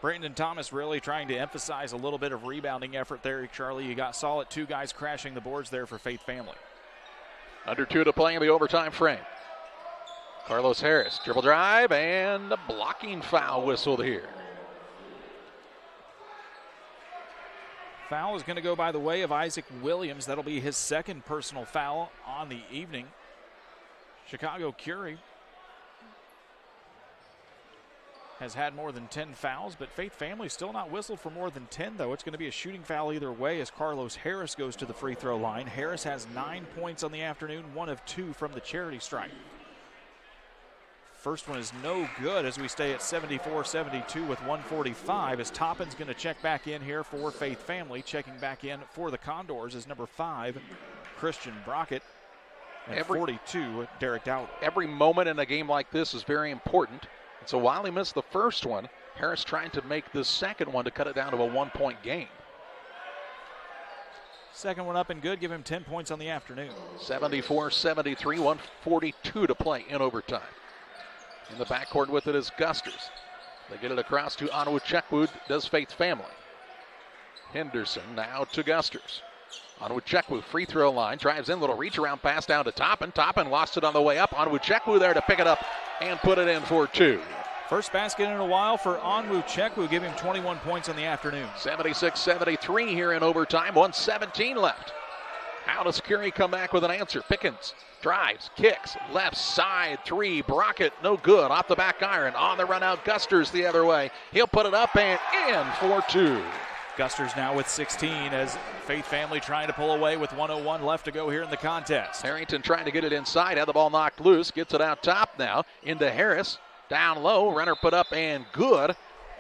G: Brandon Thomas really trying to emphasize a little bit of rebounding effort there, Charlie. You saw it, 2 guys crashing the boards there for Faith Family.
A: Under 2 to play in the overtime frame. Carlos Harris, dribble drive, and a blocking foul whistled here.
G: Foul is going to go by the way of Isaac Williams. That'll be his second personal foul on the evening. Chicago Curie has had more than 10 fouls, but Faith Family still not whistled for more than 10, though. It's going to be a shooting foul either way as Carlos Harris goes to the free throw line. Harris has 9 points on the afternoon, 1 of 2 from the charity stripe. First one is no good as we stay at 74-72 with 1:45 as Toppin's going to check back in here for Faith Family. Checking back in for the Condors is number 5, Christian Brockett, and 42, Derek Dowdle.
A: Every moment in a game like this is very important. And so while he missed the first one, Harris trying to make the second one to cut it down to a 1-point game.
G: Second one up and good. Give him 10 points on the afternoon.
A: 74-73, 1:42 to play in overtime. In the backcourt with it is Gusters. They get it across to Onwuchekwu, does Faith Family. Henderson now to Gusters. Onwuchekwu, free throw line, drives in, little reach around pass down to Toppin. Toppin lost it on the way up. Onwuchekwu there to pick it up and put it in for 2.
G: First basket in a while for Onwuchekwu, give him 21 points in the afternoon.
A: 76-73 here in overtime, 1:17 left. How does Curie come back with an answer? Pickens drives, kicks, left side 3, Brockett, no good, off the back iron, on the run out, Gusters the other way. He'll put it up and in for 2.
G: Gusters now with 16 as Faith Family trying to pull away with 1:01 left to go here in the contest.
A: Harrington trying to get it inside, had the ball knocked loose, gets it out top now, into Harris, down low, runner put up and good.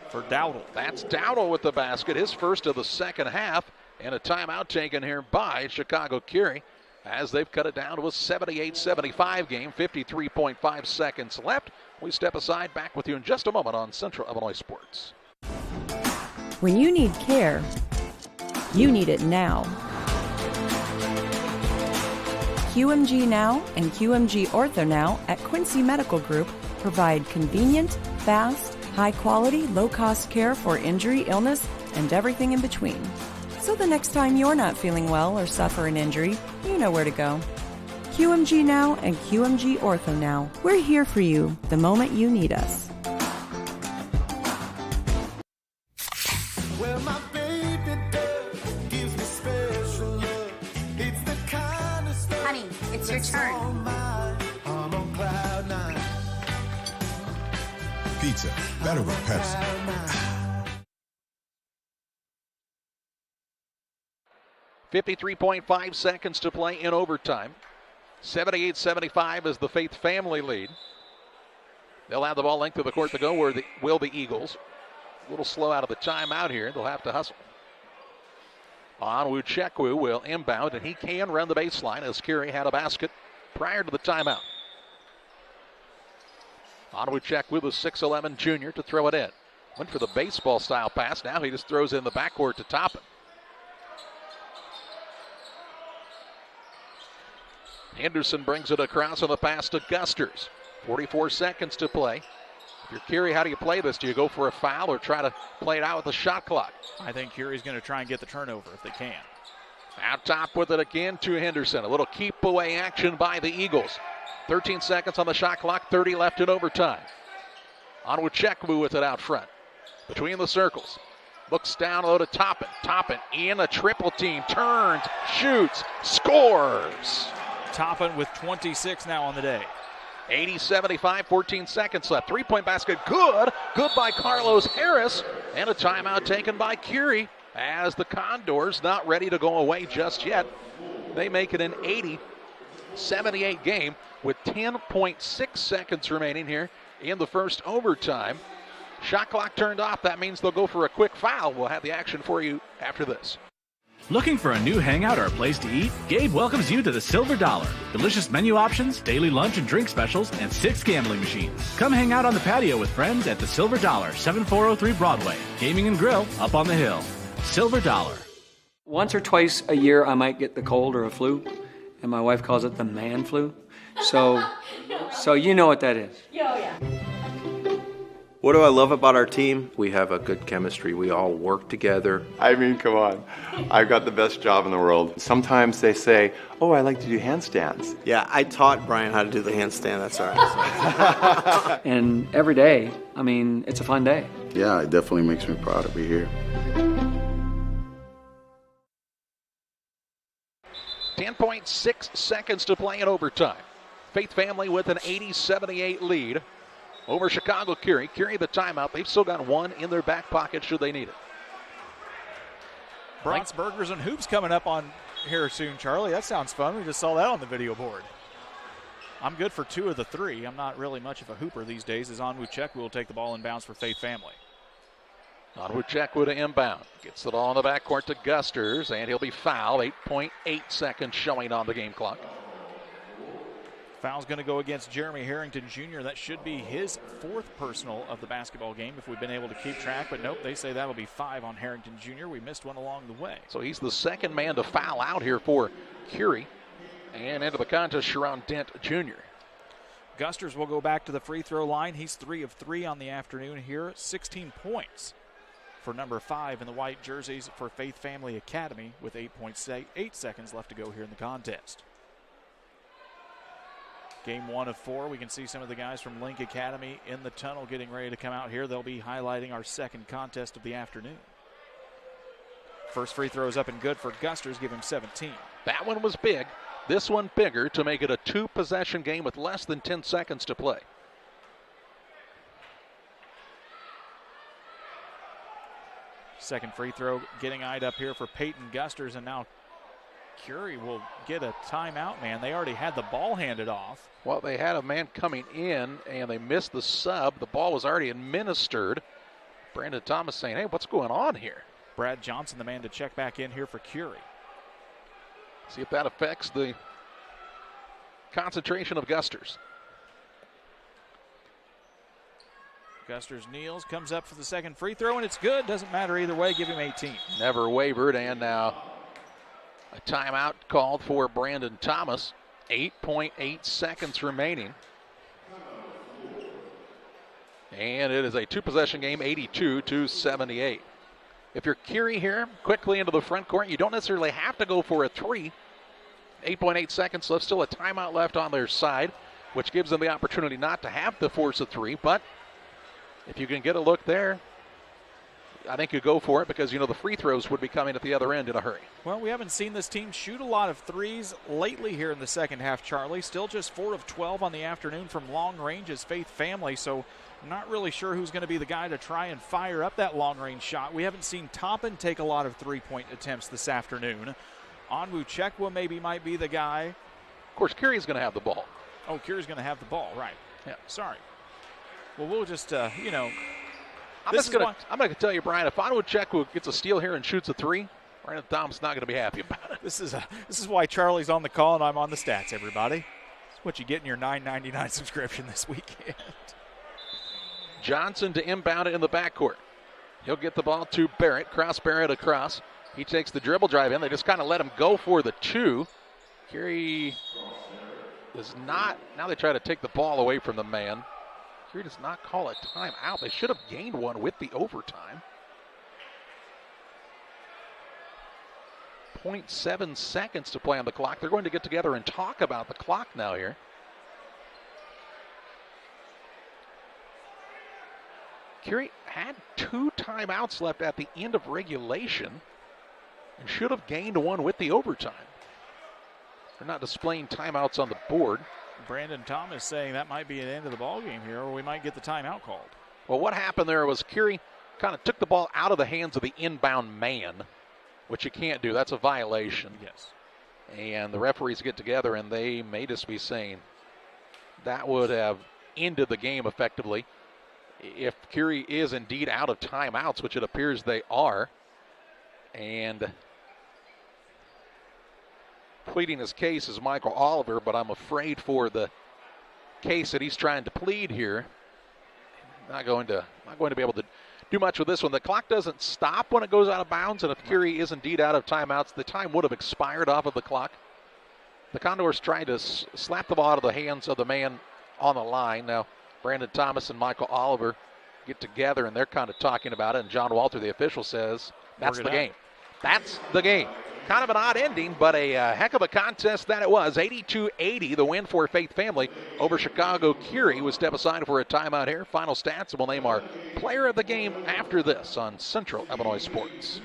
G: For Dowdle.
A: That's Dowdle with the basket, his first of the second half, and a timeout taken here by Chicago Curie as they've cut it down to a 78-75 game, 53.5 seconds left. We step aside, back with you in just a moment on Central Illinois Sports.
D: When you need care, you need it now. QMG Now and QMG Ortho Now at Quincy Medical Group provide convenient, fast, high-quality, low-cost care for injury, illness, and everything in between. So the next time you're not feeling well or suffer an injury, you know where to go. QMG Now and QMG Ortho Now. We're here for you the moment you need us.
T: Well, my baby doll gives me special love. It's the kind of stuff.
M: Honey, it's your turn.
T: I'm on cloud 9.
V: Pizza, better with Pepsi.
A: 53.5 seconds to play in overtime. 78-75 is the Faith Family lead. They'll have the ball length of the court to go where will the Eagles. A little slow out of the timeout here. They'll have to hustle. Onwuchekwu will inbound, and he can run the baseline as Curie had a basket prior to the timeout. Onwuchekwu, the 6'11 junior, to throw it in. Went for the baseball style pass. Now he just throws in the backcourt to Toppin. Henderson brings it across on the pass to Gusters. 44 seconds to play. If you're Curie, how do you play this? Do you go for a foul or try to play it out with the shot clock?
G: I think Curie's going to try and get the turnover if they can.
A: Out top with it again to Henderson. A little keep away action by the Eagles. 13 seconds on the shot clock, 30 left in overtime. Onwuchekwu with it out front. Between the circles. Looks down low to Toppin. Toppin in a triple team. Turns, shoots, scores.
G: Toppin with 26 now on the day.
A: 80-75, 14 seconds left. Three-point basket, good. Good by Carlos Harris. And a timeout taken by Curie as the Condors not ready to go away just yet. They make it an 80-78 game with 10.6 seconds remaining here in the first overtime. Shot clock turned off. That means they'll go for a quick foul. We'll have the action for you after this.
F: Looking for a new hangout or a place to eat? Gabe welcomes you to the Silver Dollar. Delicious menu options, daily lunch and drink specials, and 6 gambling machines. Come hang out on the patio with friends at the Silver Dollar, 7403 Broadway. Gaming and grill up on the hill. Silver Dollar.
P: Once or twice a year, I might get the cold or a flu, and my wife calls it the man flu. So you know what that is.
M: Yeah.
Q: What do I love about our team? We have a good chemistry. We all work together.
Y: I mean, come on. I've got the best job in the world. Sometimes they say, oh, I like to do handstands.
Z: Yeah, I taught Brian how to do the handstand. That's all right.
P: And every day, I mean, it's a fun day.
Y: Yeah, it definitely makes me proud to be here.
A: 10.6 seconds to play in overtime. Faith Family with an 80-78 lead over Chicago Curie. Curie the timeout. They've still got one in their back pocket should they need it.
G: Bronx Burgers and Hoops coming up on here soon, Charlie. That sounds fun. We just saw that on the video board. I'm good for 2 of the 3. I'm not really much of a hooper these days as Onwuchekwu will take the ball inbounds for Faith Family.
A: Onwuchekwu to inbound. Gets the ball in the backcourt to Gusters, and he'll be fouled. 8.8 seconds showing on the game clock.
G: Foul's going to go against Jeremy Harrington Jr. That should be his 4th personal of the basketball game if we've been able to keep track. But nope, they say that'll be 5 on Harrington Jr. We missed one along the way.
A: So he's the second man to foul out here for Curie. And into the contest, Sharon Dent Jr.
G: Gusters will go back to the free throw line. He's 3 of 3 on the afternoon here. 16 points. for number 5 in the white jerseys for Faith Family Academy with 8.8 seconds left to go here in the contest. Game 1 of 4. We can see some of the guys from Link Academy in the tunnel getting ready to come out here. They'll be highlighting our second contest of the afternoon. First free throw is up and good for Gusters, give him 17.
A: That one was big. This one bigger to make it a 2-possession game with less than 10 seconds to play.
G: Second free throw getting eyed up here for Peyton Gusters, and now Curie will get a timeout, man. They already had the ball handed off.
A: Well, they had a man coming in, and they missed the sub. The ball was already administered. Brandon Thomas saying, hey, what's going on here?
G: Brad Johnson, the man to check back in here for Curie.
A: See if that affects the concentration of Gusters.
G: Gusters kneels, comes up for the second free throw, and it's good. Doesn't matter either way. Give him 18.
A: Never wavered, and now a timeout called for Brandon Thomas. 8.8 seconds remaining. And it is a 2-possession game, 82-78. If you're Curie here, quickly into the front court, you don't necessarily have to go for a 3. 8.8 seconds left, still a timeout left on their side, which gives them the opportunity not to have to force a 3, but if you can get a look there, I think you go for it because, you know, the free throws would be coming at the other end in a hurry.
G: Well, we haven't seen this team shoot a lot of threes lately here in the second half, Charlie. Still just 4 of 12 on the afternoon from long range as Faith Family, so not really sure who's going to be the guy to try and fire up that long-range shot. We haven't seen Toppin take a lot of three-point attempts this afternoon. Onwuchekwa maybe might be the guy.
A: Of course, Curie's going to have the ball.
G: Oh, Curie's going to have the ball, right.
A: Yeah.
G: Sorry. Well, we'll just, you know.
A: I'm going to tell you, Brian, if Onwuchekwa gets a steal here and shoots a 3, Brandon Thomas not going to be happy about it.
G: This is why Charlie's on the call and I'm on the stats, everybody. It's what you get in your $9.99 subscription this weekend.
A: Johnson to inbound it in the backcourt. He'll get the ball to Barrett. Cross Barrett across. He takes the dribble drive in. They just kind of let him go for the 2. Curie does not. Now they try to take the ball away from the man. Curie does not call a timeout. They should have gained one with the overtime. 0.7 seconds to play on the clock. They're going to get together and talk about the clock now here. Curie had 2 timeouts left at the end of regulation and should have gained one with the overtime. They're not displaying timeouts on the board.
G: Brandon Thomas saying that might be an end of the ball game here, or we might get the timeout called.
A: Well, what happened there was Curie kind of took the ball out of the hands of the inbound man, which you can't do. That's a violation.
G: Yes.
A: And the referees get together, and they may just be saying that would have ended the game effectively. If Curie is indeed out of timeouts, which it appears they are, and pleading his case is Michael Oliver, but I'm afraid for the case that he's trying to plead here, not going to be able to do much with this one. The clock doesn't stop when it goes out of bounds, and if Curie is indeed out of timeouts, the time would have expired off of the clock. The Condors trying to slap the ball out of the hands of the man on the line. Now, Brandon Thomas and Michael Oliver get together, and they're kind of talking about it, and John Walter, the official, says, that's the game. That's the game. Kind of an odd ending, but a heck of a contest that it was. 82-80, the win for Faith Family over Chicago Curie. We'll step aside for a timeout here. Final stats, and we'll name our player of the game after this on Central Illinois Sports.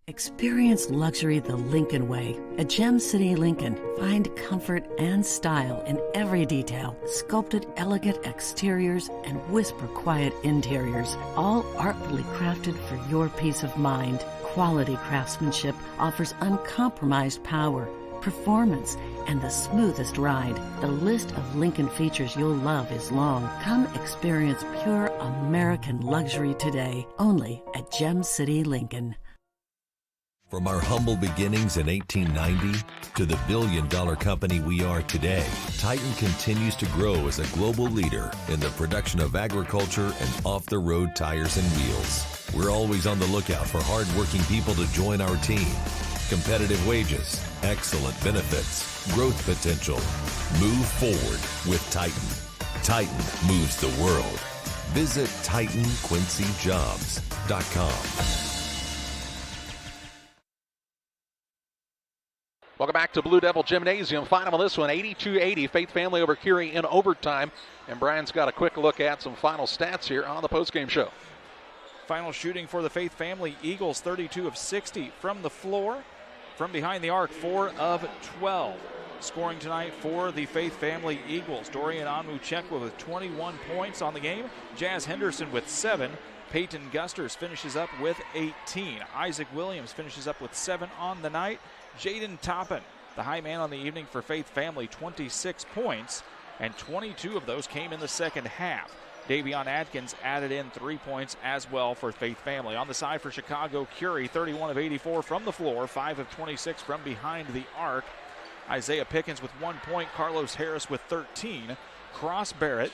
H: Experience luxury the Lincoln way. At Gem City Lincoln, find comfort and style in every detail. Sculpted elegant exteriors and whisper quiet interiors, all artfully crafted for your peace of mind. Quality craftsmanship offers uncompromised power, performance, and the smoothest ride. The list of Lincoln features you'll love is long. Come experience pure American luxury today, only at Gem City Lincoln.
J: From our humble beginnings in 1890 to the billion-dollar company we are today, Titan continues to grow as a global leader in the production of agriculture and off-the-road tires and wheels. We're always on the lookout for hard-working people to join our team. Competitive wages, excellent benefits, growth potential. Move forward with Titan. Titan moves the world. Visit TitanQuincyJobs.com.
A: Welcome back to Blue Devil Gymnasium. Final on this one, 82-80. Faith Family over Curie in overtime. And Brian's got a quick look at some final stats here on the postgame show.
G: Final shooting for the Faith Family Eagles, 32 of 60 from the floor. From behind the arc, 4 of 12. Scoring tonight for the Faith Family Eagles, Dorian Onwuchekwa with 21 points on the game. Jazz Henderson with 7. Peyton Gusters finishes up with 18. Isaac Williams finishes up with 7 on the night. Jaden Toppin, the high man on the evening for Faith Family, 26 points, and 22 of those came in the second half. Davion Atkins added in 3 points as well for Faith Family. On the side for Chicago, Curie, 31 of 84 from the floor, 5 of 26 from behind the arc. Isaiah Pickens with 1 point, Carlos Harris with 13, Cross Barrett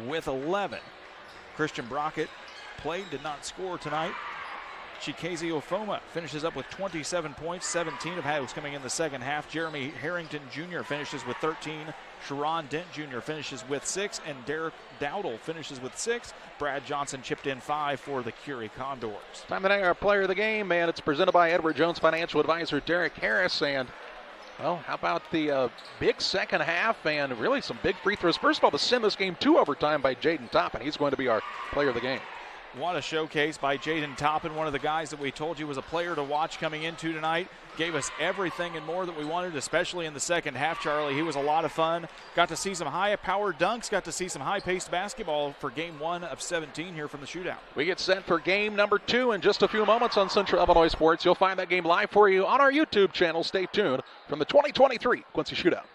G: with 11. Christian Brockett played, did not score tonight. Chikazi Ofoma finishes up with 27 points, 17 of those coming in the second half. Jeremy Harrington Jr. finishes with 13. Sharon Dent Jr. finishes with 6. And Derek Dowdle finishes with 6. Brad Johnson chipped in 5 for the Curie Condors.
A: Time to name our player of the game, and it's presented by Edward Jones financial advisor Derek Harris. And, well, how about the big second half and really some big free throws. First of all, to send this game to overtime by Jaden Toppin. He's going to be our player of the game.
G: What a showcase by Jaden Toppin, one of the guys that we told you was a player to watch coming into tonight. Gave us everything and more that we wanted, especially in the second half, Charlie. He was a lot of fun. Got to see some high-powered dunks, got to see some high-paced basketball for game 1 of 17 here from the Shootout.
A: We get set for game number 2 in just a few moments on Central Illinois Sports. You'll find that game live for you on our YouTube channel. Stay tuned from the 2023 Quincy Shootout.